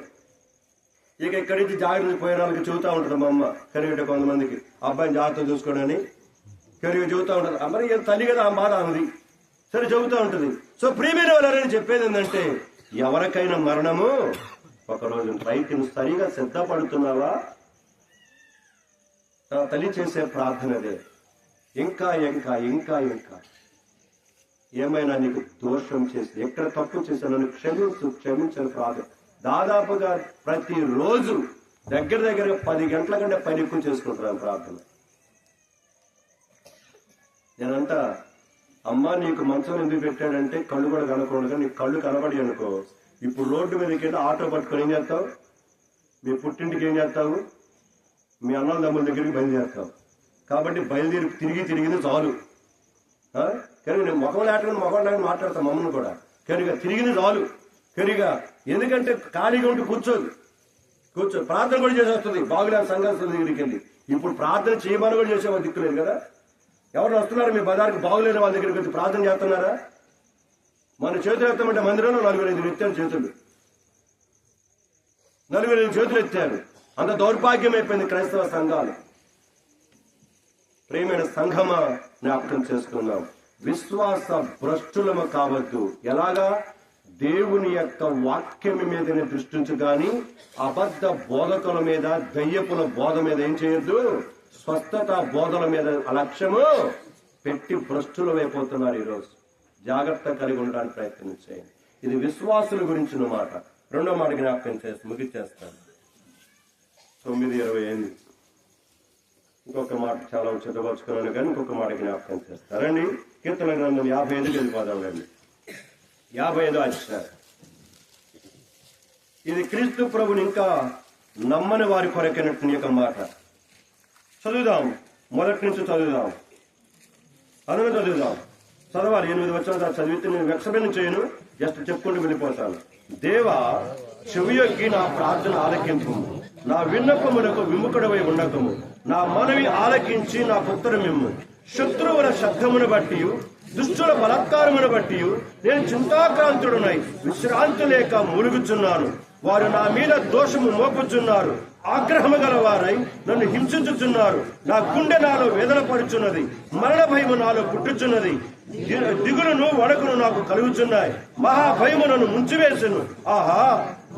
ఇక ఇక్కడి నుంచి జాగ్రత్త పోయిన వాళ్ళకి చెబుతా ఉంటుంది మా అమ్మ. కనుక కొంతమందికి అబ్బాయిని జాగ్రత్త చూసుకోడని కనుక చెబుతా ఉంటుంది. మరి తల్లి కదా ఆ బాధ అన్నది. సరే చెబుతా ఉంటుంది. సో ప్రియమైన వాళ్ళని చెప్పేది ఏంటంటే, ఎవరికైనా మరణము ఒకరోజు రైతును సరిగా సిద్ధపడుతున్నావా? నా తల్లి చేసే ప్రార్థనదే. ఇంకా ఇంకా ఇంకా ఇంకా ఏమైనా నీకు దోషం చేసి ఎక్కడ తప్పు చేశాను నన్ను క్షమించని ప్రార్థన దాదాపుగా ప్రతిరోజు దగ్గర 10 గంటల కంటే పని ఎక్కువ చేసుకుంటున్నాను ప్రార్థన. నేనంతా అమ్మ నీకు మంచం ఎందుకు పెట్టాడంటే కళ్ళు కూడా కనకూడదు. నీకు కళ్ళు కనబడి అనుకో, ఇప్పుడు రోడ్డు మీదకి వెళ్ళి ఆటో పట్టుకొని ఏం చేస్తావు? మీ పుట్టింటికి ఏం చేస్తావు? మీ అన్నల దమ్ముల దగ్గరికి బయలుదేరుతావు. కాబట్టి బయలుదేరి తిరిగింది చాలు. కానీ నేను మొఖం లేకుండా మాట్లాడతాను మమ్మల్ని కూడా. కనుక తిరిగింది చాలు. కనుక ఎందుకంటే ఖాళీగా ఉంటే కూర్చో ప్రార్థన కూడా చేసేస్తుంది. బాగులేని సంఘాల దగ్గరికి వెళ్ళి ఇప్పుడు ప్రార్థన చేయమని కూడా చేసేవాళ్ళు దిక్కులేదు కదా. ఎవరు వస్తున్నారు మీ బజార్కి బాగులేని వాళ్ళ దగ్గరికి వచ్చి ప్రార్థన చేస్తున్నారా? మన చేతులు ఎత్తామంటే మందిరంలో 4-5 ఎత్తారు చేతులు. 4-5 చేతులు ఎత్తారు. అంత దౌర్భాగ్యం అయిపోయింది క్రైస్తవ సంఘాలు. ప్రియమైన సంఘమా, జ్ఞాపకం చేసుకున్నాం. విశ్వాస భ్రష్టులము కావద్దు. ఎలాగా? దేవుని యొక్క వాక్యం మీదనే దృష్టించు గాని అబద్ధ బోధకుల మీద, దయ్యపుల బోధ మీద ఏం చేయొద్దు. స్వస్థత బోధల మీద అలక్ష్యము పెట్టి భ్రష్టులు అయిపోతున్నారు ఈరోజు. జాగ్రత్త కలిగి ఉండడానికి ప్రయత్నం చేయండి. ఇది విశ్వాసుల గురించిన మాట. రెండో మాట జ్ఞాపకం చేసి ముగిచ్చేస్తాను. 9:28. ఇంకొక మాట చాలా చదవచ్చుకున్నాను కానీ ఇంకొక మాట జ్ఞాపకం చేస్తారండి. కీర్తన గ్రంథం 55 వెళ్ళిపోదాండి. 55 అధ్యాయం. ఇది క్రీస్తు ప్రభుని ఇంకా నమ్మని వారి కొరకైనటువంటి యొక్క మాట. చదువుదాం, మొదటి నుంచి చదువుదాం. అందులో చదువుదాం. చదవాలి. 8 వచనాలు చదివితే నేను వెక్షమైన చేయను, జస్ట్ చెప్పుకుంటూ వెళ్ళిపోతాను. దేవా, చెవియొగ్గి నా ప్రార్థన ఆలకింపు, నా విన్నపములకు విముఖుడవై ఉండకము, నా మనవి ఆలకించి నా ఉత్తరమిమ్ము. శత్రువుల శబ్దమును బట్టి, దుష్టుల బలాత్కారమును బట్టి నేను చింతాక్రాంతుడునై విశ్రాంతి లేక మూలుగుచున్నాను. వారు నా మీద దోషము మోపుచున్నారు. ఆగ్రహము గల వారై నన్ను హింసించుచున్నారు. నా గుండె నాలో వేదన పడుచున్నది. మరణ భయము నాలో పుట్టుచున్నది. దిగులును వణకును నాకు కలుగుచున్నాయి. మహాభయము నన్ను ముంచివేసెను. ఆహా,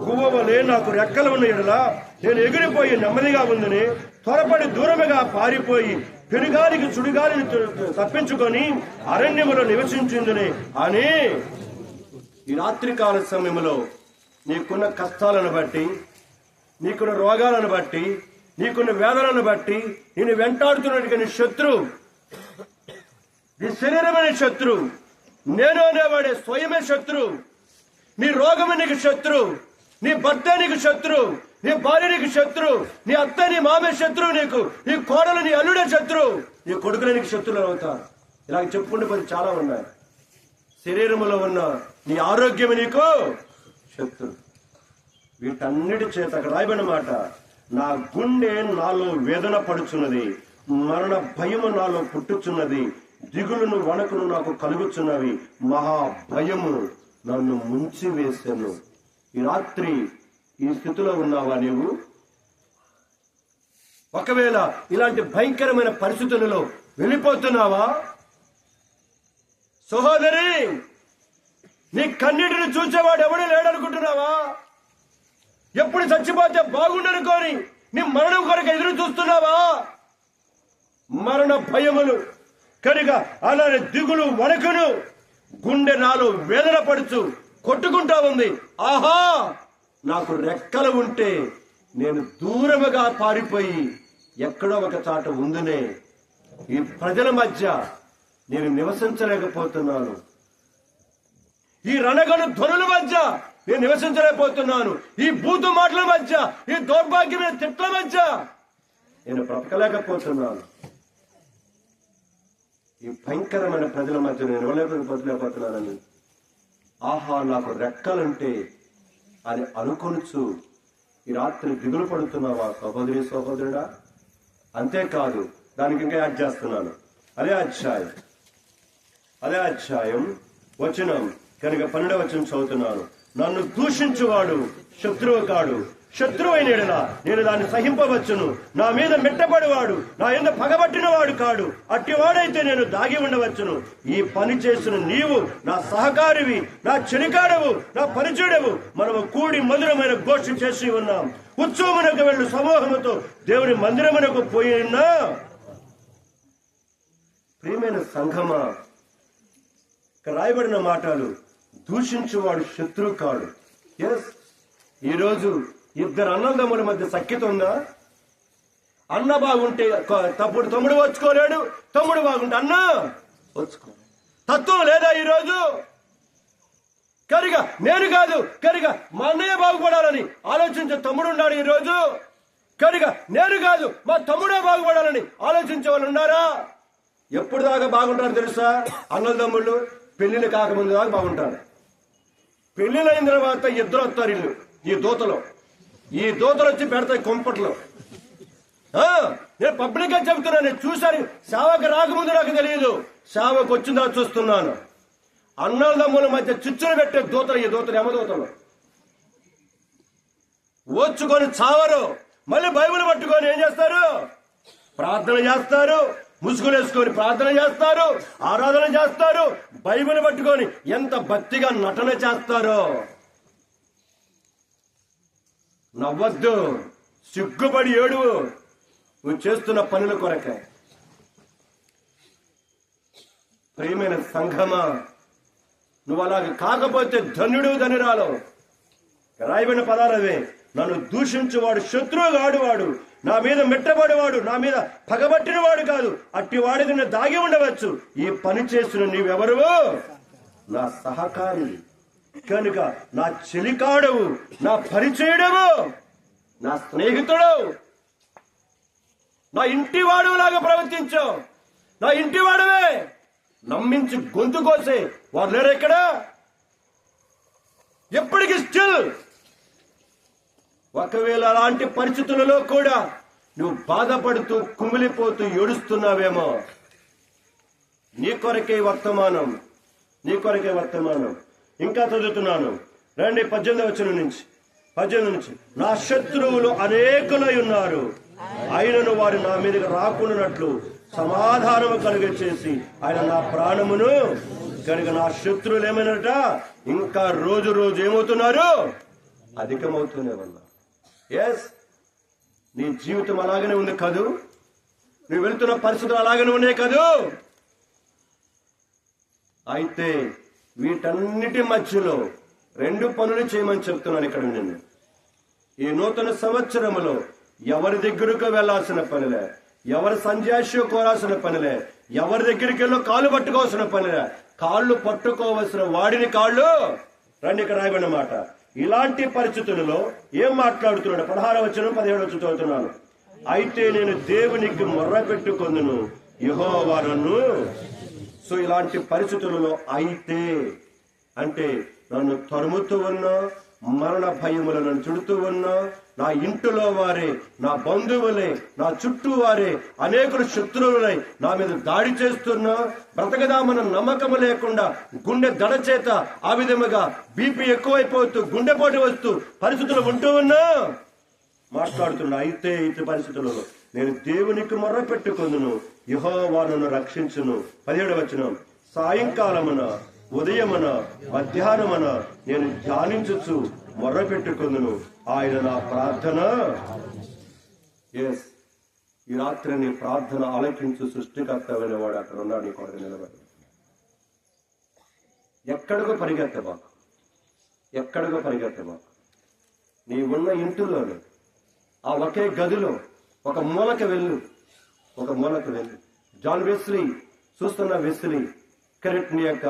గువ్వవలే నాకు రెక్కలు ఉన్న ఎడలా నేను ఎగిరిపోయి నెమ్మదిగా ఉందని త్వరపడి దూరముగా పారిపోయి పెనుగాలికి సుడిగాలిని తప్పించుకొని అరణ్యములో నివసించిందని అని. ఈ రాత్రికాల సమయంలో నీకున్న కష్టాలను బట్టి, నీకున్న రోగాలను బట్టి, నీకున్న వేదనలను బట్టి నేను వెంటాడుతున్నట్టు నీ శత్రువు, నీ శరీరమైన శత్రువు, నేను అనేవాడే స్వయమే శత్రువు. నీ రోగమే నీకు శత్రువు, నీ భర్త నీకు శత్రువు, నీ భార్య నీకు శత్రువు, నీ అత్త నీ మామే శత్రువు, నీకు నీ కోడలు నీ అల్లుడే శత్రువు, నీ కొడుకులే నీకు శత్రువులు అవుతారు. ఇలాగ చెప్పుకుంటే పని చాలా ఉన్నాయి. శరీరములో ఉన్న నీ ఆరోగ్యమే నీకు శత్రువు. వీటన్నిటి చేత అక్కడ రాయబడిన మాట, నా గుండె నాలో వేదన పడుచున్నది, మరణ భయము నాలో పుట్టుచున్నది, దిగులును వణకును నాకు కలుగుచున్నవి. మహా భయము నన్ను ముంచి వేశాను. ఈ రాత్రి ఈ స్థితిలో ఉన్నావా నీవు? ఒకవేళ ఇలాంటి భయంకరమైన పరిస్థితులలో వెళ్ళిపోతున్నావా? సహోదరి, నీ కన్నీటిని చూసేవాడు ఎవడు లేడనుకుంటున్నావా? ఎప్పుడు చచ్చిపోతే బాగుండనుకోని నీ మరణం కొరకు ఎదురు చూస్తున్నావా? మరణ భయములు కనుక అలానే దిగులు వణకును గుండె నాలో వేదన పడుచు కొట్టుకుంటా ఉంది. ఆహా, నాకు రెక్కలు ఉంటే నేను దూరముగా పారిపోయి ఎక్కడో ఒక చాట ఉందునే. ఈ ప్రజల మధ్య నేను నివసించలేకపోతున్నాను. ఈ రణగను ధ్వనుల మధ్య నేను నివసించలేకపోతున్నాను. ఈ బూతు మాటల మధ్య, ఈ దౌర్భాగ్యమైన తిట్ల మధ్య నేను బ్రతకలేకపోతున్నాను. ఈ భయంకరమైన ప్రజల మధ్య నేను బతకలేకపోతున్నానని ఆహా, నాకు రెక్కలుంటే అని అనుకొనుచు ఈ రాత్రి దిగులు పడుతున్నావా సహోదరి, సహోదరుడా? అంతేకాదు, దానికి ఇంకా యాడ్ చేస్తున్నాను. అదే అధ్యాయం వచనం కనుక 12వ వచనం చదువుతున్నాను. నన్ను దూషించువాడు శత్రువు కాడు, శత్రువైన యెడల నేను దాన్ని సహింపవచ్చును. నా మీద మెట్టబడివాడు నా యందు పగబట్టిన వాడు కాడు, అట్టివాడైతే నేను దాగి ఉండవచ్చును. ఈ పని చేసిన నీవు నా సహకారివి, నా చెలికాడవు, నా పరిచయుడవు. మనము కూడి మధురమైన గోష్ఠి చేసి ఉన్నాం. ఉత్సవమునకు వెళ్ళు సమూహముతో దేవుని మందిరమునకు పోయినా. ప్రియమైన సంఘమా, రాయబడిన మాటలు, దూషించువాడు శత్రువు కాడు. ఎస్, ఈరోజు ఇద్దరు అన్నదమ్ముల మధ్య సఖ్యత ఉందా? అన్న బాగుంటే తమ్ముడు వచ్చుకోలేడు, తమ్ముడు బాగుంటే అన్న వచ్చుకో. తత్వం లేదా ఈరోజు? కరిగా నేను కాదు, కరిగా మా అన్నయ్య బాగుపడాలని ఆలోచించే తమ్ముడు ఉన్నాడు ఈరోజు. కరిగా నేను కాదు, మా తమ్ముడే బాగుపడాలని ఆలోచించే వాళ్ళు ఉన్నారా? ఎప్పుడు దాకా బాగుంటారు తెలుసా? అన్నల తమ్ముళ్ళు పెళ్లిళ్ళు కాకముందు దాకా బాగుంటారు. పెళ్లిళ్ళైన తర్వాత ఇద్దరు వస్తారు. ఇల్లు ఈ దూతలు వచ్చి పెడతాయి కొంపట్లో. నేను పబ్లిక్ గా చెబుతున్నాను, నేను చూశాను. సేవకు రాకముందు నాకు తెలియదు, సేవకు వచ్చిందా చూస్తున్నాను. అన్నదమ్ముల మధ్య చిచ్చులు పెట్టే దూతలు, ఈ దూతలు యమదూతలు ఓర్చుకొని చావరు. మళ్ళీ బైబిల్ పట్టుకొని ఏం చేస్తారు? ప్రార్థన చేస్తారు, ముసుగులు వేసుకొని ప్రార్థన చేస్తారు, ఆరాధన చేస్తారు. బైబిల్ పట్టుకొని ఎంత భక్తిగా నటన చేస్తారో. నవ్వద్దు, సిగ్గుపడి ఏడువు, నువ్వు చేస్తున్న పనుల కొరకే. ప్రియమైన సంఘమా, నువ్వు అలాగ కాకపోతే ధన్యుడు ధనురాలు. రాయబడిన పదాలవే. నన్ను దూషించువాడు శత్రువు కాడువాడు, నా మీద మెట్టబడివాడు నా మీద పగబట్టినవాడు కాదు, అట్టి వాడికి నేను దాగి ఉండవచ్చు. ఈ పని చేసిన నీవెవరు? నా సహకారి కనుక, నా చెలికాడవు, నా పరిచయుడవు, నా స్నేహితుడవు, నా ఇంటి వాడులాగా ప్రవర్తించావు. నా ఇంటి వాడవే. నమ్మించి గొంతు కోసే వారు లేరు ఇక్కడ. ఎప్పటికీ స్టిల్. ఒకవేళ అలాంటి పరిస్థితులలో కూడా నువ్వు బాధపడుతూ కుమిలిపోతూ ఏడుస్తున్నావేమో, నీ కొరకే వర్తమానం. ఇంకా చదువుతున్నాను, రండి 18వ వచనం నుంచి. నా శత్రువులు అనేకులై ఉన్నారు, ఆయనను వారు నా మీదకి రాకుండానట్లు సమాధానము కలుగ చేసి ఆయన నా ప్రాణమును కనుక. నా శత్రువులు ఏమైనట ఇంకా రోజు ఏమవుతున్నారు? అధికమవుతూనే ఉన్నారు. ఎస్, నీ జీవితం అలాగనే ఉంది కదూ? నువ్వు వెళుతున్న పరిస్థితులు అలాగనే ఉన్నాయి కదూ? అయితే వీటన్నిటి మధ్యలో 2 పనులు చేయమని చెప్తున్నాను ఇక్కడ నేను. ఈ నూతన సంవత్సరములో ఎవరి దగ్గరకు వెళ్లాల్సిన పనిలే, ఎవరి సంజాషో కోరాల్సిన పనిలే, ఎవరి దగ్గరికి వెళ్ళో కాళ్ళు పట్టుకోవాల్సిన పనిలే. కాళ్ళు పట్టుకోవాల్సిన వాడిని కాళ్ళు. రండి, ఇక్కడ రాయబడిన మాట. ఇలాంటి పరిస్థితులలో ఏం మాట్లాడుతున్నాడు? 16వ వచనం 17వ వచనం చదువుతున్నాను. అయితే నేను దేవునికి మొర్ర పెట్టుకొందును, యెహోవా నన్ను. సో ఇలాంటి పరిస్థితులలో అయితే అంటే నన్ను తరుముతూ ఉన్నా, మరణ భయములు నన్ను చుడుతూ ఉన్నా, నా ఇంటిలో వారే, నా బంధువులే, నా చుట్టూ వారే అనేకులు శత్రువులై నా మీద దాడి చేస్తున్నా బ్రతకదామన్న నమ్మకం లేకుండా గుండె దడ చేత ఆ విధముగా బీపీ ఎక్కువైపోతూ గుండెపోటు వస్తూ పరిస్థితులు ఉంటూ ఉన్నా మాట్లాడుతున్నా. అయితే పరిస్థితులలో నేను దేవునికి మొర్ర పెట్టుకొందును, యెహోవా నన్ను రక్షించును. 17వ వచనం, సాయంకాలమున ఉదయమున మధ్యాహ్నమున నేను ధ్యానించుచు మొర్ర పెట్టుకొందును, ఆయన నా ప్రార్థన. ఎస్, ఈ రాత్రి నీ ప్రార్థన ఆలకించు సృష్టికర్తమైన వాడు అక్కడ ఉన్నాడు. నీ కొరకు నిలబడి ఎక్కడికో పరిగెత్తబాకు, ఎక్కడికో పరిగెత్తబాకు. నీ ఉన్న ఇంటిలోనే ఆ ఒకే గదిలో ఒక మూలకి వెళ్ళు, ఒక మూలకి వెళ్ళు. జాన్ వెస్లీ చూస్తున్న వెస్లీ కెరెట్ యొక్క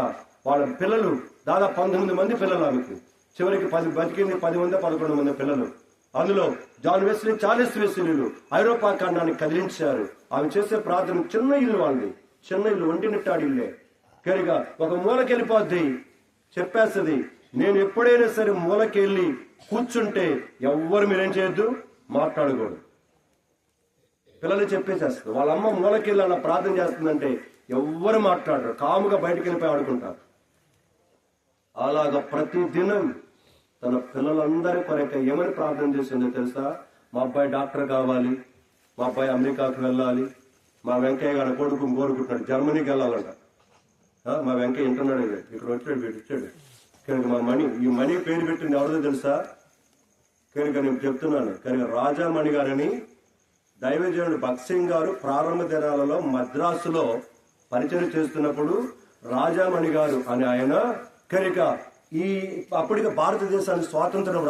వాళ్ళ పిల్లలు దాదాపు 19 మంది పిల్లలు, ఆమెకు చివరికి 10 బతికింది 10 మంది 11 మంది పిల్లలు. అందులో జాన్ వెస్లీ 40 వెస్లీలు ఐరోపా ఖండాన్ని కదిలించారు. ఆమె చేసే ప్రార్థన చిన్న ఇల్లు, వాళ్ళది చిన్న ఇల్లు, ఒంటినిట్టాడు ఇల్లే. కరిగా ఒక మూలకి వెళ్ళిపోద్ది, చెప్పేస్తుంది, నేను ఎప్పుడైనా సరే మూలకి వెళ్ళి కూర్చుంటే ఎవ్వరు మీరేం చేయొద్దు, మాట్లాడకూడదు. పిల్లలు చెప్పేసేస్తారు. వాళ్ళ అమ్మ మూలకి వెళ్ళి అలా ప్రార్థన చేస్తుందంటే ఎవ్వరు మాట్లాడరు, కాముగా బయటకు వెళ్ళిపోయి ఆడుకుంటారు. అలాగా ప్రతి దినం తన పిల్లలందరి కొరక ఏమని ప్రార్థన చేసిందో తెలుసా? మా అబ్బాయి డాక్టర్ కావాలి, మా అబ్బాయి అమెరికాకు వెళ్ళాలి, మా వెంకయ్య గారి కొడుకు కోరుకుంటున్నాడు జర్మనీకి వెళ్ళాలంట. మా వెంకయ్య ఇంటున్నాడు, ఇక్కడ వచ్చాడు, వీడు ఇచ్చాడు. కనుక మా మణి, ఈ మణి పేరు పెట్టింది ఎవరిదో తెలుసా? కనుక నేను చెప్తున్నాను, కనుక రాజామణి గారని దైవజనుడు భగత్ సింగ్ గారు ప్రారంభ దినాలలో మద్రాసులో పరిచయం చేస్తున్నప్పుడు రాజామణి గారు అని ఆయన, కనుక అప్పటికి భారతదేశానికి స్వాతంత్రం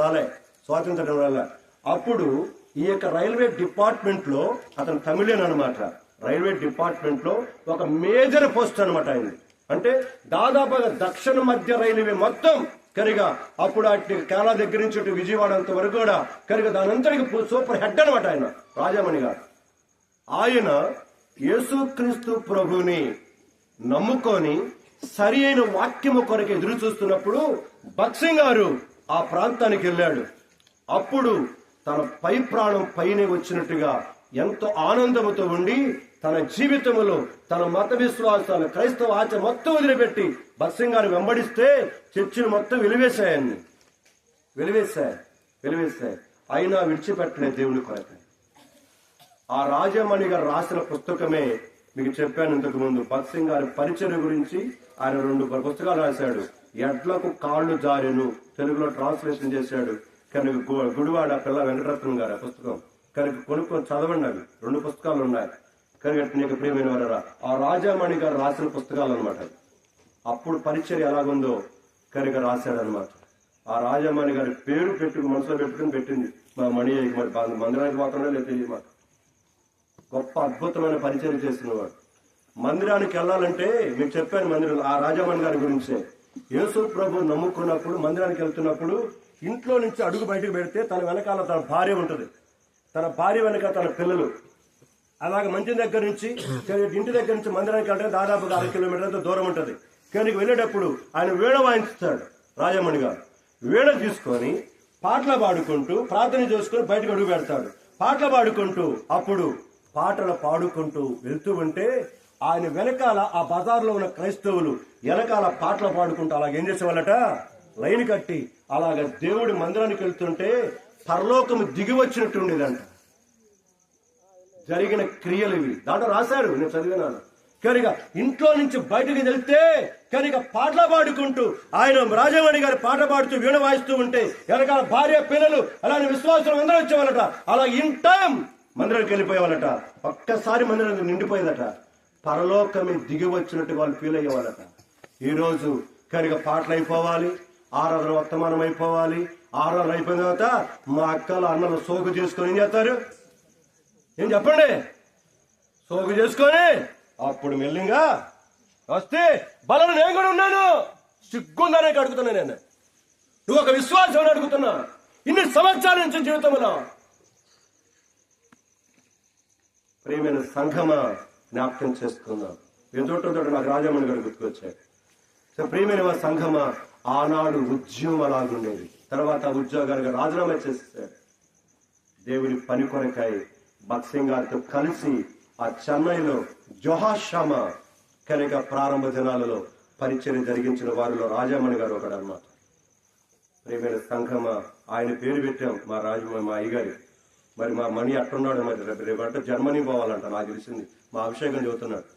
రాలే. అప్పుడు ఈ యొక్క రైల్వే డిపార్ట్మెంట్ లో, అతను తమిళన్ అనమాట, రైల్వే డిపార్ట్మెంట్ లో ఒక మేజర్ పోస్ట్ అనమాట ఆయన. అంటే దాదాపుగా దక్షిణ మధ్య రైల్వే మొత్తం కనుక అప్పుడు అటు కేరళ దగ్గర నుంచి అటు విజయవాడ అంత వరకు కూడా కనుక దానంతటికి సూపర్ హెడ్ అనమాట ఆయన రాజామణి గారు. ఆయన యేసుక్రీస్తు ప్రభుని నమ్ముకొని సరి అయిన వాక్యము కొరకు ఎదురు చూస్తున్నప్పుడు భగత్ సింగ్ గారు ఆ ప్రాంతానికి వెళ్ళాడు. అప్పుడు తన పై ప్రాణం పైనే వచ్చినట్టుగా ఎంతో ఆనందముతో ఉండి తన జీవితంలో తన మత విశ్వాసాలు క్రైస్తవ ఆచరణ మొత్తం వదిలిపెట్టి భగత్ సింగ్ గారు వెంబడిస్తే చర్చిలు మొత్తం వెలివేశాయి. అయినా విడిచిపెట్టలేదు దేవుని కొరకు. ఆ రాజామణి గారు రాసిన పుస్తకమే మీకు చెప్పాను ఇంతకు ముందు. భగత్ సింగ్ గారి పరిచయం గురించి ఆయన 2 పుస్తకాలు రాశాడు. ఎడ్లకు కాళ్ళు జారెను, తెలుగులో ట్రాన్స్లేషన్ చేశాడు. కనుక గుడివాడ పిల్ల వెంకటరత్నం గారు ఆ పుస్తకం కనుక కొనుక్కొని చదవండి. అవి 2 పుస్తకాలు ఉన్నాయి. కనుక నీకు ప్రియమైన వారా, ఆ రాజామణి గారు రాసిన పుస్తకాలు అనమాట. అప్పుడు పరిచయం ఎలాగుందో కనుక రాశాడనమాట. ఆ రాజామణి గారి పేరు మనసులో పెట్టుకుని పెట్టింది మా మణి. మరి మందిరానికి మాత్రమే లేదు తెలియదు మాకు. గొప్ప అద్భుతమైన పరిచయం చేస్తున్నవాడు. మందిరానికి వెళ్ళాలంటే మీకు చెప్పాను, మందిరం ఆ రాజామణి గారి గురించే. యేసు ప్రభు నమ్ముకున్నప్పుడు మందిరానికి వెళ్తున్నప్పుడు ఇంట్లో నుంచి అడుగు బయటకు పెడితే తన వెనకాల తన భార్య ఉంటుంది, తన భార్య వెనక తన పిల్లలు. అలాగే మంచి దగ్గర నుంచి ఇంటి దగ్గర నుంచి మందిరానికి వెళ్తే దాదాపుగా 6 కిలోమీటర్ల దూరం ఉంటుంది. కానీ వెళ్ళేటప్పుడు ఆయన వీణ వాయిస్తాడు రాజామణి గారు. వీణ తీసుకొని పాటలు పాడుకుంటూ ప్రార్థన చేసుకుని బయటకు అడుగు పెడతాడు. పాటలు పాడుకుంటూ అప్పుడు పాటలు పాడుకుంటూ వెళ్తూ ఉంటే ఆయన వెనకాల ఆ బజార్లో ఉన్న క్రైస్తవులు వెనకాల పాటలు పాడుకుంటూ అలాగ ఏం చేసేవాళ్ళట, లైన్ కట్టి అలాగ దేవుడి మందిరానికి వెళ్తుంటే పరలోకం దిగి వచ్చినట్టు ఉండేదంట. జరిగిన క్రియలు ఇవి దాంట్లో రాశారు, నేను చదివినాను. కనుక ఇంట్లో నుంచి బయటకు వెళ్తే కనుక పాటలు పాడుకుంటూ ఆయన రాజామణి గారి పాట పాడుతూ వీణ వాయిస్తూ ఉంటే వెనకాల భార్య పిల్లలు అలానే విశ్వాసం అందరూ వచ్చేవాళ్ళట. అలా ఇన్ టైం మందిరానికి వెళ్ళిపోయేవాళ్ళట. ఒక్కసారి మందిరం నిండిపోయేదట. పరలోకమే దిగి వచ్చినట్టు వాళ్ళు ఫీల్ అయ్యేవాళ్ళట. ఈ రోజు కనుక పాటలు అయిపోవాలి, ఆరాధన వర్తమానం అయిపోవాలి. ఆరాధన అయిపోయిన తర్వాత మా అక్కలు అన్నలు సోగు చేసుకొని ఏం చేస్తారు, ఏం చెప్పండి, సోగు చేసుకొని అప్పుడు మెల్లింగా వస్తే బలం నేను కూడా ఉన్నాను, సిగ్గుందనే అడుగుతున్నా. నేను నువ్వు ఒక విశ్వాసం అడుగుతున్నా. ఇన్ని సంవత్సరాల నుంచి జీవితంలో ప్రియమైన సంఘమా జ్ఞాపకం చేసుకుందాం. ఎదుటో నాకు రాజామణి గారు గుర్తుకొచ్చాడు. సో ప్రియమైన సంఘమా, ఆనాడు ఉద్యోగం అలాగుండేది. తర్వాత ఉద్యోగానికి రాజీనామా చేసేసాడు. దేవుని పని కొరకై భగత్ సింగ్ గారితో కలిసి ఆ చెన్నైలో జోహాషామా కనుక ప్రారంభ దినాలలో పరిచయం జరిగించిన వారిలో రాజామణి గారు ఒకడు అన్నమాట. ప్రియమైన సంఘమ, ఆయన పేరు పెట్టాం మా అయ్యగారి. మరి మా మణి అట్టున్నాడు. మరి రేపంటే జర్మనీ పోవాలంట, నాకు తెలిసింది. మా అభిషేకం చెబుతున్నాడు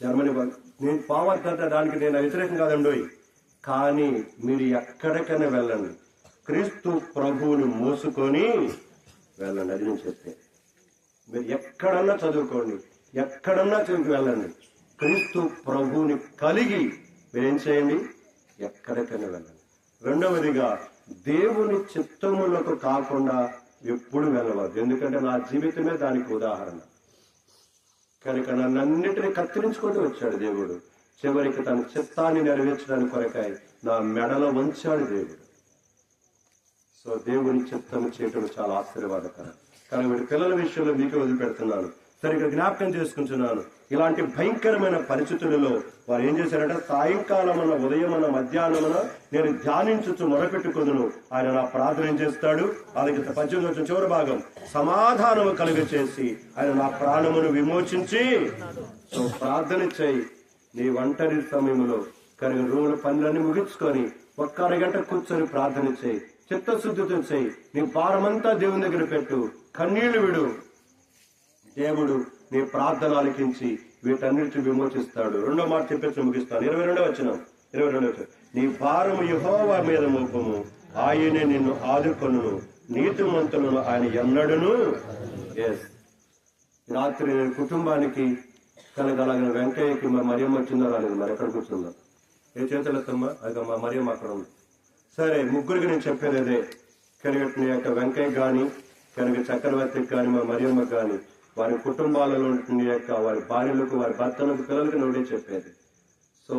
జర్మనీ. నేను పోవద్దంటే దానికి నేను వ్యతిరేకం కాదండి. కానీ మీరు ఎక్కడికైనా వెళ్ళండి, క్రీస్తు ప్రభువుని మోసుకొని వెళ్ళండి. అది నేను చెప్తే మీరు ఎక్కడన్నా చదువుకోండి, ఎక్కడన్నా చదువుకు వెళ్ళండి, క్రీస్తు ప్రభువుని కలిగి మీరేం చేయండి, ఎక్కడికైనా వెళ్ళండి. రెండవదిగా, దేవుని చిత్తములకు కాకుండా ఎప్పుడు వెళ్ళవద్దు. ఎందుకంటే నా జీవితమే దానికి ఉదాహరణ. కనుక నన్నన్నిటినీ కత్తిరించుకుంటూ వచ్చాడు దేవుడు. చివరికి తన చిత్తాన్ని నెరవేర్చడానికి కొరకాయ నా మెడలో వంచాడు దేవుడు. సో దేవుని చిత్తం చేయటం చాలా ఆశీర్వాదకరం. కానీ వీడి పిల్లల విషయంలో మీకు వదిలిపెడుతున్నాను. సరిగ్గా జ్ఞాపకం చేసుకుంటున్నాను. ఇలాంటి భయంకరమైన పరిస్థితులలో వారు ఏం చేశారంటే, సాయంకాలమన, ఉదయమన, మధ్యాహ్నమన నేను ధ్యానించుచు మొరపెట్టుకుందును. ఆయన నా ప్రార్థన ఏం చేస్తాడు, అలాగే 18వ వచనం చివరి భాగం, సమాధానము కలుగ చేసి ఆయన నా ప్రాణమును విమోచించి. సో ప్రార్థన చేయి. నీ ఒంటరి సమయంలో కనుక రోజు పనులన్నీ ముగించుకొని ఒక్క అరగంట కూర్చొని ప్రార్థన చేయి. చిత్తశుద్ధితో చేయి. నీ భారమంతా దేవుని దగ్గర పెట్టు. కన్నీళ్లు విడు. దేవుడు నీ ప్రార్థన ఆలకించి వీటన్నిటిని విమోచిస్తాడు. రెండో మాట చెప్పేసి ముగిస్తాను. 22వ వచనం. నీ భారము యెహోవా మీద మోపము, ఆయనే నిన్ను ఆదుకొనును, నీతిమంతులను ఆయన ఎన్నడును. రాత్రి నేను కుటుంబానికి కలగలగిన వెంకయ్యకి మా మరియమ్మ వచ్చిందో రాలేదు, మరి ఎక్కడ కూర్చుందో, ఏ చేతులు ఎత్తమ్మా, అది మా మరియమ్మ అక్కడ ఉంది. సరే, ముగ్గురికి నేను చెప్పేది అదే. కనుక నీ యొక్క వెంకయ్య కానీ, కనుక చక్రవర్తికి కానీ, మా మరియమ్మకి కానీ, వారి కుటుంబాలలో నీ యొక్క వారి భార్యలకు, వారి భర్తలకు, పిల్లలకు నోడే చెప్పేది. సో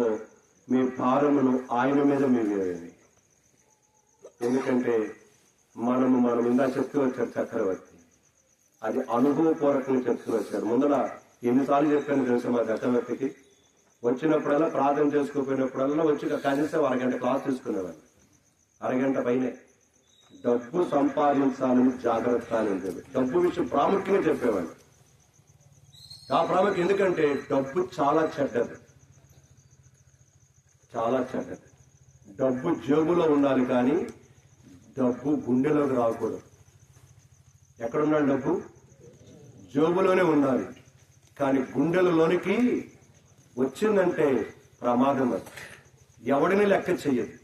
మీ భారమును ఆయన మీద మీరు వేయండి. ఎందుకంటే మనం ఇందా చెప్తూ వచ్చారు చక్రవర్తి, అది అనుభవపూర్వకంగా చెప్తూ వచ్చారు. ముందర ఎన్నిసార్లు చెప్పాను తెలుసా మా చక్రవర్తికి, వచ్చినప్పుడల్లా ప్రార్థన చేసుకోపోయినప్పుడల్లా వచ్చి కనీసం అరగంట క్లాస్ తీసుకునేవాళ్ళు. అరగంట పైనే డబ్బు సంపాదించాలని జాగ్రత్త అని ఉండేది. డబ్బు విషయం ప్రాముఖ్యంగా చెప్పేవాళ్ళు. ఆ ప్రాముఖ్యం ఎందుకంటే డబ్బు చాలా చెడ్డది, చాలా చెడ్డది. డబ్బు జేబులో ఉండాలి కానీ డబ్బు గుండెలోకి రాకూడదు. ఎక్కడున్నాడు డబ్బు? జేబులోనే ఉండాలి. కానీ గుండెలలోనికి వచ్చిందంటే ప్రమాదం. అది ఎవడిని లెక్క చెయ్యదు.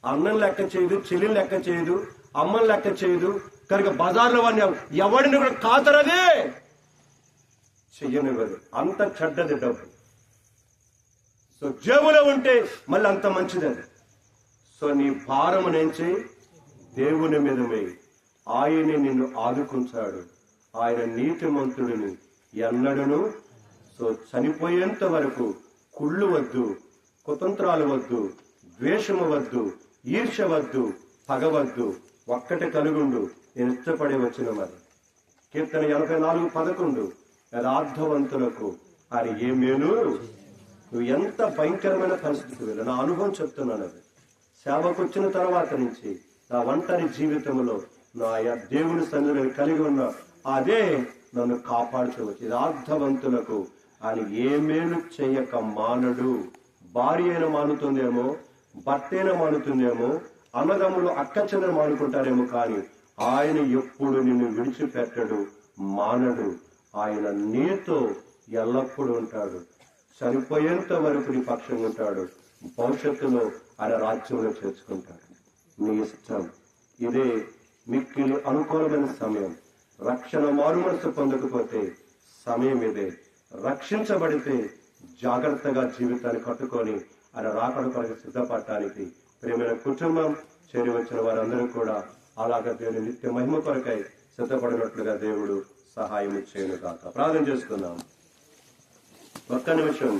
అన్నం లెక్క చేయదు, చెల్లిని లెక్క చేయదు, అమ్మని లెక్క చేయదు. కనుక బజార్లో వాడిని ఎవడిని కూడా కాతరదే చెయ్యనివ్వదు. అంత చెడ్డది డబ్బు. సో జేబులో ఉంటే మళ్ళీ అంత మంచిది అది. సో నీ భారము నుంచి దేవుని మీద వేయి. ఆయనే నిన్ను ఆదుకుంటాడు. ఆయన నీతిమంతుడిని ఎన్నడను. సో చనిపోయేంత వరకు కుళ్ళు వద్దు, కుతంత్రాలు వద్దు, ద్వేషము వద్దు, ఈర్ష్య వద్దు, పగవద్దు, ఒక్కటి కలుగుండు, నేను ఇష్టపడే వచ్చిన మరి. కీర్తన 84:11, యథార్థవంతులకు ఆయన ఏ మేలు. నువ్వు ఎంత భయంకరమైన పరిస్థితి వెళ్ళి, నా అనుభవం చెప్తున్నాను. అది సేవకు వచ్చిన తర్వాత నుంచి నా ఒంటరి జీవితంలో నా దేవుని సన్నిధిని కలిగి ఉన్న అదే నన్ను కాపాడుకోవచ్చు. యథార్థవంతులకు ఆయన ఏ మేలు చేయక మానడు. భార్య అయినా మానుతుందేమో, భర్త అయినా మానుతుందేమో, అన్నదమ్ములు అక్కచెల్లెలు మానుకుంటారేమో, కానీ ఆయన ఎప్పుడు నిన్ను విడిచిపెట్టడు, మానడు. ఆయన నీతో ఎల్లప్పుడూ ఉంటాడు. చనిపోయేంత వరకు నీ పక్షంగా ఉంటాడు. భవిష్యత్తులో ఆయన రాజ్యంలో చేర్చుకుంటాడు. నీ ఇష్టం. ఇదే మిక్కిలి అనుకూలమైన సమయం. రక్షణ మారుమనసు పొందకపోతే సమయం ఇదే. రక్షించబడితే జాగ్రత్తగా జీవితాన్ని కట్టుకొని ఆయన రాకడ కొరకు సిద్ధపడటానికి ప్రేమైన కుటుంబం చేరి వచ్చిన వారందరూ కూడా అలాగా దేవుని నిత్య మహిమ కొరకై సిద్ధపడినట్లుగా దేవుడు సహాయం చేయను కాక. ప్రార్థన చేసుకుందాం. ఒక్క నిమిషం.